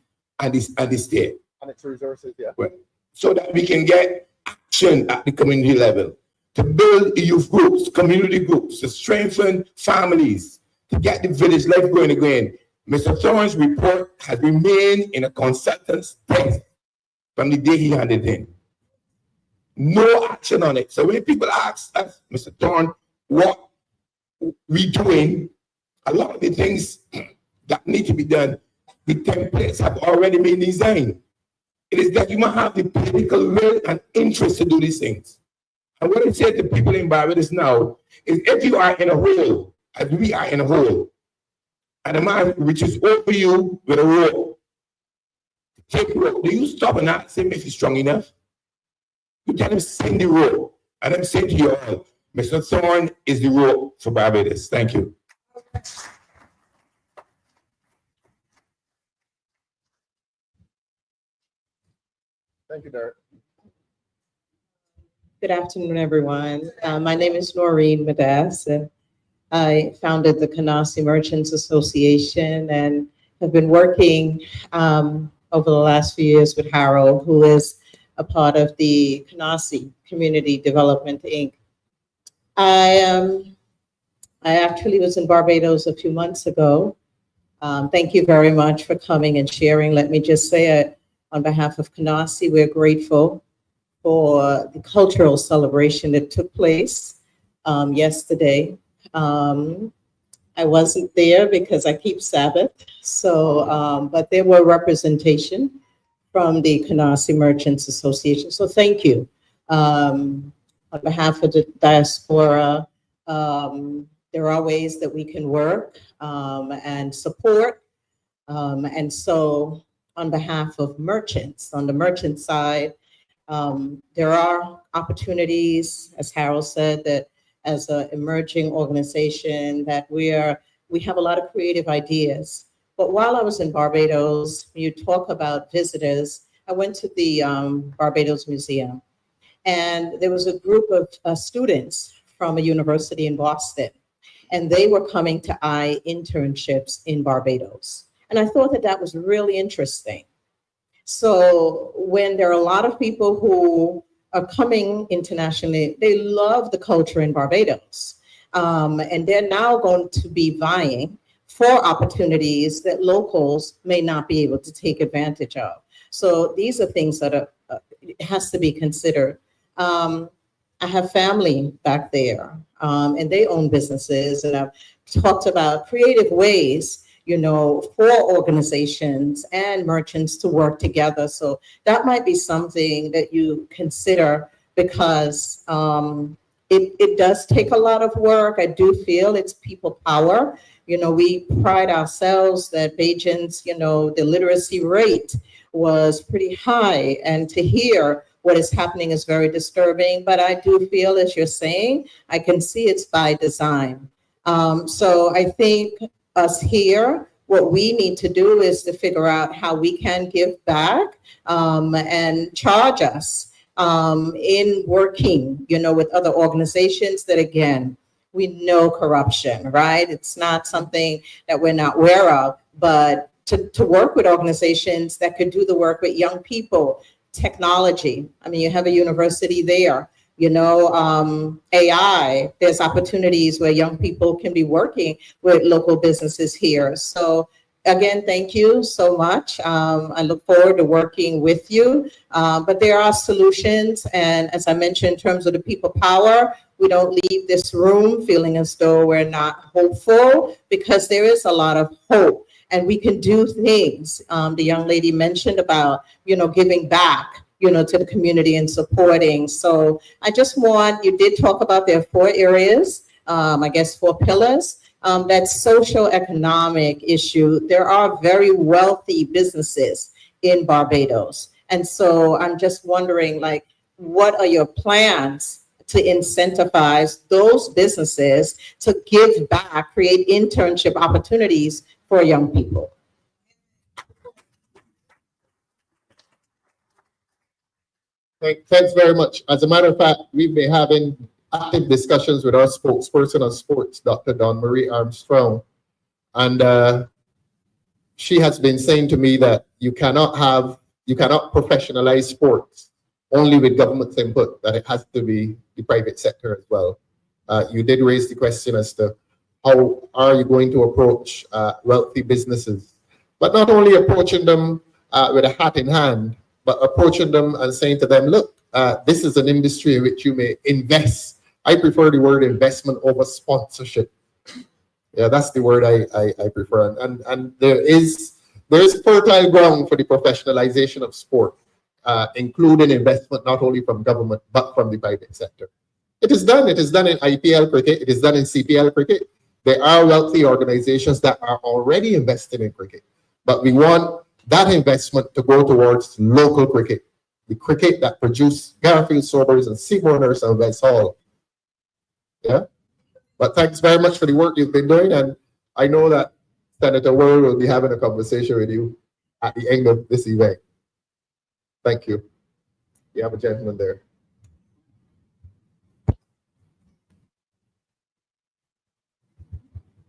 and the state. And its resources, yeah. So that we can get action at the community level, to build youth groups, community groups, to strengthen families, to get the village life going again. Mr. Thorne's report has remained in a consultant state from the day he handed in. No action on it. So when people ask us, Mr. Thorne, what we doing, a lot of the things that need to be done, the templates have already been designed. It is that you must have the political will and interest to do these things. And what I say to people in Barbados now is, if you are in a hole, as we are in a hole, and a man reaches over you with a rope, take rope, do you stop and ask him if he's strong enough? You tell him, send the rope. And I'm saying to you all, Mr. Thorne is the rope for Barbados. Thank you. Thank you, Derek. Good afternoon, everyone. My name is Noreen Madas, and I founded the Canarsie Merchants Association and have been working over the last few years with Harold, who is a part of the Canarsie Community Development, Inc. I actually was in Barbados a few months ago. Thank you very much for coming and sharing. Let me just say, on behalf of Canarsie, we're grateful for the cultural celebration that took place yesterday. I wasn't there because I keep Sabbath, so, but there were representation from the Canarsie Merchants Association. So thank you. On behalf of the Diaspora, there are ways that we can work and support. And so on behalf of merchants, on the merchant side, there are opportunities, as Harold said, that as an emerging organization that we have a lot of creative ideas. But while I was in Barbados, you talk about visitors, I went to the Barbados Museum, and there was a group of students from a university in Boston, and they were coming to eye internships in Barbados. And I thought that that was really interesting. So when there are a lot of people who are coming internationally, they love the culture in Barbados. And they're now going to be vying for opportunities that locals may not be able to take advantage of. So these are things that has to be considered. I have family back there, and they own businesses, and I've talked about creative ways, you know, for organizations and merchants to work together. So that might be something that you consider, because it does take a lot of work. I do feel it's people power. You know, we pride ourselves that Bajans, you know, the literacy rate was pretty high, and to hear what is happening is very disturbing. But I do feel, as you're saying, I can see it's by design. So I think us here, what we need to do is to figure out how we can give back and charge us in working, you know, with other organizations that, again, we know corruption, right? It's not something that we're not aware of, but to work with organizations that could do the work with young people, technology. I mean, you have a university there. You know, AI, there's opportunities where young people can be working with local businesses here. So again, thank you so much. I look forward to working with you, but there are solutions. And as I mentioned, in terms of the people power, we don't leave this room feeling as though we're not hopeful, because there is a lot of hope and we can do things. The young lady mentioned about, you know, giving back, you know, to the community and supporting. So I just want, you did talk about there are 4 areas, I guess 4 pillars. That social economic issue. There are very wealthy businesses in Barbados. And so I'm just wondering, like, what are your plans to incentivize those businesses to give back, create internship opportunities for young people? Thanks very much. As a matter of fact, we've been having active discussions with our spokesperson on sports, Dr. Dawn Marie Armstrong. And she has been saying to me that you cannot professionalize sports only with government's input, that it has to be the private sector as well. You did raise the question as to how are you going to approach wealthy businesses, but not only approaching them with a hat in hand, but approaching them and saying to them, look, this is an industry in which you may invest. I prefer the word investment over sponsorship. Yeah, that's the word I prefer. And there is fertile ground for the professionalization of sport, including investment not only from government, but from the private sector. It is done. It is done in IPL cricket. It is done in CPL cricket. There are wealthy organizations that are already invested in cricket. But we want that investment to go towards local cricket, the cricket that produced Garfield Sobers and Seymour Nurse and West Hall. Yeah. But thanks very much for the work you've been doing. And I know that Senator Worrell will be having a conversation with you at the end of this event. Thank you. You have a gentleman there.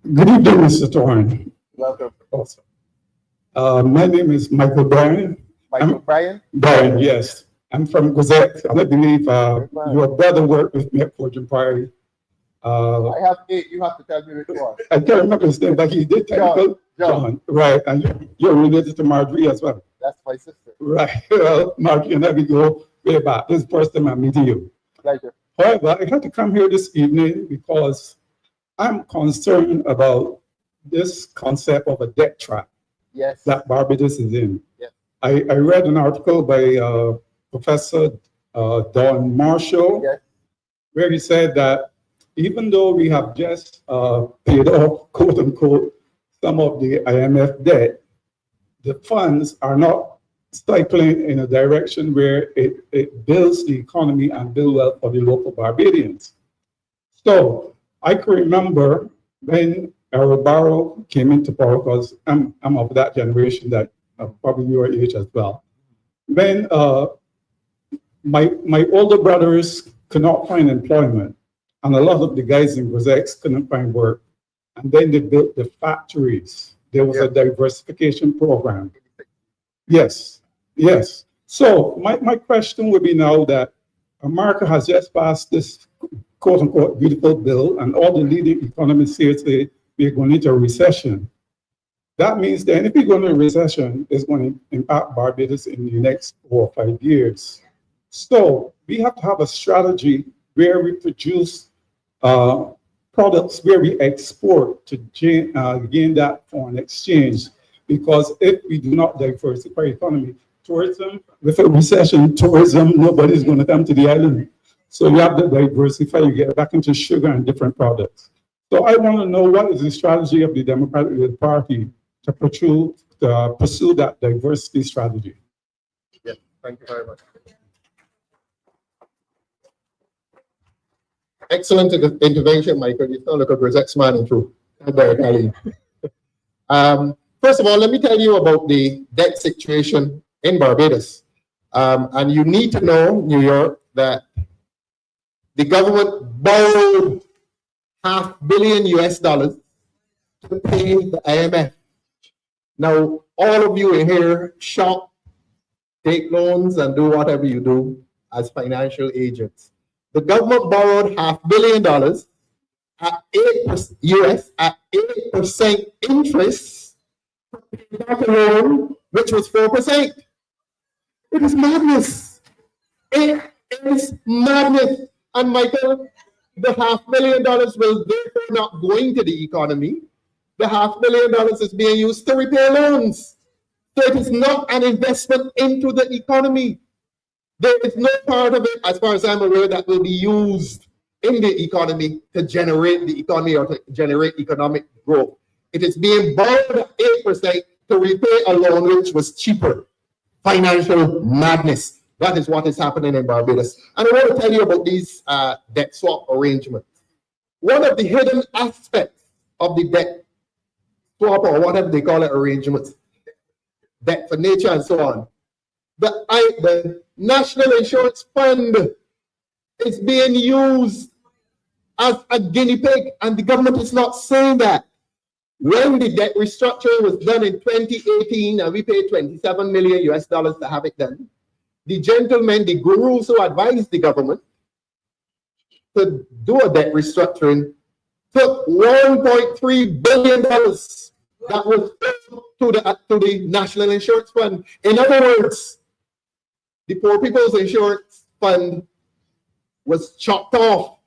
Good evening, Mr. Thorne. Welcome. Also. My name is Michael Bryan. Bryan? Bryan, yes. I'm from Gazette. I believe your brother worked with me at Fortune Priory. I have 8. You have to tell me which one. I can't remember his name, but he did technical. John. Right. And you're related to Marjorie as well. That's my sister. Right. Well, Marjorie and I, we go way back. This is the first time I'm meeting you. Pleasure. However, I had to come here this evening because I'm concerned about this concept of a debt trap that Barbados is in. Yes. I read an article by Professor Don Marshall, where he said that even though we have just paid off, quote unquote, some of the IMF debt, the funds are not cycling in a direction where it builds the economy and build wealth for the local Barbadians. So I can remember when Errol Barrow came into power, because I'm of that generation that probably your age as well. When my older brothers could not find employment, and a lot of the guys in Rosex couldn't find work, and then they built the factories. There was a diversification program. Yes, yes. So my question would be now that America has just passed this quote unquote beautiful bill, and all the leading economists here say we're going into a recession. That means that if we go into a recession, it's going to impact Barbados in the next 4 or 5 years. So we have to have a strategy where we produce products where we export to gain that foreign exchange. Because if we do not diversify economy, tourism, with a recession, tourism, nobody's going to come to the island. So you have to diversify, you get back into sugar and different products. So I want to know what is the strategy of the Democratic Party to pursue that diversity strategy. Yeah, thank you very much. Excellent intervention, Michael. You sound like a Grisex man in truth. First of all, let me tell you about the debt situation in Barbados. And you need to know, New York, that the government borrowed $500 million to pay the IMF. Now, all of you in here shop, take loans, and do whatever you do as financial agents. The government borrowed $500 million at 8% US at 8% interest, back a loan which was 4%. It is madness. It is madness. And Michael, the $500 million will therefore not go into the economy. The $500 million is being used to repay loans. So it is not an investment into the economy. There is no part of it, as far as I'm aware, that will be used in the economy to generate the economy or to generate economic growth. It is being borrowed at 8% to repay a loan which was cheaper. Financial madness. That is what is happening in Barbados. And I want to tell you about these debt swap arrangements. One of the hidden aspects of the debt swap, or whatever they call it, arrangements, debt for nature and so on, the National Insurance Fund is being used as a guinea pig, and the government is not saying that. When the debt restructuring was done in 2018, and we paid $27 million to have it done, the gentlemen, the gurus who advised the government to do a debt restructuring took $1.3 billion that was to the National Insurance Fund. In other words, the Poor People's Insurance Fund was chopped off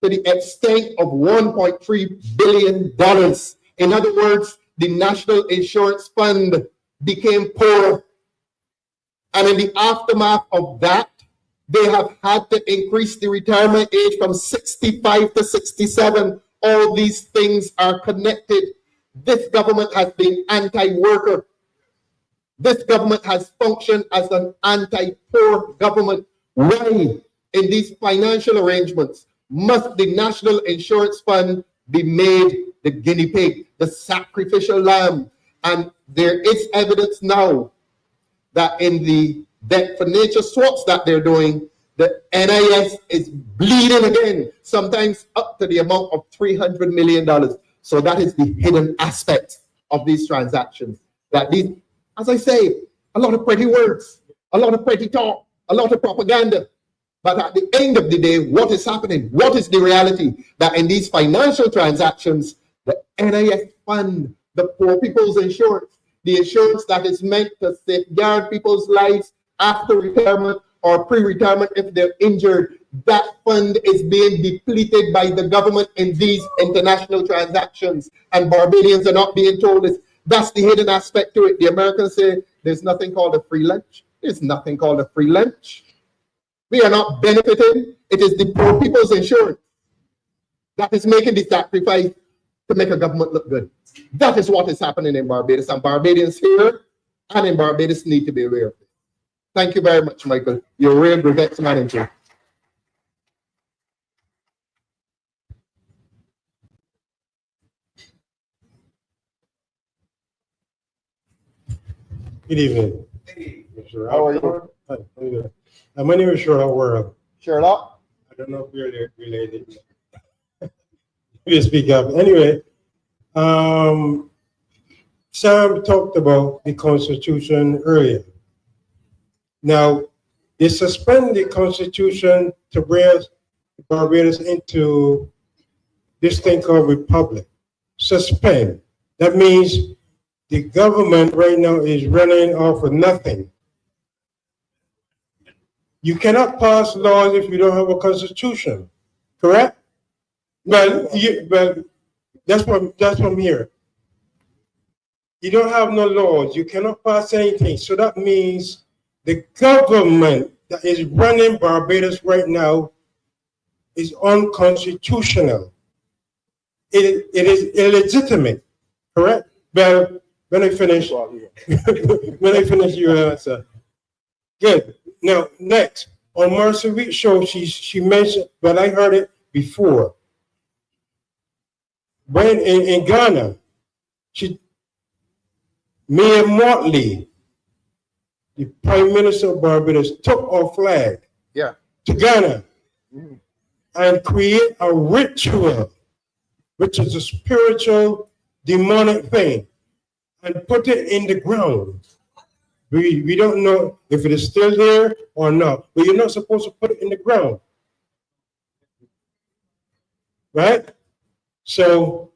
to the extent of $1.3 billion. In other words, the National Insurance Fund became poor. And in the aftermath of that, they have had to increase the retirement age from 65 to 67. All these things are connected. This government has been anti-worker. This government has functioned as an anti-poor government. Why, in these financial arrangements, must the National Insurance Fund be made the guinea pig, the sacrificial lamb? And there is evidence now that in the debt for nature swaps that they're doing, the NIS is bleeding again, sometimes up to the amount of $300 million. So that is the hidden aspect of these transactions. That these, as I say, a lot of pretty words, a lot of pretty talk, a lot of propaganda. But at the end of the day, what is happening? What is the reality? That in these financial transactions, the NIS fund, the Poor People's Insurance, the insurance that is meant to safeguard people's lives after retirement or pre-retirement if they're injured, that fund is being depleted by the government in these international transactions. And Barbadians are not being told this. That's the hidden aspect to it. The Americans say there's nothing called a free lunch. There's nothing called a free lunch. We are not benefiting. It is the Poor People's Insurance that is making the sacrifice to make a government look good. That is what is happening in Barbados, and Barbadians here and in Barbados need to be aware of it. Thank you very much, Michael. You're a real great manager. Good evening. Mr. How are you? Hi, how you doing? My name is Sherlock World. Sherlock? I don't know if you're related. You speak up. Anyway, Sam talked about the Constitution earlier. Now, they suspend the Constitution to bring Barbados into this thing called republic. Suspend. That means the government right now is running off of nothing. You cannot pass laws if you don't have a constitution, correct? Well, that's from here. You don't have no laws. You cannot pass anything. So that means the government that is running Barbados right now is unconstitutional. It is illegitimate, correct? Well, when I finish, you answer. Good. Now, next, on Marcy Week's show, she mentioned, but I heard it before. When in Ghana, Mayor Motley, the Prime Minister of Barbados, took our flag to Ghana and create a ritual, which is a spiritual, demonic thing, and put it in the ground. We don't know if it is still there or not, but you're not supposed to put it in the ground. Right? So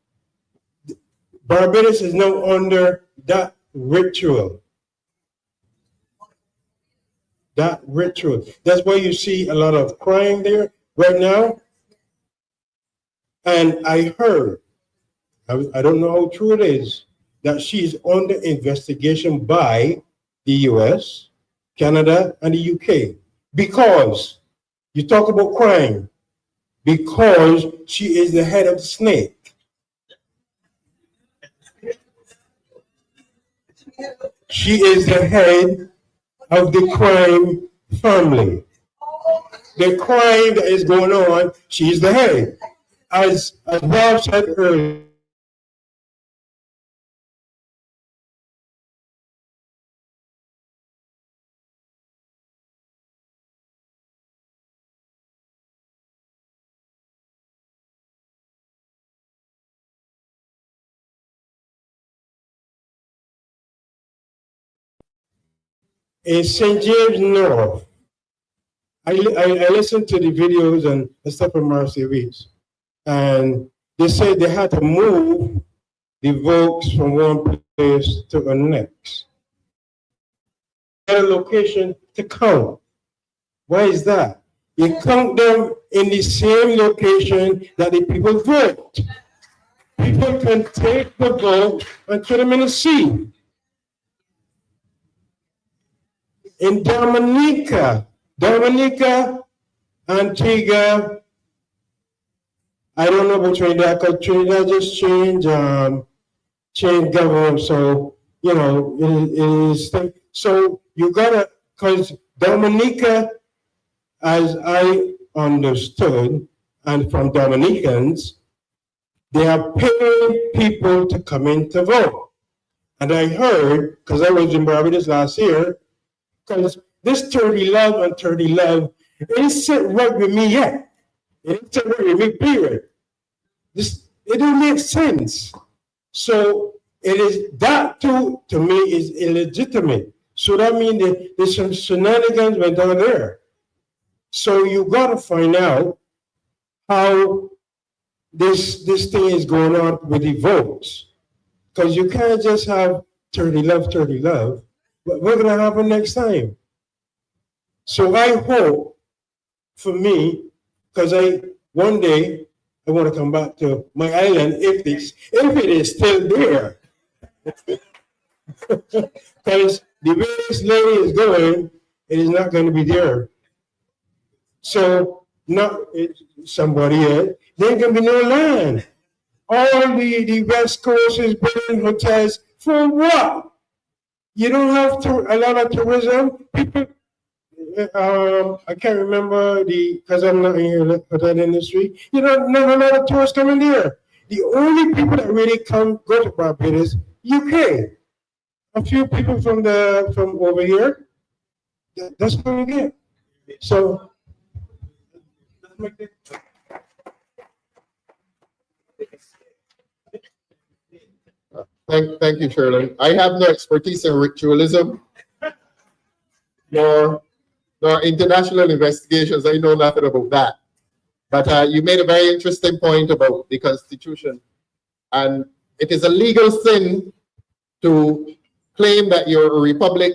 Barbados is now under that ritual. That ritual. That's why you see a lot of crime there right now. And I heard, I don't know how true it is, that she's under investigation by the US, Canada, and the UK. Because you talk about crime, because she is the head of the snake. She is the head of the crime family. The crime that is going on, she is the head. As Bob said earlier, in St. James North. I listened to the videos and the stuff from Marcy Reeds, and they said they had to move the votes from one place to the next. A location to count. Why is that? You count them in the same location that the people vote. People can take the vote and put them in a seat. In Dominica, Antigua, I don't know about Trinidad, because Trinidad just changed government, so, you know, it is, so you gotta, because Dominica, as I understood, and from Dominicans, they are paying people to come in to vote. And I heard, because I was in Barbados last year, because this 30 love and 30 love, it ain't sit right with me yet. It ain't sit right with me, period. It don't make sense. So it is, that too, to me, is illegitimate. So that means that there's some shenanigans went on there. So you gotta find out how this thing is going on with the votes. Because you can't just have 30 love. But what's gonna happen next time? So I hope, for me, because one day I want to come back to my island if it is still there. Because the way this lady is going, it is not going to be there. So somebody else, there ain't going to be no land. All the West Coast is building hotels for what? You don't have a lot of tourism. People, I can't remember because I'm not in the hotel industry. You don't have a lot of tourists coming there. The only people that really go to Barbados, UK. A few people from over here. That's what we get. So. Thank you, Shirley. I have no expertise in ritualism, nor international investigations. I know nothing about that. But you made a very interesting point about the Constitution. And it is a legal sin to claim that you're a republic,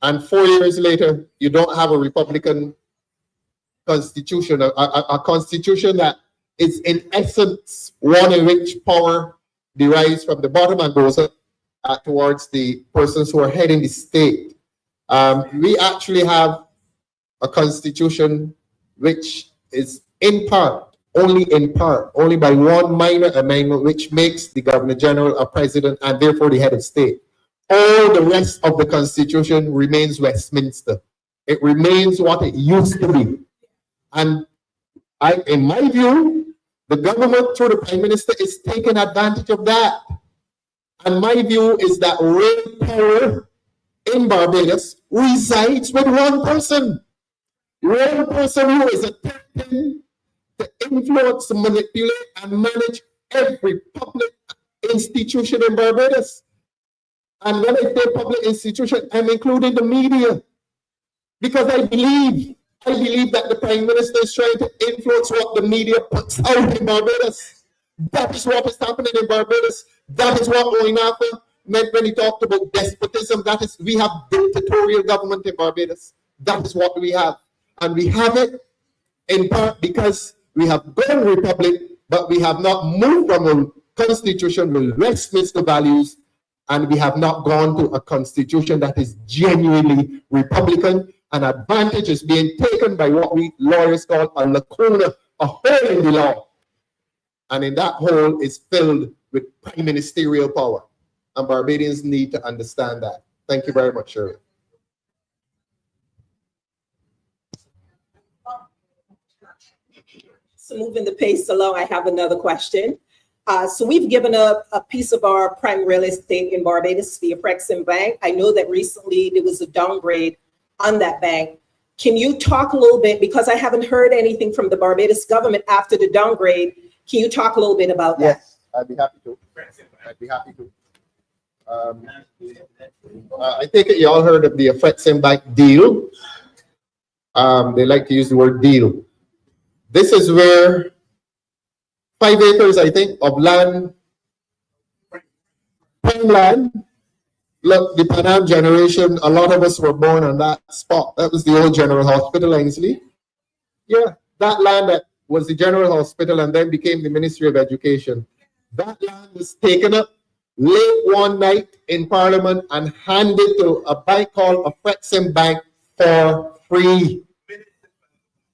and 4 years later, you don't have a Republican constitution, a constitution that is in essence one in which power derives from the bottom and goes up towards the persons who are heading the state. We actually have a constitution which is in part, only by one minor amendment, which makes the Governor General a president and therefore the head of state. All the rest of the constitution remains Westminster. It remains what it used to be. And in my view, the government through the Prime Minister is taking advantage of that. And my view is that real power in Barbados resides with one person. One person who is attempting to influence, manipulate, and manage every public institution in Barbados. And when I say public institution, I'm including the media. Because I believe that the Prime Minister is trying to influence what the media puts out in Barbados. That is what is happening in Barbados. That is what Oinafa meant when he talked about despotism. That is, we have dictatorial government in Barbados. That is what we have. And we have it in part because we have gone republic, but we have not moved from a constitution with Westminster values, and we have not gone to a constitution that is genuinely Republican. An advantage is being taken by what we lawyers call a lacuna, a hole in the law. And in that hole is filled with prime ministerial power. And Barbadians need to understand that. Thank you very much, Shirley. So moving the pace along, I have another question. So we've given up a piece of our prime real estate in Barbados, the Afreximbank. I know that recently there was a downgrade on that bank. Can you talk a little bit, because I haven't heard anything from the Barbados government after the downgrade, can you talk a little bit about that? Yes, I'd be happy to. I'd be happy to. I take it you all heard of the Afreximbank deal. They like to use the word deal. This is where 5 acres, I think, of land, prime land. Look, the Pan Am generation, a lot of us were born on that spot. That was the old General Hospital, Ainsley. Yeah, that land that was the General Hospital and then became the Ministry of Education. That land was taken up late one night in Parliament and handed to a bank called Afreximbank for free.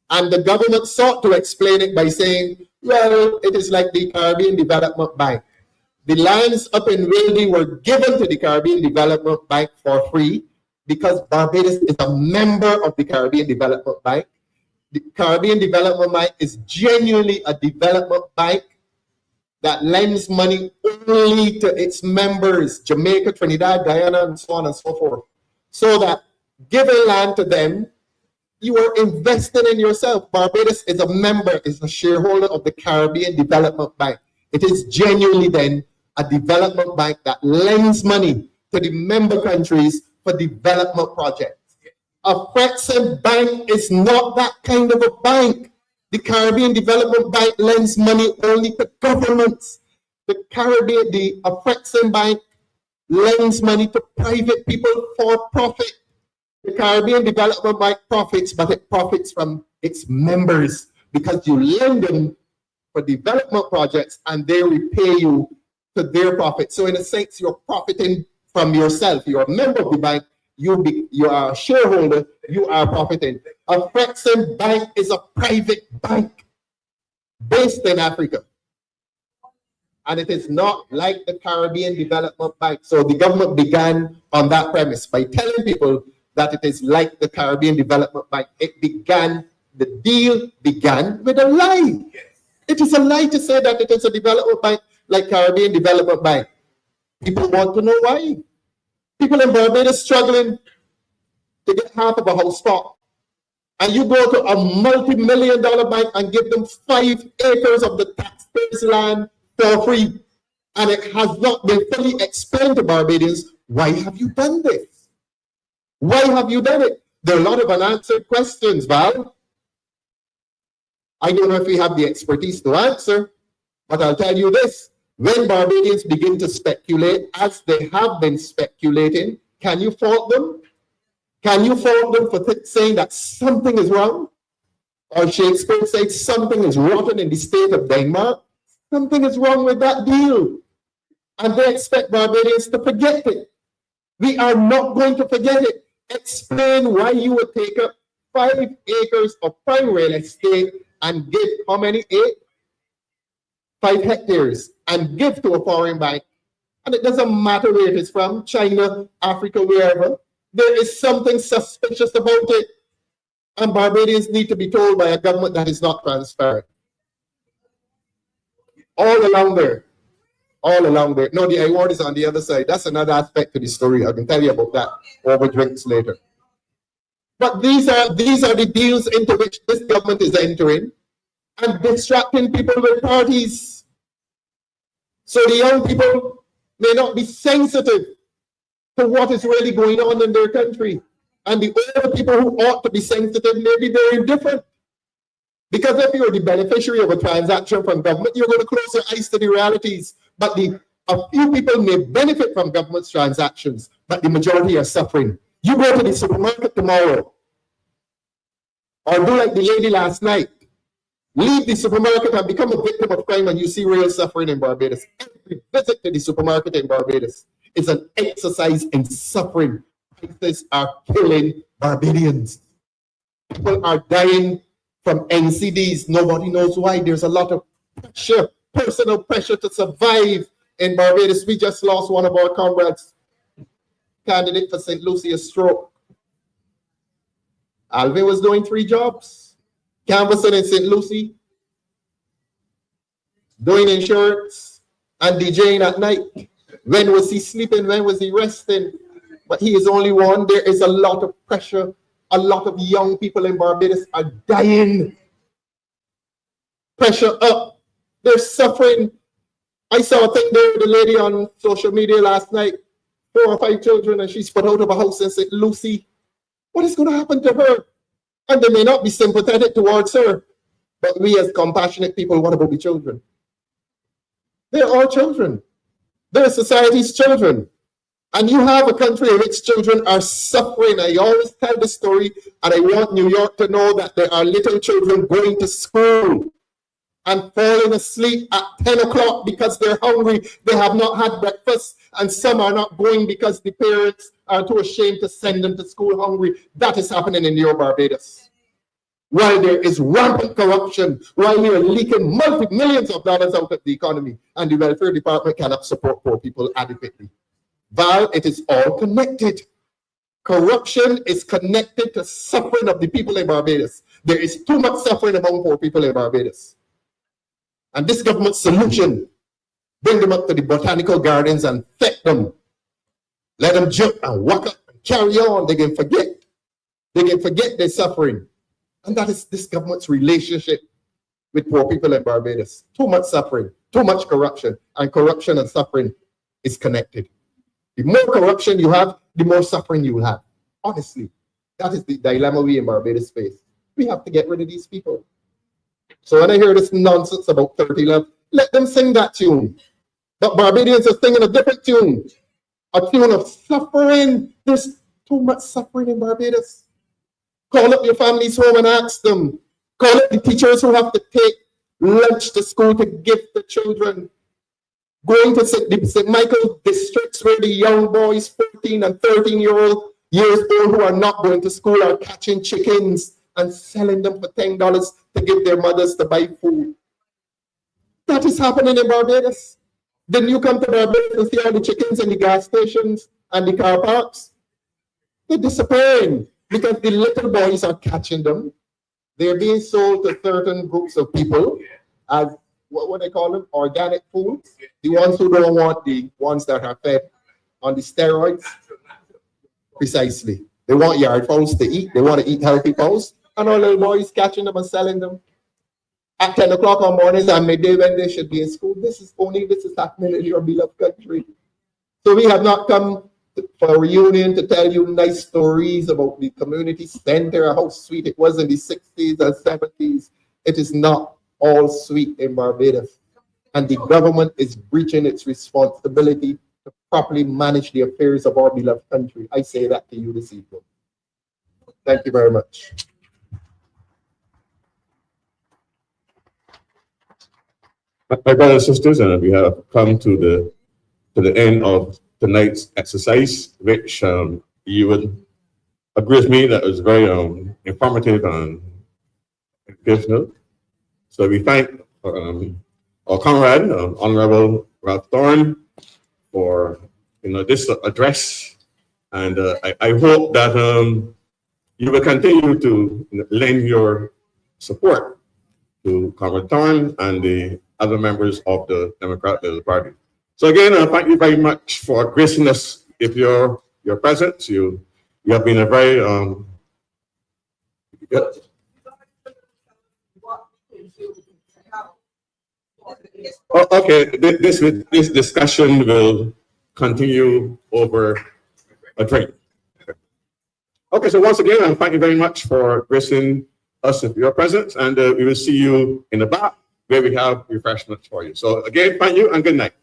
And the government sought to explain it by saying, well, it is like the Caribbean Development Bank. The lands up in Wildy were given to the Caribbean Development Bank for free because Barbados is a member of the Caribbean Development Bank. The Caribbean Development Bank is genuinely a development bank that lends money only to its members, Jamaica, Trinidad, Guyana, and so on and so forth. So that giving land to them, you are investing in yourself. Barbados is a member, is a shareholder of the Caribbean Development Bank. It is genuinely then a development bank that lends money to the member countries for development projects. Afreximbank is not that kind of a bank. The Caribbean Development Bank lends money only to governments. The Afreximbank lends money to private people for profit. The Caribbean Development Bank profits, but it profits from its members because you lend them for development projects and they repay you to their profit. So in a sense, you're profiting from yourself. You're a member of the bank, you are a shareholder, you are profiting. Afreximbank is a private bank based in Africa. And it is not like the Caribbean Development Bank. So the government began on that premise by telling people that it is like the Caribbean Development Bank. The deal began with a lie. It is a lie to say that it is a development bank like Caribbean Development Bank. People want to know why. People in Barbados struggling to get half of a house stock. And you go to a multi-million-dollar bank and give them 5 acres of the taxpayers' land for free. And it has not been fully explained to Barbadians, why have you done this? Why have you done it? There are a lot of unanswered questions, Val. I don't know if we have the expertise to answer, but I'll tell you this. When Barbadians begin to speculate, as they have been speculating, can you fault them? Can you fault them for saying that something is wrong? Or Shakespeare said something is rotten in the state of Denmark? Something is wrong with that deal. And they expect Barbadians to forget it. We are not going to forget it. Explain why you would take up 5 acres of prime real estate and give how many? 5 hectares and give to a foreign bank. And it doesn't matter where it is from, China, Africa, wherever. There is something suspicious about it. And Barbadians need to be told by a government that is not transparent. All along there. All along there. No, the award is on the other side. That's another aspect to the story. I can tell you about that over drinks later. But these are the deals into which this government is entering and distracting people with parties. So the young people may not be sensitive to what is really going on in their country. And the older people who ought to be sensitive, maybe they're indifferent. Because if you're the beneficiary of a transaction from government, you're going to close your eyes to the realities. But a few people may benefit from government's transactions, but the majority are suffering. You go to the supermarket tomorrow, or do like the lady last night, leave the supermarket and become a victim of crime, and you see real suffering in Barbados. Every visit to the supermarket in Barbados is an exercise in suffering. Prices are killing Barbadians. People are dying from NCDs. Nobody knows why. There's a lot of pressure, personal pressure to survive in Barbados. We just lost one of our comrades, candidate for St. Lucia stroke. Alvin was doing 3 jobs, canvassing in St. Lucie, doing insurance, and DJing at night. When was he sleeping? When was he resting? But he is only one. There is a lot of pressure. A lot of young people in Barbados are dying. Pressure up. They're suffering. I saw a thing there with the lady on social media last night. 4 or 5 children and she's put out of a house in St. Lucie, what is going to happen to her? And they may not be sympathetic towards her, but we as compassionate people, what about the children? They're all children. They're society's children. And you have a country in which children are suffering. I always tell the story, and I want New York to know that there are little children going to school and falling asleep at 10 o'clock because they're hungry. They have not had breakfast, and some are not going because the parents are too ashamed to send them to school hungry. That is happening in your Barbados. While there is rampant corruption, while we are leaking multi-millions of dollars out of the economy, and the welfare department cannot support poor people adequately. Val, it is all connected. Corruption is connected to suffering of the people in Barbados. There is too much suffering among poor people in Barbados. And this government solution, bring them up to the botanical gardens and feed them. Let them jump and walk up and carry on. They can forget. They can forget their suffering. And that is this government's relationship with poor people in Barbados. Too much suffering, too much corruption, and corruption and suffering is connected. The more corruption you have, the more suffering you will have. Honestly, that is the dilemma we in Barbados face. We have to get rid of these people. So when I hear this nonsense about 30 love, let them sing that tune. But Barbadians are singing a different tune. A tune of suffering. There's too much suffering in Barbados. Call up your families home and ask them. Call up the teachers who have to take lunch to school to give the children. Going to St. Michael districts where the young boys, 14 and 13 years old who are not going to school are catching chickens and selling them for $10 to give their mothers to buy food. That is happening in Barbados. Then you come to Barbados and see all the chickens in the gas stations and the car parks. They're disappearing because the little boys are catching them. They're being sold to certain groups of people as what they call them, organic foods. The ones who don't want the ones that are fed on the steroids. Precisely. They want yard fowls to eat. They want to eat healthy fowls. And our little boys catching them and selling them at 10 o'clock on mornings and midday when they should be in school. This is happening in your beloved country. So we have not come for a reunion to tell you nice stories about the community center, how sweet it was in the 60s and 70s. It is not all sweet in Barbados. And the government is breaching its responsibility to properly manage the affairs of our beloved country. I say that to you this evening. Thank you very much. My brothers and sisters, and we have come to the end of tonight's exercise, which you would agree with me that was very informative and educational. So we thank our comrade, Honorable Ralph Thorne, for this address, and I hope that you will continue to lend your support to Comrade Thorne and the other members of the Democratic Party. So again, thank you very much for gracing us with your presence. You have been a very okay. This discussion will continue over a drink. Okay, so once again, thank you very much for gracing us with your presence, and we will see you in the back where we have refreshments for you. So again, thank you and good night.